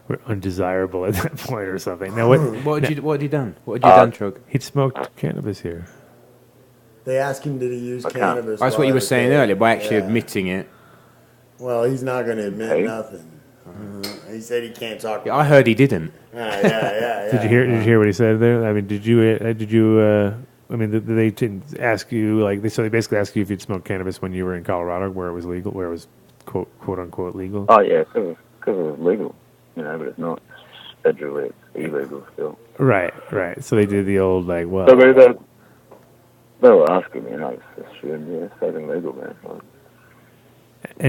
were undesirable at that point or something. Now, What had you done? What had you done, Trog? He'd smoked cannabis here. They asked him, did he use cannabis? That's what you were saying earlier, by actually admitting it. Well, he's not going to admit nothing. He said he can't talk. Yeah, I heard he didn't. Yeah. Did you hear what he said there? I mean, did you? I mean, did they ask you like they basically asked you if you'd smoked cannabis when you were in Colorado, where it was legal, where it was quote unquote legal? Oh yeah, because it was legal, but it's not federally. It's illegal still. Right. So they did the old like, well. So they were asking me, and I was assumed, it's illegal, man.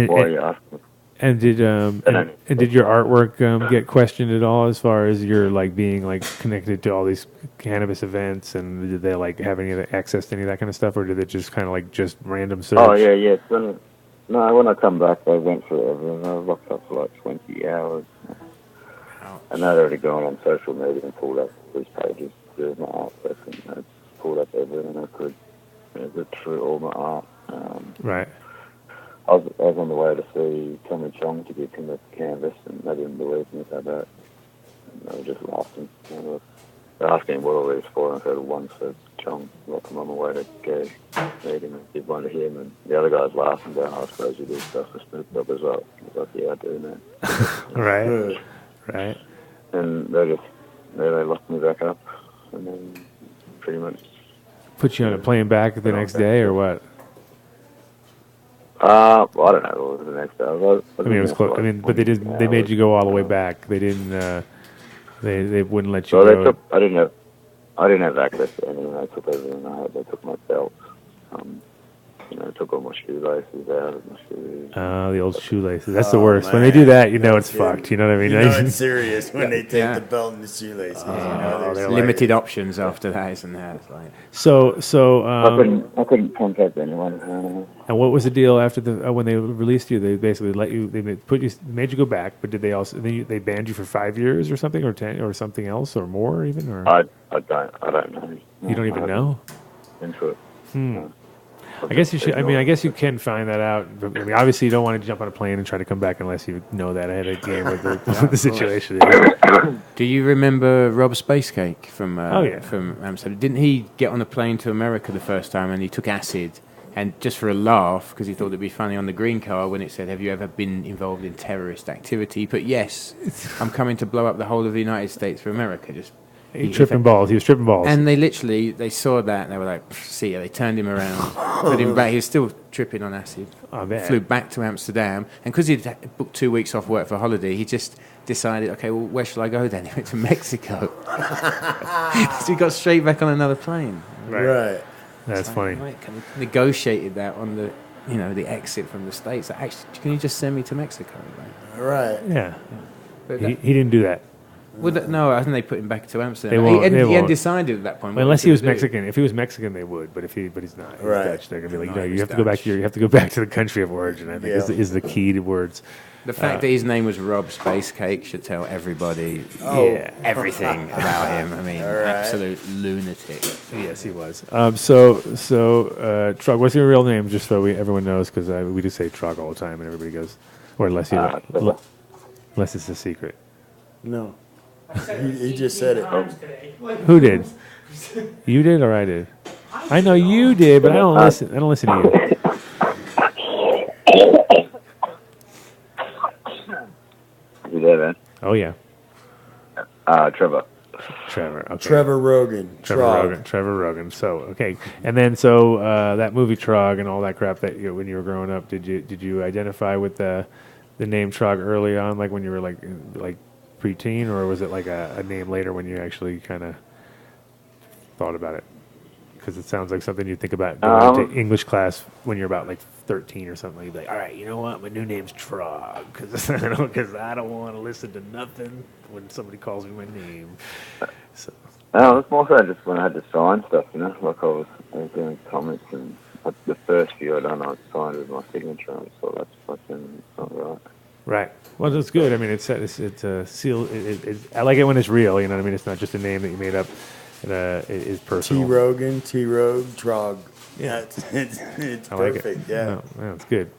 Why are you asking? And did did your artwork get questioned at all as far as your like being like connected to all these cannabis events, and did they like have any access to any of that kind of stuff, or did it just kind of like just random search? Oh yeah. When I come back, they went through everything. I was locked up for like 20 hours, and they'd already gone on social media and pulled up these pages. There's my art section. They pulled up everything I could. Look through all my art. Right. I was on the way to see Tommy Chong to give him a canvas, and they didn't believe me about that. And they were just laughing. They're asking what all these for, and I said one for Chong. Like, I'm on my way to go meet him and give one to him. And the other guy's laughing, going, I suppose you do stuff for Snoop Dogg as well. I was like, yeah, I do, man. Right. And they locked me back up, and then pretty much put you on a plane back the next day, or what? Well, I don't know. What was the next day? I mean, it was close. I mean, but they made you go all the way back. They didn't. They wouldn't let you go. I didn't have access to anything. They took everything I had. They took my belt. Took all my shoelaces out of my shoes. The old shoelaces. That's the worst. Man. When they do that, it's fucked. You know what I mean? You know it's serious when they take the belt and the shoelaces. There's limited options after that, isn't there? It's like... So I couldn't contact anyone. And what was the deal after when they released you? They basically let you. They made you go back, but did they also? They banned you for 5 years or something, or 10, or something else, or more even? Or I don't know. You don't even know? Into it. I guess you should. I mean, I guess you can find that out. I mean, obviously, you don't want to jump on a plane and try to come back unless you know that ahead of game what the situation is. Do you remember Rob Spacecake from from Amsterdam? Didn't he get on a plane to America the first time and he took acid? And just for a laugh, because he thought it'd be funny on the green card when it said, "Have you ever been involved in terrorist activity?" But yes, I'm coming to blow up the whole of the United States for America. He was tripping balls. And they saw that, and they were like, see ya. They turned him around, put him back. He was still tripping on acid. Oh, man. Flew back to Amsterdam. And because he'd booked 2 weeks off work for holiday, he just decided, okay, well, where shall I go then? He went to Mexico. So he got straight back on another plane. Right. That's funny. Right, negotiated that on the, the exit from the States. Like, actually, can you just send me to Mexico? Right. Yeah. But he didn't do that. Well, no, I think they put him back to Amsterdam. He had decided at that point. Well, unless he was Mexican. If he was Mexican, they would. But he's not. He's Dutch. They're gonna be like, no, you have to go back to you have to go back to the country of origin. I think is the key to words. The fact that his name was Rob Spacecake should tell everybody everything about him. I mean, absolute lunatic. Yes, he was. So Trog, what's your real name? Just so everyone knows, because we just say Trog all the time, and everybody goes, or unless it's a secret. No. He just said it. Who did? You did or I did? I know you did, but I don't listen. I don't listen to you. You there, man? Oh yeah. Trevor. Okay. Trevor Rogan. Trevor Rogan. So okay, and then that movie Trog and all that crap that when you were growing up, did you identify with the name Trog early on, like when you were like preteen, or was it like a name later when you actually kind of thought about it? Because it sounds like something you think about going to English class when you're about like 13 or something. You'd be like, all right, you know what? My new name's Trog because I don't want to listen to nothing when somebody calls me my name. So. No, it's more so just when I had to sign stuff, like I was doing comics and the first few I done, I signed with my signature, and so that's fucking not right. Right. Well, that's good. I mean, it's a seal. I like it when it's real. You know what I mean? It's not just a name that you made up. It is personal. T. Rogan, T. Rogue, Trog. Yeah, it's I like perfect. it. Yeah. No, it's good.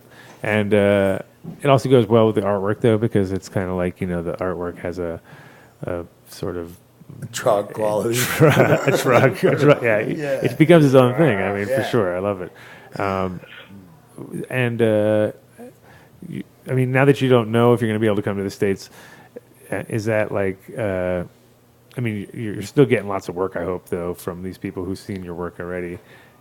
And it also goes well with the artwork, though, because it's kind of like, the artwork has a sort of Trog quality. a Trog. Yeah, it becomes its own thing. I mean, for sure. I love it. I mean, now that you don't know if you're going to be able to come to the States, is that like, I mean, you're still getting lots of work, I hope, though, from these people who've seen your work already.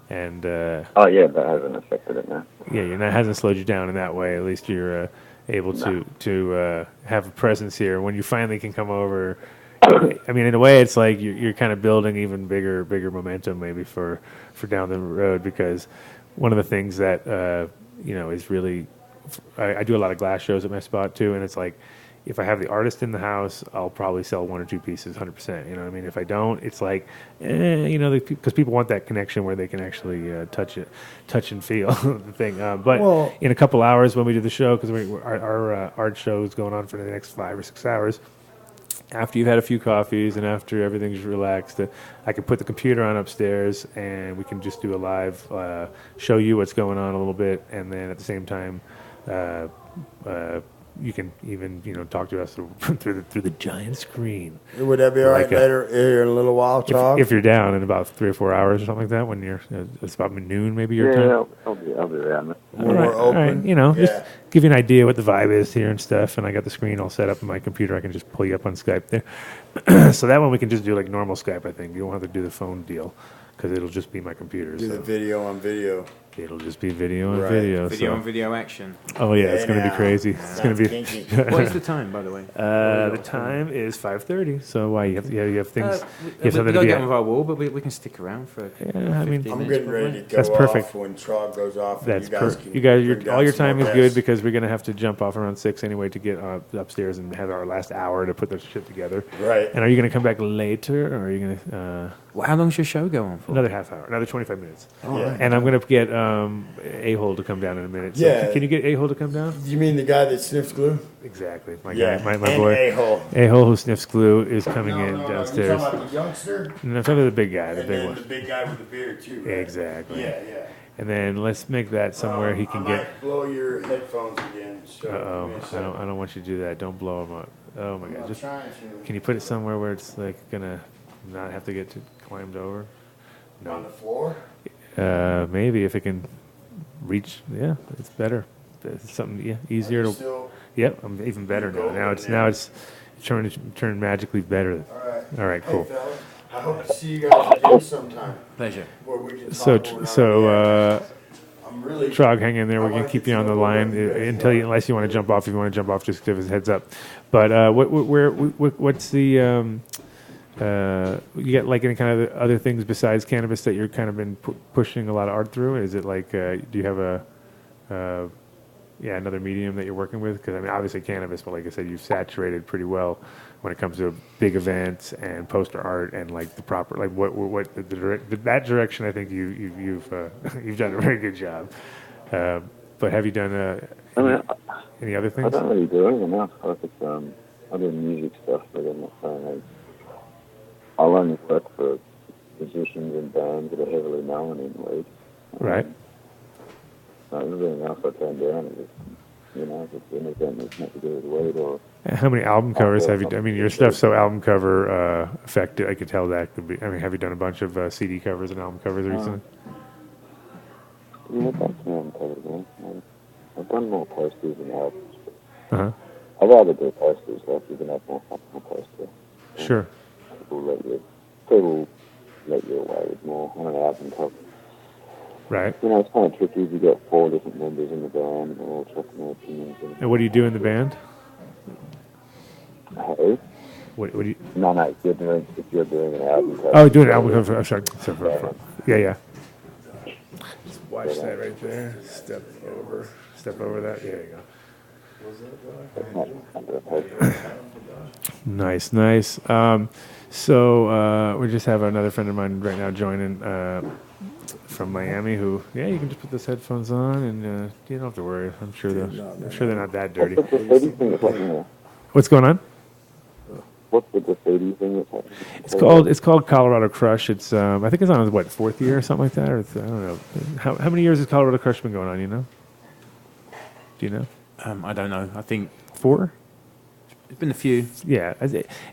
And oh, yeah, that hasn't affected it now. Yeah, that hasn't slowed you down in that way. At least you're able to have a presence here. When you finally can come over, I mean, in a way, it's like you're kind of building even bigger momentum maybe for down the road, because one of the things that, is really, I do a lot of glass shows at my spot too, and it's like, if I have the artist in the house, I'll probably sell 1 or 2 pieces, 100%. You know what I mean? If I don't, it's like, because people want that connection where they can actually touch and feel the thing. But in a couple hours when we do the show, because our art show is going on for the next 5 or 6 hours, after you've had a few coffees and after everything's relaxed, I can put the computer on upstairs and we can just do a live, show you what's going on a little bit, and then at the same time, you can even talk to us through the giant screen. Would that be all right later here in a little while, Trog? If you're down in about 3 or 4 hours or something like that, when you're it's about noon maybe your time. Yeah, I'll be around. We're open. All right, just give you an idea what the vibe is here and stuff. And I got the screen all set up on my computer. I can just pull you up on Skype there. So that one we can just do like normal Skype. I think you won't have to do the phone deal, because it'll just be my computer. Do the video on video. It'll just be video on video. Video on video action. Oh yeah, it's going to be crazy. It's going to be. What is the time, by the way? The time is 5:30. So why you have things? You have something to to be get with our wall, but we can stick around for. I mean, I'm getting ready to go That's perfect. off when Trog goes off. That's perfect. You guys, all your time is good, because we're going to have to jump off around 6 anyway to get upstairs and have our last hour to put this shit together. Right. And are you going to come back later, or are you going to? Well, how long's your show go on for? Another half hour, another 25 minutes. Oh, yeah. And I'm going to get A-Hole to come down in a minute. So Yeah. Can you get A-Hole to come down? You mean the guy that sniffs glue? Exactly. My Yeah. guy, my And boy. A-Hole. A-Hole who sniffs glue is coming in No, downstairs. You're talking about the youngster? No, I'm talking about the big guy, the And big then one. the big guy with the beard, too, right? Exactly. Yeah. And then let's make that somewhere he can I get. might blow your headphones again. So I don't want you to do that. Don't blow them up. Oh my God! I'm Just trying to. can you put it somewhere where it's like gonna not have to get climbed over? No. On the floor? Maybe if it can reach. Yeah, it's better. It's something easier to. Still, Yep, I'm even better now. Now it's turned magically better. all right. Cool. Hey, fellas, I hope to see you guys again sometime. Pleasure. Where we can talk I'm really. Trog, hang in there. We're gonna keep you on the line unless you want to jump off. If you want to jump off, just give us a heads up. But what's the you got like any kind of other things besides cannabis that you're kind of been pushing a lot of art through? Is it like do you have another medium that you're working with? Because I mean, obviously cannabis, but like I said, you've saturated pretty well when it comes to big events and poster art and like the proper like that direction. I think you've done a very good job. But have you done any other things? I don't really do anything else. I do music stuff, but I'm not saying I'll only work for musicians and bands that are heavily known in Leeds. Right. Everything else I turn down is if it's anything that's not to do with weed or. How many album covers have you done? I mean, your stuff's so album cover affected. I could tell that could be. I mean, have you done a bunch of CD covers and album covers recently? Yeah, I've done some album covers, man. I've done more posters than albums. Uh-huh. I'd rather do posters, like you can have more fun on a poster. Sure. People let you away with more on an album cover. Right. It's kind of tricky if you've got 4 different members in the band and they're all chucking their opinions. And what do you do in the band? Hey? What do you? No, if you're doing an album cover. Oh, doing an album cover. I'm sorry. Yeah. Just watch that right there. Step over that. There you go. Nice. So we just have another friend of mine right now joining. from Miami who, yeah, you can just put those headphones on and you don't have to worry. I'm sure they're not that dirty. What's the graffiti thing that's happening there? What's going on? What's the graffiti thing that's happening? It's called Colorado Crush. It's I think it's on what, 4th year or something like that, or I don't know. How many years has Colorado Crush been going on? You know? Do you know? I don't know. I think 4. It's been a few. Yeah,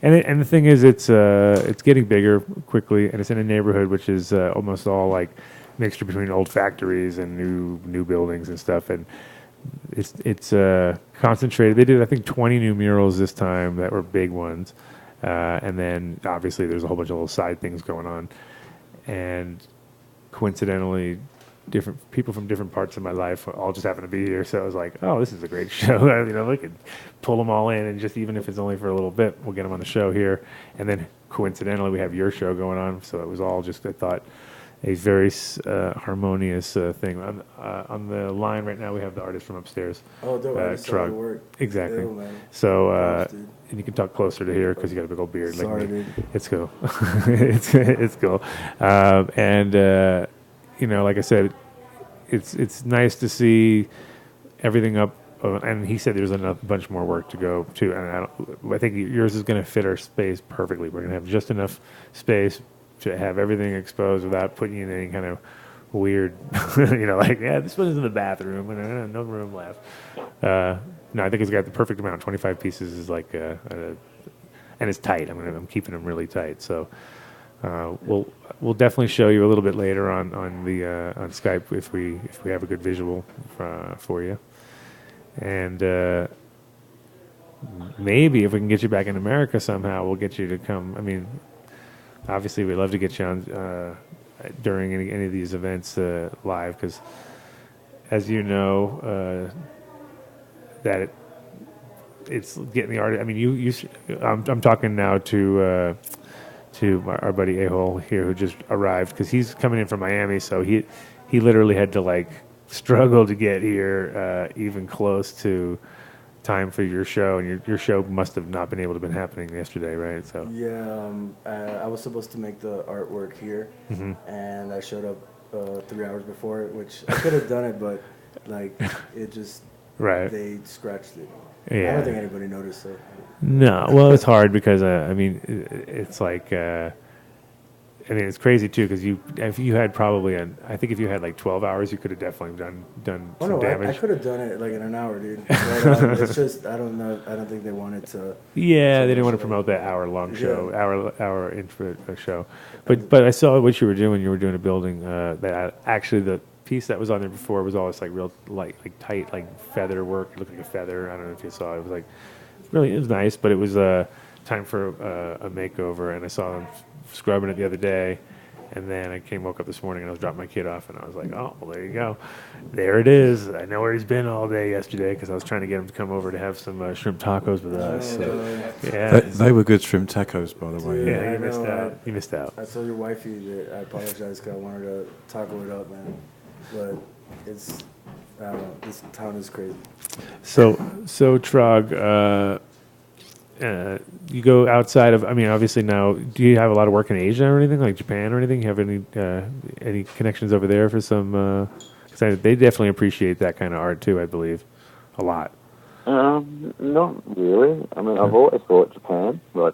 and the thing is, it's getting bigger quickly, and it's in a neighborhood which is almost all like mixture between old factories and new buildings and stuff, and it's concentrated. They did, I think, 20 new murals this time that were big ones, and then obviously there's a whole bunch of little side things going on, and coincidentally, different people from different parts of my life all just happen to be here. So I was like, oh, this is a great show. We could pull them all in, and just even if it's only for a little bit, we'll get them on the show here. And then coincidentally, we have your show going on. So it was all just, I thought, a very harmonious thing. On the line right now, we have the artist from upstairs. Oh, dope. I just saw your work. Exactly. Ew, man. So, Props, and you can talk closer to here because you got a big old beard. Sorry, like me. dude. It's cool. it's cool. Like I said, it's nice to see everything up. And he said there's a bunch more work to go too. And I think yours is going to fit our space perfectly. We're going to have just enough space to have everything exposed without putting you in any kind of weird, this one is in the bathroom and no room left. No, I think it's got the perfect amount. 25 pieces is like, and it's tight. I'm keeping them really tight. So we'll definitely show you a little bit later on Skype if we have a good visual for you, and maybe if we can get you back in America somehow, we'll get you to come. I mean, obviously we'd love to get you on during any of these events live, because as you know, that it's getting the art. I mean, I'm talking now to our buddy A-Hole here who just arrived, because he's coming in from Miami, so he literally had to struggle to get here even close to time for your show, and your show must have not been able to have been happening yesterday, right? So yeah, I was supposed to make the artwork here, and I showed up 3 hours before it, which I could have done it, but it just they scratched it. Yeah. I don't think anybody noticed it. No, well, it's hard because it's like it's crazy too, because if you had probably I think if you had 12 hours, you could have definitely done some damage. I could have done it in an hour, dude. But, it's just I don't know. I don't think they wanted to. Yeah, they didn't want to promote that hour-long show, hour intro show. But I saw what you were doing. You were doing a building that actually the piece that was on there before was always real tight feather work. It looked like a feather. I don't know if you saw it. It was it was nice, but it was time for a makeover, and I saw them scrubbing it the other day, and then I woke up this morning and I was dropping my kid off, and I was like, oh, well, there you go. There it is. I know where he's been all day yesterday, because I was trying to get him to come over to have some shrimp tacos with us. So, yeah, they were good shrimp tacos, by the way. Yeah, you missed out. You missed out. I told your wifey that I apologize because I wanted to taco it up, man. But it's, I don't know, this town is crazy. So Trog, you go outside of, obviously now, do you have a lot of work in Asia or anything, like Japan or anything? You have any connections over there for some, because they definitely appreciate that kind of art too, I believe, a lot. Not really. I've always thought Japan, for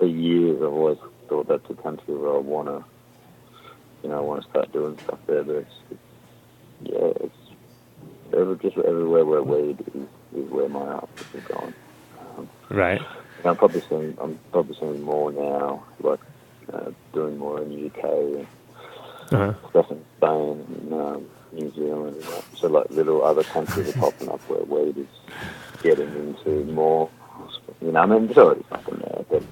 years I've always thought that's a country where I want to start doing stuff there, but it's just everywhere where weed is where my art is going. Right. I'm probably seeing more now, doing more in the UK and stuff in Spain and New Zealand. So little other countries are popping up where weed is getting into more. There's already something there, but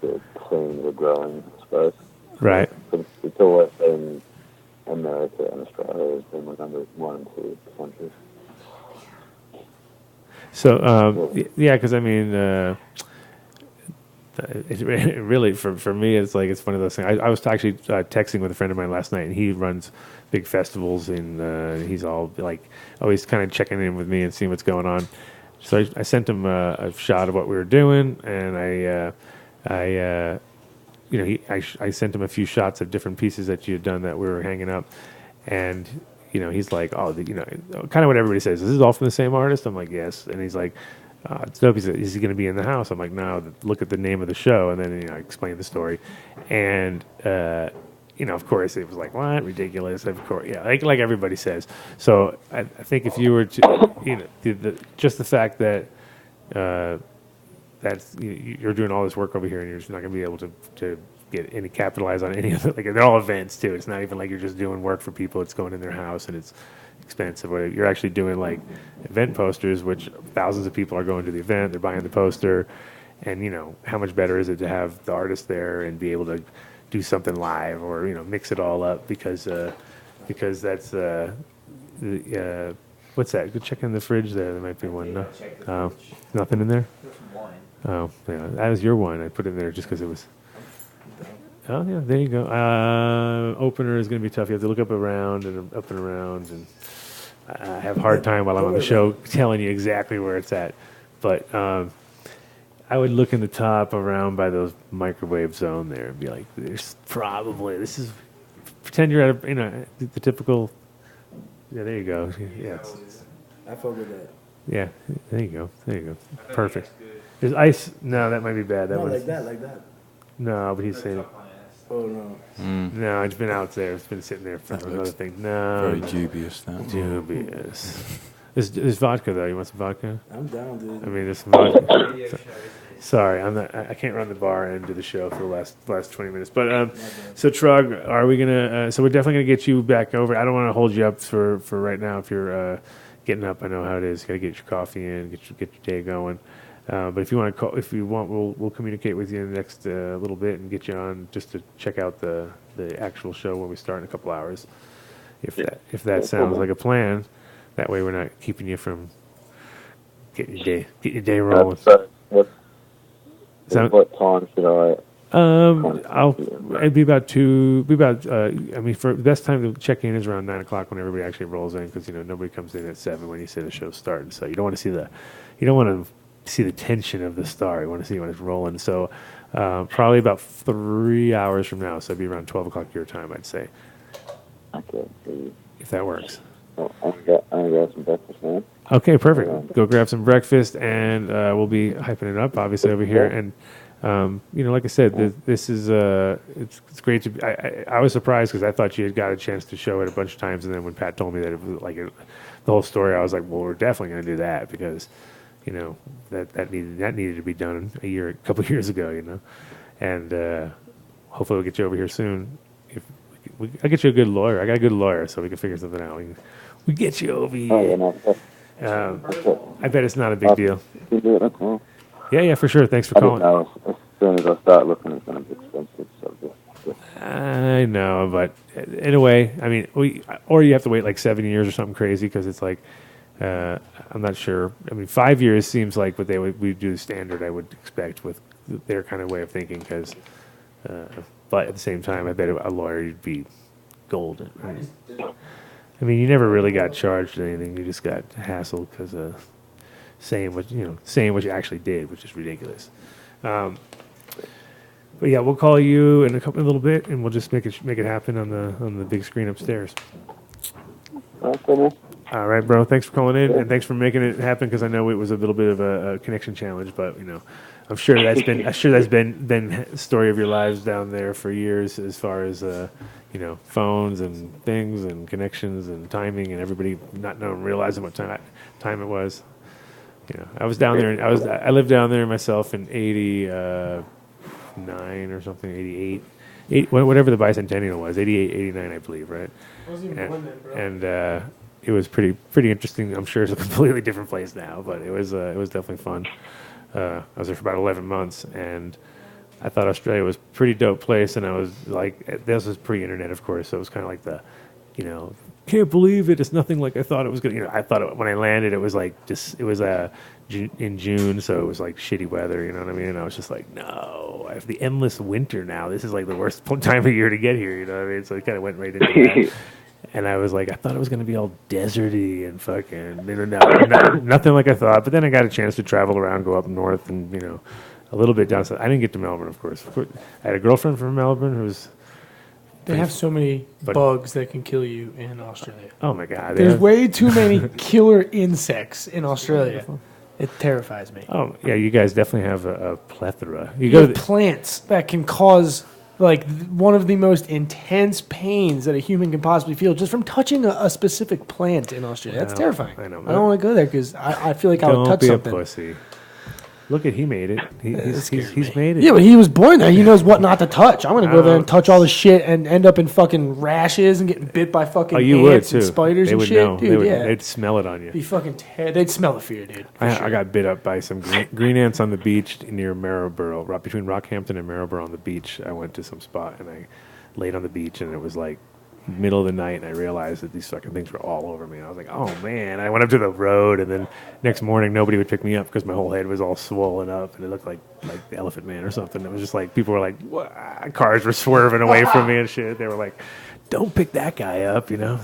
the scenes are growing, I suppose. Right. But it's always been America and Australia has been my number 1 and 2 countries. So yeah, because it really for me it's one of those things. I was actually texting with a friend of mine last night, and he runs big festivals, and he's all always kind of checking in with me and seeing what's going on. So I sent him a shot of what we were doing, and I I sent him a few shots of different pieces that you had done that we were hanging up, and he's like, oh, kind of what everybody says. This is all from the same artist. I'm like, yes, and he's like, it's dope. He said, is he going to be in the house? I'm like, no. Look at the name of the show, and then I explained the story, and of course, it was like, what, ridiculous? Of course, yeah, like everybody says. So I think if you were to, just the fact that that's you're doing all this work over here, and you're just not going to be able to get any capitalize on any of it. Like they're all events too. It's not even like you're just doing work for people. It's going in their house and it's expensive. You're actually doing like event posters, which thousands of people are going to the event. They're buying the poster, and how much better is it to have the artist there and be able to do something live or mix it all up because that's what's that? Go check in the fridge there. There might be one. No, nothing in there. Oh yeah, that was your wine. I put it in there just because it was. Oh yeah, there you go. Opener is going to be tough. You have to look up around and up and around, and I have a hard time while I'm on the show telling you exactly where it's at. But I would look in the top around by those microwave zone there and be like, "There's probably pretend you're at the typical." Yeah, there you go. Yeah, I fuck with that. Yeah, there you go. Perfect. There's ice. No, that might be bad. That Not was like that. No, but he's saying it. Oh no. No, it's been out there. It's been sitting there for another thing. No, Very dubious. That dubious. There's vodka though. You want some vodka? I'm down, dude. I mean, there's some vodka. Sorry, I can't run the bar and do the show for the last 20 minutes. But so Trog, are we gonna? So we're definitely gonna get you back over. I don't want to hold you up for right now. If you're getting up, I know how it is. Got to get your coffee in, get your day going. But if you want to call, we'll communicate with you in the next little bit and get you on just to check out the actual show when we start in a couple hours. If that sounds like a plan, that way we're not keeping you from getting your day rolling. What time should I? It'd be about two. For the best time to check in is around 9 o'clock when everybody actually rolls in because nobody comes in at 7 when you say the show's starting. So you don't want to see the tension of the star. You want to see when it's rolling. So probably about 3 hours from now. So it'd be around 12 o'clock your time, I'd say. Okay. If that works. I'm gonna grab some breakfast now. Okay, perfect. Go grab some breakfast, and we'll be hyping it up, obviously, over here. And like I said, this is it's great to be. I was surprised because I thought you had got a chance to show it a bunch of times, and then when Pat told me that it was the whole story, I was like, well, we're definitely going to do that because that needed to be done a couple of years ago, and hopefully we'll get you over here soon. I get you a good lawyer. I got a good lawyer, so we can figure something out. We get you over here. Oh, yeah, I bet it's not a big deal. That's all. Yeah, for sure. Thanks for calling. Know. As soon as I start looking, it's going to be expensive. So I know, but in a way, I mean, or you have to wait like 7 years or something crazy because it's like, I'm not sure. I mean, 5 years seems like what we do standard. I would expect with their kind of way of thinking because. But at the same time, I bet a lawyer would be golden. Right? I mean, you never really got charged or anything. You just got hassled because of saying what you actually did, which is ridiculous. But yeah, we'll call you in a little bit, and we'll just make it happen on the big screen upstairs. Okay. All right, bro. Thanks for calling in, and thanks for making it happen because I know it was a little bit of a connection challenge, but I'm sure that's been the story of your lives down there for years, as far as phones and things and connections and timing and everybody not realizing what time it was. I was down there. I lived down there myself in '89 or something, '88, whatever the bicentennial was, '88, '89, I believe, right? I wasn't even born then, bro. And it was pretty interesting. I'm sure it's a completely different place now, but it was definitely fun. I was there for about 11 months, and I thought Australia was a pretty dope place. And I was like, this was pre-internet, of course, so it was kind of like the, can't believe it. It's nothing like I thought it was going to. I thought when I landed, it was like in June, so it was like shitty weather. You know what I mean? And I was just like, no, I have the endless winter now. This is like the worst time of year to get here. You know what I mean? So it kind of went right into that. And I was like, I thought it was going to be all deserty and fucking, nothing like I thought. But then I got a chance to travel around, go up north, and a little bit down south. I didn't get to Melbourne, of course. I had a girlfriend from Melbourne who was. They have so many bugs that can kill you in Australia. Oh my God! There's way too many killer insects in Australia. It terrifies me. Oh yeah, you guys definitely have a plethora. You have plants that can cause like one of the most intense pains that a human can possibly feel just from touching a specific plant in Australia. That's terrifying. I know. I don't want to go there because I feel like I would touch something. Don't be a pussy. Look at he made it. He's made it. Yeah, but he was born there. He knows what not to touch. I'm gonna go there and touch all the shit and end up in fucking rashes and getting bit by fucking ants and spiders and shit. Know. Dude, They'd smell it on you. Be fucking they'd smell the fear, dude. I got bit up by some green ants on the beach near Marlborough, between Rockhampton and Marlborough on the beach. I went to some spot and I laid on the beach and it was like middle of the night and I realized that these fucking things were all over me. And I was like, oh man. I went up to the road and then next morning nobody would pick me up because my whole head was all swollen up and it looked like the Elephant Man or something. It was just like people were like, what? Cars were swerving away from me and shit. They were like, don't pick that guy up, you know.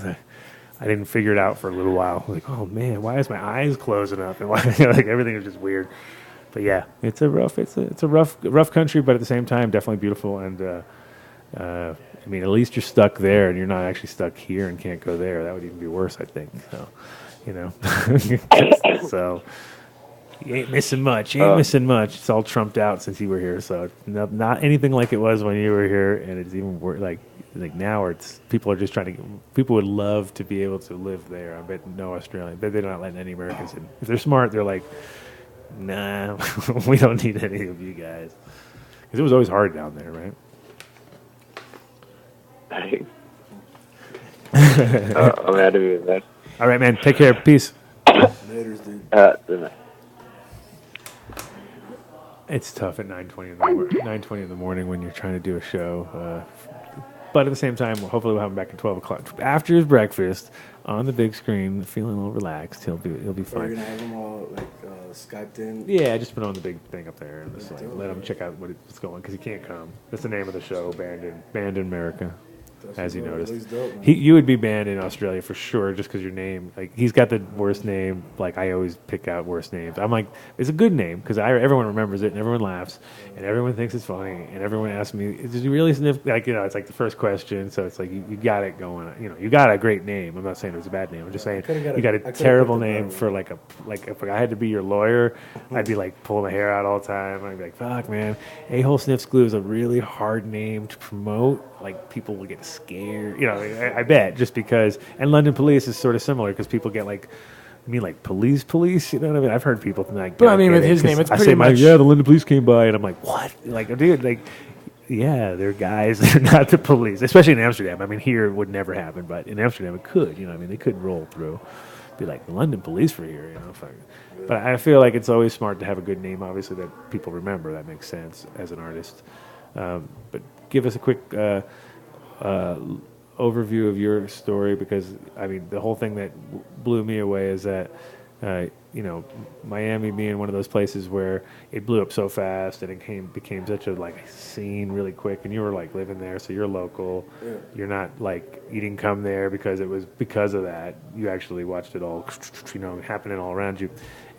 I didn't figure it out for a little while. Like, oh man, why is my eyes closing up? And why, like everything was just weird. But yeah, it's a rough country, but at the same time definitely beautiful. And I mean, at least you're stuck there, and you're not actually stuck here and can't go there. That would even be worse, I think. So, you know, so you ain't missing much. It's all trumped out since you were here. So it's not anything like it was when you were here, and it's even worse. Like now, it's people are just trying to. People would love to be able to live there. I bet no Australian. I bet they're not letting any Americans in. If they're smart, they're like, nah, we don't need any of you guys, because it was always hard down there, right? I'm out of here, man. All right, man. Take care. Peace. Laters, dude. It's tough at 9:20 in the morning when you're trying to do a show. But at the same time, hopefully we'll have him back at 12 o'clock after his breakfast on the big screen, feeling all relaxed. He'll be fine. Are you gonna have him all Skyped in? Yeah, I just put on the big thing up there and just let him check out what's going because he can't come. That's the name of the show, Banned in America. As you noticed, you would be banned in Australia for sure, just because your name. Like he's got the worst name. Like I always pick out worst names. I'm like, it's a good name because everyone remembers it and everyone laughs and everyone thinks it's funny and everyone asks me, "Did you really sniff?" Like it's like the first question, so it's like you got it going. You got a great name. I'm not saying it was a bad name. I'm just saying you got a terrible name for like if I had to be your lawyer, I'd be like pulling my hair out all the time. I'd be like, "Fuck, man, A-hole sniffs glue is a really hard name to promote." Like people will get scared, I bet just because. And London Police is sort of similar because people get like, police, you know what I mean? I've heard people like. But I mean, with his name, it's pretty much. The London Police came by, and I'm like, what? Like, dude, yeah, they're guys. They're not the police, especially in Amsterdam. I mean, here it would never happen, but in Amsterdam it could. They could roll through, be like the London Police for here, But I feel like it's always smart to have a good name, obviously that people remember. That makes sense as an artist. But give us a quick overview of your story, because I mean the whole thing that blew me away is that Miami being one of those places where it blew up so fast and it became such a scene really quick, and you were like living there, so you're local. Yeah. You're not like you didn't come there because it was because of that. You actually watched it all happening all around you.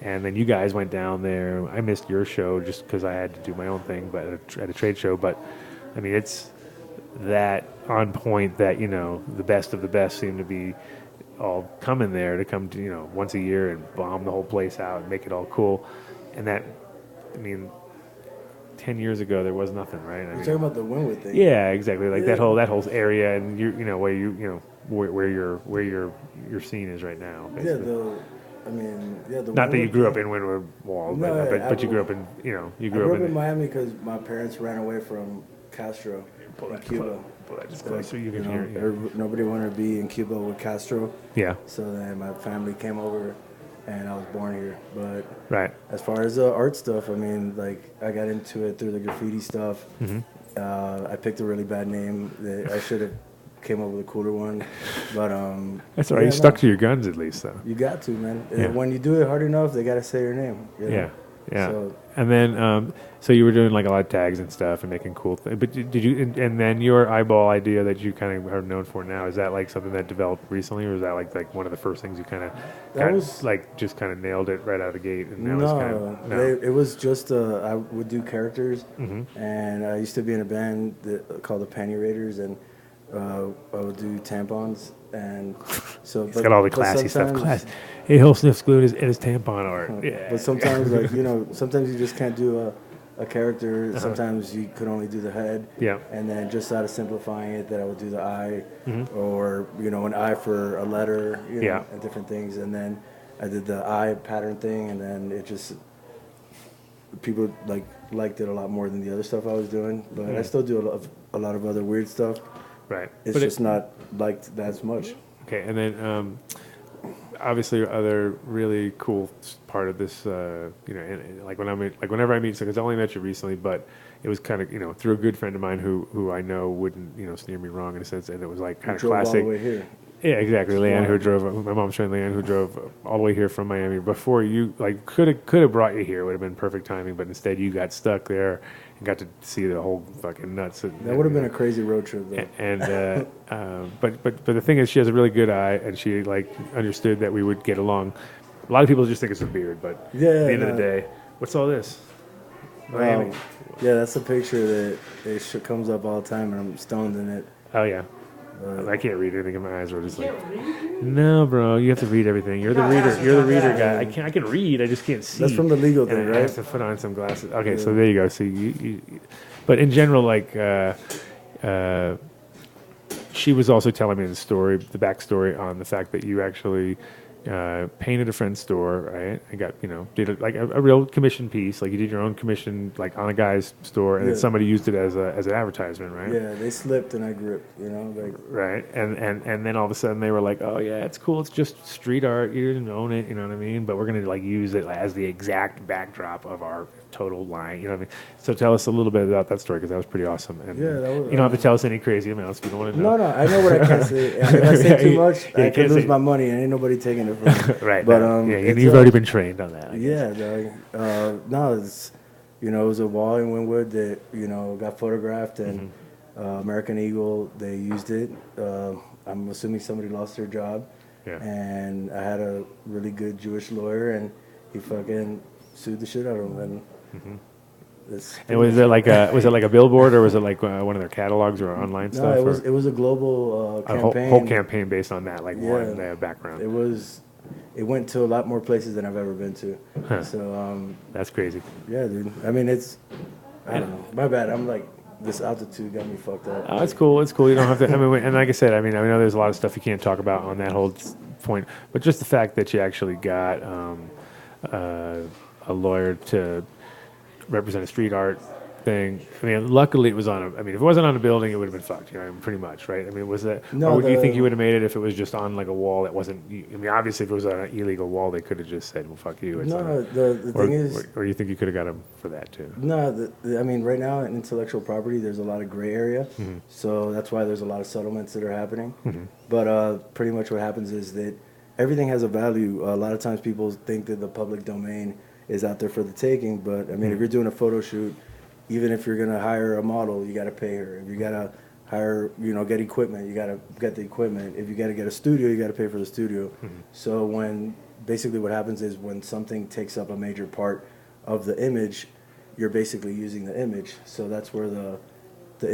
And then you guys went down there. I missed your show just because I had to do my own thing, but at a trade show. But I mean, it's that on point that the best of the best seem to be all coming there to come to once a year and bomb the whole place out and make it all cool. And that, I mean, 10 years ago there was nothing, right? You're talking about the Wynwood thing. Yeah, exactly. Like that whole area, and where your scene is right now. Basically. Not that you grew up in Wynwood Walls, but you grew up in I grew up in Miami because my parents ran away from Castro in Cuba. So you can hear. Nobody wanted to be in Cuba with Castro. Yeah. So then my family came over, and I was born here. But right. As far as the art stuff, I mean, I got into it through the graffiti stuff. Mm-hmm. I picked a really bad name that I should have came up with a cooler one, but that's all right. You stuck to your guns at least, though. You got to, man. Yeah. When you do it hard enough, they got to say your name. Yeah. Yeah. So, And then, so you were doing like a lot of tags and stuff and making cool things. But did you? And then your eyeball idea that you kind of are known for now, is that like something that developed recently, or is that like one of the first things you kind of just kind of nailed it right out of the gate? And now it's kind of, it was just I would do characters, Mm-hmm. and I used to be in a band called the Panty Raiders, and I would do tampons, and so He's got all the classy stuff. Hey, he'll sniff glue in his tampon art. Yeah. But sometimes, like, sometimes you just can't do a character. Uh-huh. Sometimes you could only do the head. Yeah. And then just out of simplifying it, that I would do the eye, Mhm. or an eye for a letter, Yeah. and different things. And then I did the eye pattern thing, and then it just people liked it a lot more than the other stuff I was doing. But I still do a lot of other weird stuff. Right. It's But just not liked as much. Okay, and then obviously other really cool part of this, and like whenever I meet, because I only met you recently, but it was kind of through a good friend of mine who I know wouldn't steer me wrong in a sense, and it was like kind of classic. All the way here. Yeah, exactly. Leanne, my mom's friend Leanne, who drove all the way here from Miami before you. Like could have brought you here. It would have been perfect timing, but instead you got stuck there and got to see the whole fucking nuts. That would have been a crazy road trip, though. And but the thing is, she has a really good eye, and she understood that we would get along. A lot of people just think it's a beard, but at the end of the day, what's all this? Miami. Yeah, that's a picture that comes up all the time, and I'm stoned in it. Oh yeah. I can't read anything in my eyes. Are just like, no, bro. You have to read everything. You're the reader. You're the reader guy. I can read. I just can't see. That's from the legal thing, right? I have to put on some glasses. Okay, so there you go. So but in general, she was also telling me the backstory on the fact that you actually painted a friend's store, right? And got did a real commission piece, like you did your own commission, like on a guy's store, and then somebody used it as an advertisement, right? Yeah, they slipped and I gripped, right. And then all of a sudden they were like, oh yeah, it's cool, it's just street art, you didn't own it, you know what I mean? But we're gonna use it as the exact backdrop of our total line, you know what I mean? So tell us a little bit about that story, because that was pretty awesome. And that was, you don't have to tell us any crazy amounts if you don't want to know. No, I know what I can say. If I say too much, I can lose my money, and ain't nobody taking it from me. Right. But you've already been trained on that. No, it's it was a wall in Wynwood that got photographed, and American Eagle, they used it. I'm assuming somebody lost their job, and I had a really good Jewish lawyer, and he fucking sued the shit out of him. And and was it like a billboard, or was it like one of their catalogs or online stuff? No, it was a global campaign. A whole campaign based on that, one background. It went to a lot more places than I've ever been to. Huh. So that's crazy. Yeah, dude. I mean, I don't know. My bad. I'm like, this altitude got me fucked up. Oh, it's cool. It's cool. You don't have to. And like I said, I know there's a lot of stuff you can't talk about on that whole point, but just the fact that you actually got a lawyer to represent a street art thing. Luckily it was on if it wasn't on a building, it would have been fucked. Pretty much, right? Was that? No, or do you think you would have made it if it was just on like a wall that wasn't? Obviously, if it was on an illegal wall, they could have just said, "Well, fuck you." No, the thing is, or you think you could have got him for that too? No, right now in intellectual property, there's a lot of gray area, so that's why there's a lot of settlements that are happening. But pretty much what happens is that everything has a value. A lot of times people think that the public domain is out there for the taking, but if you're doing a photo shoot, even if you're gonna hire a model, you gotta pay her. If you gotta hire, get equipment, you gotta get the equipment. If you gotta get a studio, you gotta pay for the studio. So basically what happens is when something takes up a major part of the image, you're basically using the image. So that's where the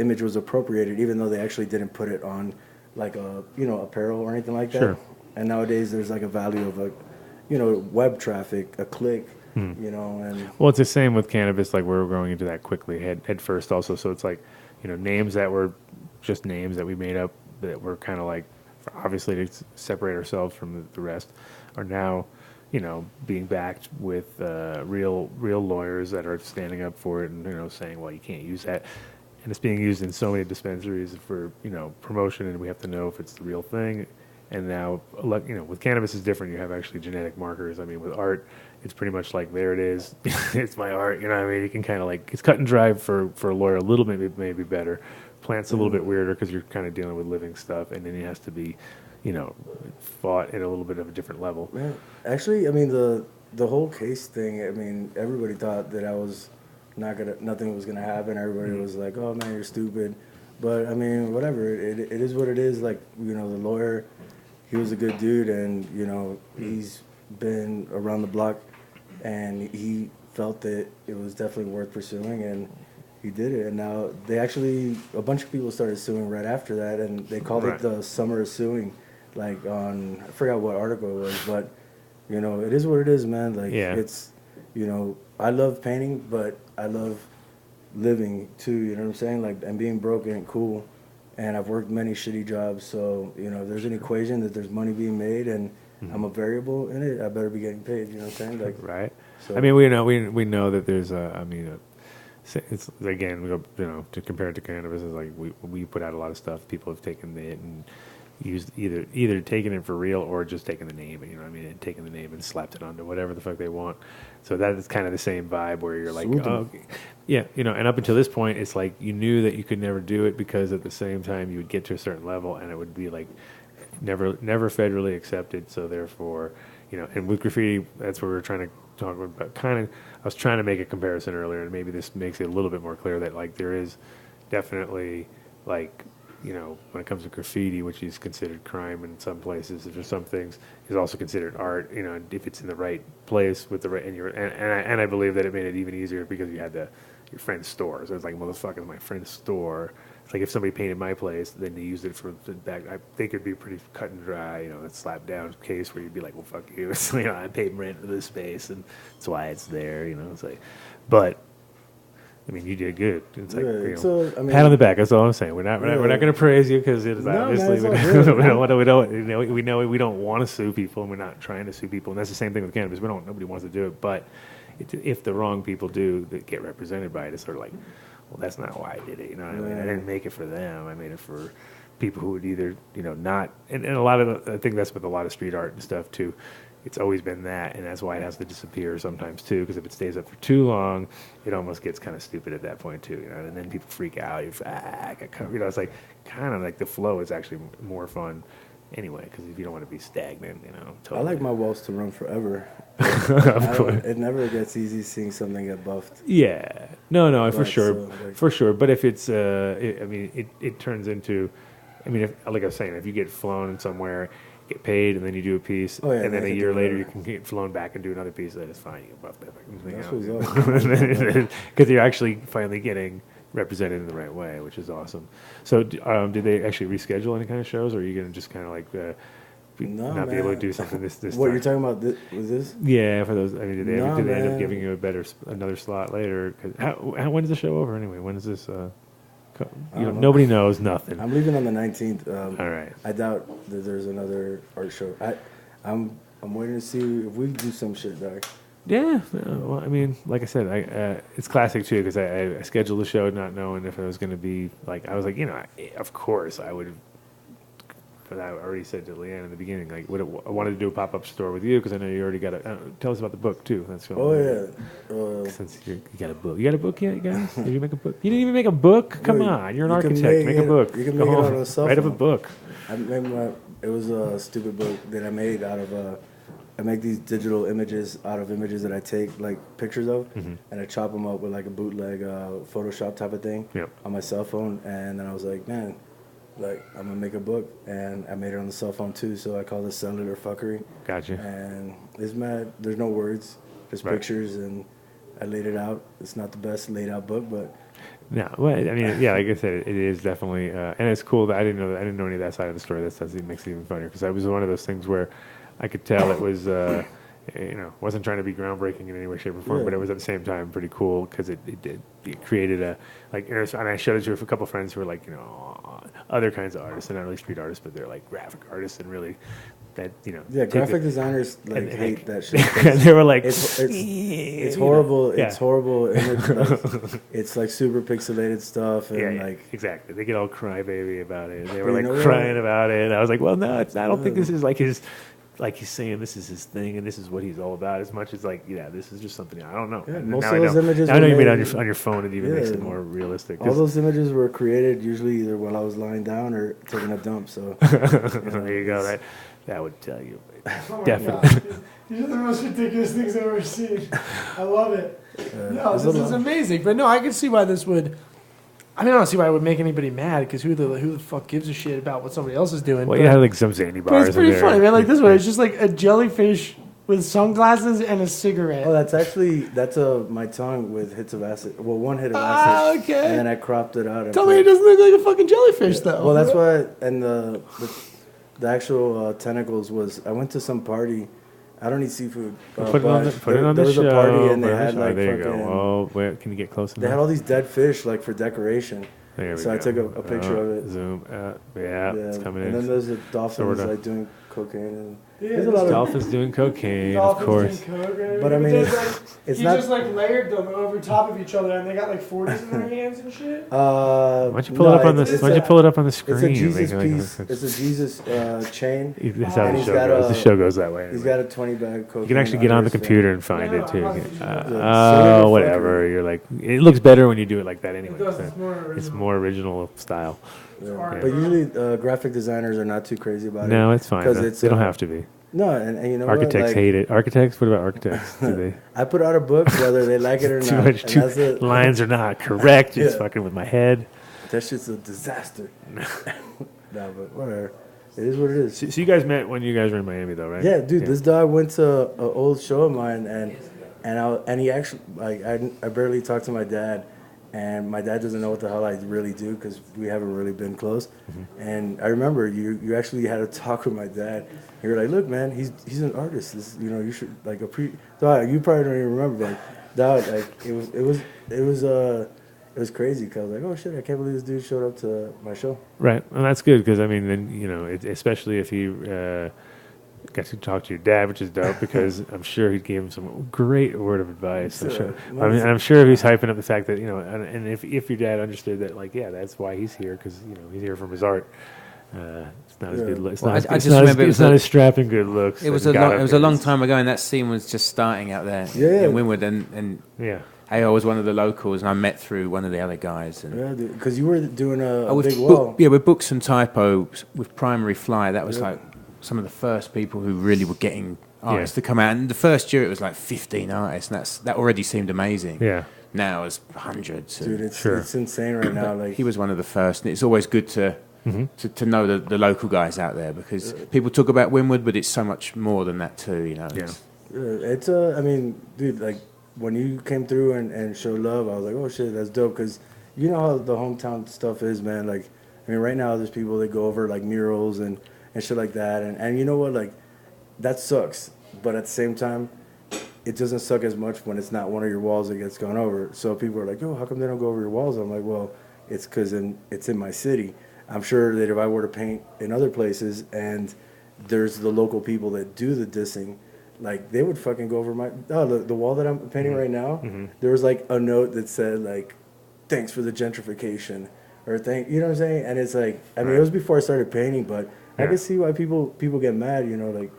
image was appropriated, even though they actually didn't put it on like apparel or anything like that. Sure. And nowadays there's like a value of web traffic, a click. And well, it's the same with cannabis. Like we're going into that quickly head first also. So it's like, names that were just names that we made up that were kind of like, obviously to separate ourselves from the rest, are now, being backed with real lawyers that are standing up for it and saying, well, you can't use that. And it's being used in so many dispensaries for promotion, and we have to know if it's the real thing. And now, with cannabis is different. You have actually genetic markers. With art, it's pretty much like, there it is. It's my art. You can kind of it's cut and dry for a lawyer a little bit, maybe better. Plants a little bit weirder because you're kind of dealing with living stuff, and then it has to be, fought at a little bit of a different level. Yeah. Actually, I mean, the whole case thing, I mean, everybody thought that I was nothing was gonna happen. Everybody was like, "Oh man, you're stupid," but I mean, whatever. It is what it is. Like, the lawyer, he was a good dude, and he's been around the block, and he felt that it was definitely worth pursuing, and he did it. And now a bunch of people started suing right after that, and they called it the summer of suing, like on, I forgot what article it was, but it is what it is, man. Like, it's, I love painting, but I love living too, you know what I'm saying? Like, and being broke ain't cool. And I've worked many shitty jobs, so, if there's an equation that there's money being made and I'm a variable in it, I better be getting paid, you know what I'm saying? Like, right. So. I mean, we know that there's it's again, we go, to compare it to cannabis, is like we put out a lot of stuff. People have taken it and used either taken it for real or just taken the name, and taken the name and slapped it onto whatever the fuck they want. So that is kind of the same vibe where you're like, and up until this point, it's like you knew that you could never do it because at the same time you would get to a certain level and it would be like never federally accepted. So therefore, and with graffiti, that's what we were trying to talk about. Kind of, I was trying to make a comparison earlier, and maybe this makes it a little bit more clear that like there is definitely like, when it comes to graffiti, which is considered crime in some places, there's some things, is also considered art. If it's in the right place with the right, and I believe that it made it even easier because you had your friend's store. So it's like, motherfucker, my friend's store. It's like if somebody painted my place, then they used it for the back. I think it'd be pretty cut and dry, a slap down case where you'd be like, well, fuck you. It's, I paid rent for this space, and that's why it's there. It's like, but. I mean, you did good. It's like, pat on the back. That's all I'm saying. We're not going to praise you because it's obviously we know we don't want to sue people, and we're not trying to sue people. And that's the same thing with cannabis. Nobody wants to do it, but if the wrong people do that get represented by it, it's sort of like, well, that's not why I did it. I mean, I didn't make it for them. I made it for people who would either not. And a lot of I think that's with a lot of street art and stuff too. It's always been that, and that's why it has to disappear sometimes too. Because if it stays up for too long, it almost gets kind of stupid at that point too. And then people freak out. It's like kind of like the flow is actually more fun anyway. Because if you don't want to be stagnant, Totally. I like my walls to run forever. Of course. It never gets easy seeing something get buffed. Yeah, no, for sure, so, for sure. But if it's, it turns into, if, like I was saying, if you get flown somewhere, get paid, and then you do a piece, and then a year later you can get flown back and do another piece, then it's fine. You can buff that because you're actually finally getting represented in the right way, which is awesome. So, did they actually reschedule any kind of shows, or are you going to just kind of like not be able to do something this what time? You're talking about? Was this? Yeah, for those. I mean, did they end up giving you another slot later? When is the show over anyway? When is this? Nobody knows nothing. I'm leaving on the 19th. All right. I doubt that there's another art show. I'm waiting to see if we do some shit, dog. Yeah. Well, I mean, like I said, it's classic too because I scheduled the show not knowing if it was going to be like I was like, of course I would have. But I already said to Leanne in the beginning, like, I wanted to do a pop-up store with you because I know you already got a. Tell us about the book too. That's since you got a book. You got a book yet, you guys? Did you make a book? You didn't even make a book. Come on, you're an architect. Make a book. You can make it out of a cell phone. Write up a book. It was a stupid book that I made out of. I make these digital images out of images that I take like pictures of, and I chop them up with like a bootleg Photoshop type of thing on my cell phone, and then I was like, man. Like, I'm going to make a book, and I made it on the cell phone, too, so I call it Cellular Fuckery. Gotcha. And it's mad. There's no words, just pictures, and I laid it out. It's not the best laid-out book, but... No, well, I mean, yeah, like I said, it is definitely... and it's cool that I didn't know any of that side of the story. That makes it even funnier, because I was one of those things where I could tell it was... wasn't trying to be groundbreaking in any way, shape, or form, but it was at the same time pretty cool because it created a and I showed it to a couple of friends who were like other kinds of artists, and not really street artists, but they're like graphic artists and really that graphic designers hate that shit. And they were like, it's horrible. It's horrible image. It's like super pixelated stuff, and exactly. They get all crybaby about it. They were like crying about it. And I was like, well, no, it's not. I don't think this is like his like he's saying this is his thing and this is what he's all about, as much as like, yeah, this is just something I don't know. Yeah, And most now of those images. I know you were made it made on your phone. It even makes it more realistic. All those images were created usually either while I was lying down or taking a dump. So there you go. That would tell you. Oh my Definitely. God. These are the most ridiculous things I've ever seen. I love it. No, this is amazing. But no, I can see why this would. I mean, I don't see why it would make anybody mad, because who the fuck gives a shit about what somebody else is doing? Well, you have like some zany bars. But it's pretty funny, man. Like this one, it's just like a jellyfish with sunglasses and a cigarette. Oh, that's my tongue with hits of acid. Well, one hit of acid. Okay. And then I cropped it out. Tell me it doesn't look like a fucking jellyfish, though. Well, that's why. And the actual tentacles was. I went to some party. I don't eat seafood. Put it on the show. There was a party and they had like there you fucking. go. Oh, wait, can you get close enough? They had all these dead fish like for decoration. There we so go. I took a picture of it. Zoom. Yeah, it's coming in. And then there's the dolphins Sorta. like doing cocaine. And Yeah, there's a lot of dolphins doing cocaine, of course. But I mean, it's he not. just like layered them over top of each other, and they got like 40s in their hands and shit. Why don't you pull it up on the? Why don't you pull it up on the screen? It's a Jesus Like, piece. It's a Jesus chain. That's how the show goes. The show goes that way. He's got a 20 bag cocaine. You can actually get on the computer and find Yeah, it too. I'm Whatever. You're like, it looks better when you do it like that anyway. It does. So it's more original style. Yeah. But usually, graphic designers are not too crazy about it. No, it's fine. Because They don't have to be. No, and you know architects what? hate it. Architects? What about architects? Do they? I put out a book whether they like it or too not. Much lines are not correct. It's fucking with my head. That shit's a disaster. No, but whatever. It is what it is. So you guys met when you guys were in Miami, though, right? Yeah, dude. This dog went to an old show of mine, and he actually like I barely talked to my dad. And my dad doesn't know what the hell I really do because we haven't really been close. Mm-hmm. And I remember you actually had a talk with my dad. You were like, "Look, man, he's an artist. You should like dog, you probably don't even remember, but dog, like it was crazy because I was like, oh shit, I can't believe this dude showed up to my show. Right, and that's good because I mean, then especially if he got to talk to your dad, which is dope because I'm sure he gave him some great word of advice. I'm sure he's hyping up the fact that and if your dad understood that, like, yeah, that's why he's here because he's here from his art. It's not as good. It's not as strapping good looks. It was a long time ago, and that scene was just starting out there in Wynwood, and yeah. I was one of the locals, and I met through one of the other guys. And because you were doing a big wall. With Books and Typo, with Primary Fly, that was like some of the first people who really were getting artists to come out. And the first year it was like 15 artists, and that already seemed amazing. Yeah. Now it's hundreds. Dude, it's insane right now. Like he was one of the first, and it's always good to know the local guys out there because people talk about Wynwood, but it's so much more than that too. Yeah. It's I mean, dude, like when you came through and showed love, I was like, oh shit, that's dope because you know how the hometown stuff is, man. Like, I mean, right now there's people that go over like murals and shit like that, and you know what, like that sucks, but at the same time it doesn't suck as much when it's not one of your walls that gets gone over. So people are like, oh, how come they don't go over your walls? I'm like, well, it's because it's in my city. I'm sure that if I were to paint in other places and there's the local people that do the dissing, like they would fucking go over the wall that I'm painting right now. There was like a note that said like, thanks for the gentrification, or you know what I'm saying? And it's like, I mean, it was before I started painting, but I can see why people get mad, like,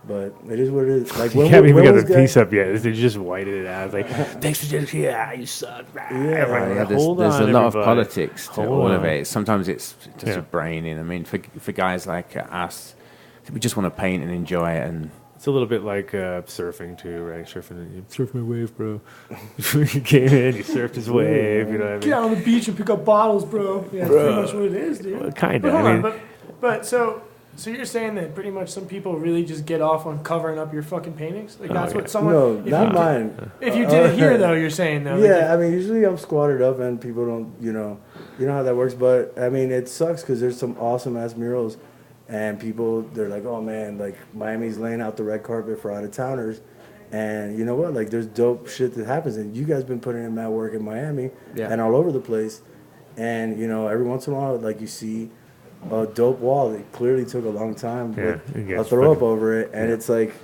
but it is what it is. Like, you haven't even got the piece up yet. They just whited it out. It's like, thanks for gentrification. You suck. There's a lot of politics to all of it. Sometimes it's just a brain in. I mean, for guys like us, we just want to paint and enjoy it. And it's a little bit like surfing too, right? Surf my wave, bro. You came in, you surfed his wave. You know what I mean? Get out on the beach and pick up bottles, bro. Yeah, that's pretty much what it is, dude. Well, kind of. I mean, but so you're saying that pretty much some people really just get off on covering up your fucking paintings? Like that's what someone. No, not mine. If you did it here, though, you're saying though. Yeah, I mean, usually I'm squatted up and people don't, you know how that works. But I mean, it sucks because there's some awesome ass murals, and people they're like, oh man, like Miami's laying out the red carpet for out of towners, and you know what? Like there's dope shit that happens, and you guys been putting in mad work in Miami and all over the place, and every once in a while, like you see a dope wall that clearly took a long time with a throw up over it, and it's like,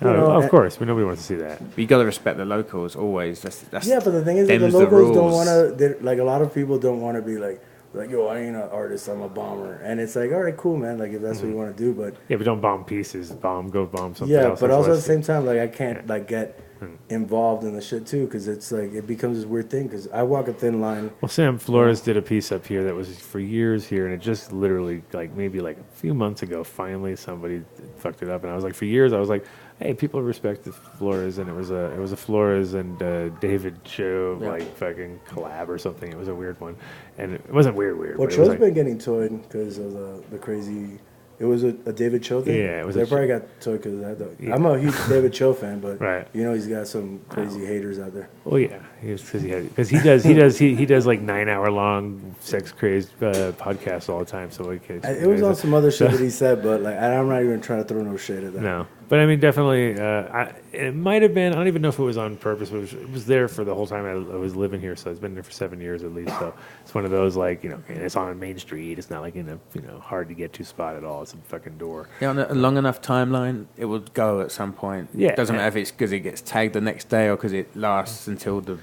of course, nobody wants to see that. But you got to respect the locals always. That's but the thing is that the locals don't want to. Like a lot of people don't want to be like, like, yo, I ain't an artist, I'm a bomber. And it's like, all right, cool, man. Like, if that's what you want to do, but Yeah, but don't bomb pieces. Go bomb something yeah, else. but That's also at less- the same time, like, I can't like get involved in the shit too, because it's like it becomes this weird thing. Because I walk a thin line. Well, Sam Flores did a piece up here that was for years here, and it just literally, like, maybe like a few months ago, finally somebody fucked it up. And I was like, for years, I was like, hey, people respect the Flores, and it was a Flores and David show, like, fucking collab or something. It was a weird one. And it wasn't weird. Well, but it was Cho's like, been getting toyed because of the crazy. It was a David Cho thing. Yeah, it was They a probably got toyed because of that. Though. Yeah. I'm a huge David Cho fan, but Right. you know he's got some crazy haters out there. well, yeah, because he does like 9-hour long sex crazed podcasts all the time. So like, It was on some other shit that he said, but like I'm not even trying to throw no shade at that. No, but I mean, definitely, it might have been. I don't even know if it was on purpose, but it was there for the whole time I was living here. So it's been there for 7 years at least. So it's one of those, like, it's on Main Street. It's not like in a hard to get to spot at all. It's a fucking door. Yeah, on a long enough timeline, it will go at some point. Yeah. It doesn't matter if it's because it gets tagged the next day or because it lasts until the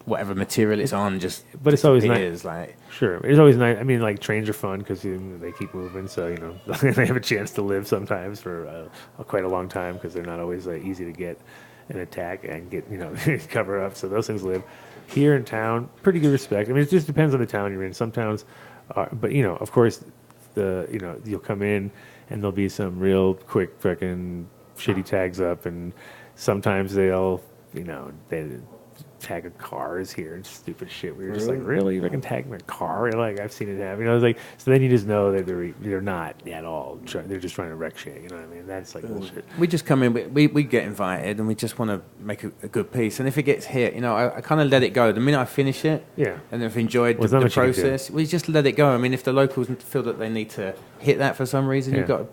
whatever material it's on just But it's always disappears, nice. like. Sure, it's always nice. I mean, like, trains are fun because they keep moving, so they have a chance to live sometimes for quite a long time because they're not always easy to get and attack and get cover up. So those things live here in town. Pretty good respect. I mean, it just depends on the town you're in. Some towns are, but of course, you'll come in and there'll be some real quick fucking shitty tags up, and sometimes they'll they tag cars here and stupid shit. We were just like, really? You can tag my car? Like, I've seen it happen. It's like, so then you just know that they're not at all. They're just trying to wreck shit. You know what I mean? That's like bullshit. We just come in, we get invited, and we just want to make a good piece. And if it gets hit, I kind of let it go. The minute I finish it, and if enjoyed Well, the there's not much you can do. process, we just let it go. I mean, if the locals feel that they need to hit that for some reason, you've got.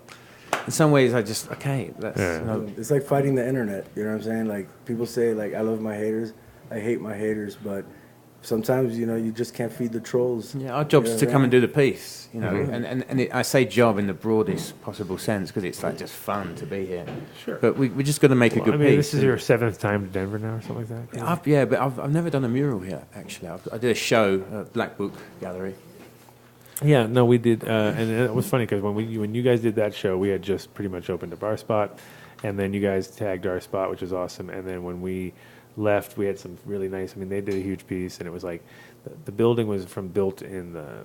In some ways, that's. It's like fighting the internet. You know what I'm saying? Like, people say, like, I love my haters. I hate my haters, but sometimes you just can't feed the trolls. Yeah, our job is to come and do the piece, Mm-hmm. and I say job in the broadest possible sense because it's like just fun to be here. Sure, but we just got to make a good piece. This is your 7th time to Denver now, or something like that. But I've never done a mural here actually. I did a show, Black Book Gallery. Yeah, no, we did, and it was funny because when you guys did that show, we had just pretty much opened up our spot, and then you guys tagged our spot, which was awesome. And then when we left, we had some really nice. I mean, they did a huge piece, and it was like the building was built in the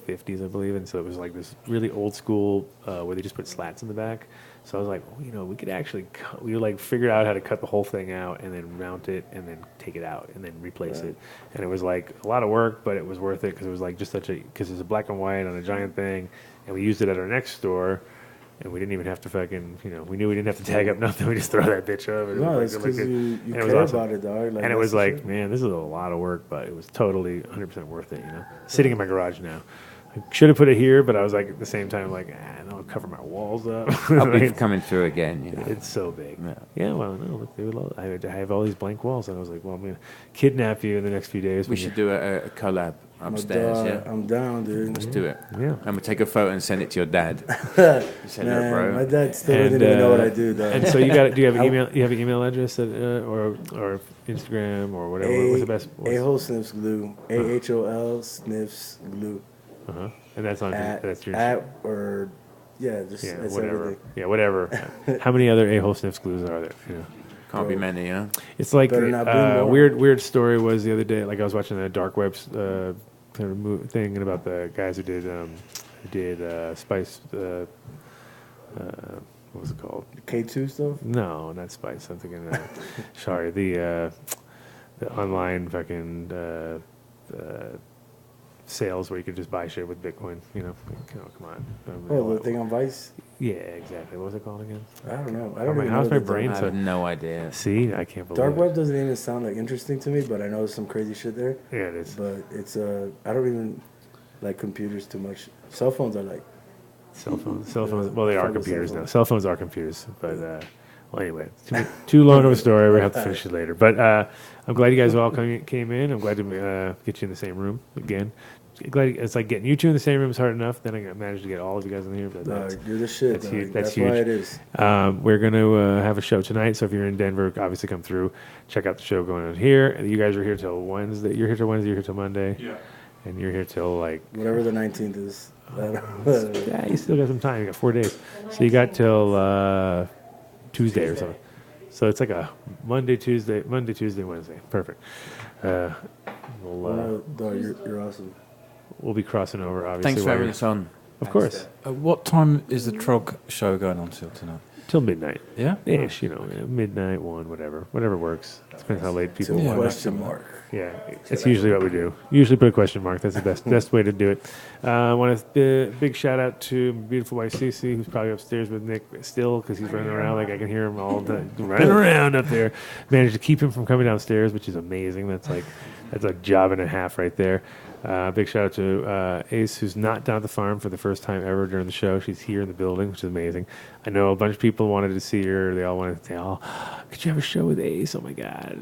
50s, I believe, and so it was like this really old school where they just put slats in the back. So I was like, we could actually figured out how to cut the whole thing out and then mount it and then take it out and then replace it. And it was like a lot of work, but it was worth it because it was like just because it was a black and white on a giant thing, and we used it at our next store. And we didn't even have to fucking, we knew we didn't have to tag up nothing. We just throw that bitch over. No, it's because you care about it, dog. Like, and it was like, man, this is a lot of work, but it was totally 100% worth it, Sitting in my garage now. I should have put it here, but I was like, at the same time, like, I'll cover my walls up. I'll be coming through again. It's so big. Yeah, well, no, look, they would love it. I have all these blank walls, and I was like, well, I'm going to kidnap you in the next few days. We should do a collab upstairs. I'm down, dude. Let's do it. Yeah. I'm going to take a photo and send it to your dad. Say, man, bro. My dad still doesn't even know what I do, though. And so do you have an email? You have an email address or Instagram or whatever? What's the best? A-hole sniffs glue. AHOL sniffs glue. And that's on that's your that's whatever. everything. Yeah, whatever. How many other A-hole sniffs glues are there? Can't be many, It's like weird story was the other day. Like I was watching the dark web thing about the guys who did Spice. What was it called? K2 stuff? No, not Spice. I'm thinking. Sorry, the online fucking. Sales where you could just buy shit with Bitcoin, come on. The thing on Vice? Yeah, exactly. What was it called again? I don't know. I don't even how's know. my brain? I have no idea. See, I can't believe Dark web doesn't even sound like interesting to me, but I know there's some crazy shit there. Yeah, it is. But it's I don't even like computers too much. Cell phones are like. Cell phones. Well, they are computers now. Cell phones are computers, but well, anyway, too long of a story. We have to finish it later. But I'm glad you guys all came in. I'm glad to get you in the same room again. Glad it's like getting you two in the same room is hard enough. Then I managed to get all of you guys in here. But you're the shit. That's huge. That's why it is. We're going to have a show tonight. So if you're in Denver, obviously come through. Check out the show going on here. You guys are here till Wednesday. You're here till Wednesday. You're here till Monday. Yeah. and you're here till like whatever the 19th is. Yeah, you still got some time. You got 4 days, so you got till Tuesday or something. So it's like a Monday, Tuesday, Wednesday. Perfect. You're awesome. We'll be crossing over, obviously. Thanks for having us on. Of course. What time is the Trog show going on till tonight? Till midnight. Yeah? Ish, midnight, 1, whatever works. Depends how late people want. Question mark. Yeah, that's usually what we do. Usually put a question mark. That's the best way to do it. I want to big shout out to beautiful wife Cece, who's probably upstairs with Nick still because he's running around. Like I can hear him all the running around up there. Managed to keep him from coming downstairs, which is amazing. That's a job and a half right there. Big shout out to Ace, who's not down at the farm for the first time ever during the show. She's here in the building, which is amazing. I know a bunch of people wanted to see her. They all wanted to say, "Oh, could you have a show with Ace?" Oh my God!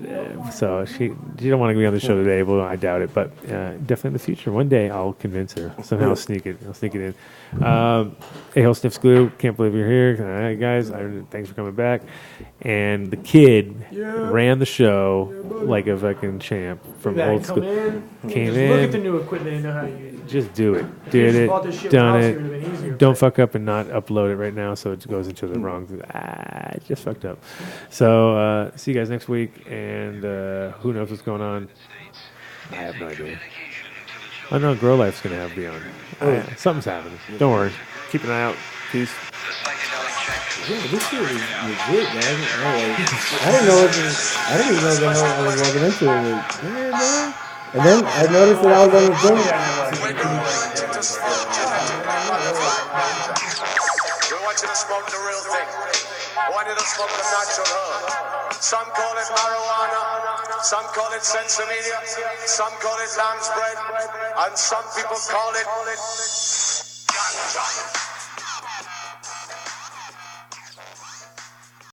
So she don't want to be on the show today. Well, I doubt it, but definitely in the future, one day I'll convince her. Somehow I'll sneak it in. A-Hole Sniffs Glue. Can't believe you're here, all right, guys. Thanks for coming back. And the kid ran the show like a fucking champ from old school. Came in. Look at the new equipment and know how to use it. Just do it. Did it. Done it. Don't fuck up and not upload it right now so it goes into the wrong. Just fucked up. So see you guys next week. And who knows what's going on? I have no idea. I know Grow Life's going to have me on. Something's happening. Don't worry. Keep an eye out. Peace. Yeah, this shit is legit, man. I didn't know I didn't even know the hell I was walking into it. Yeah, man. And then I noticed that I was on the phone. We want you to smoke the real thing. We want you to smoke the natural herb. Some call it marijuana, some call it sensimedia, some call it lamb's bread, and some people call it ganja.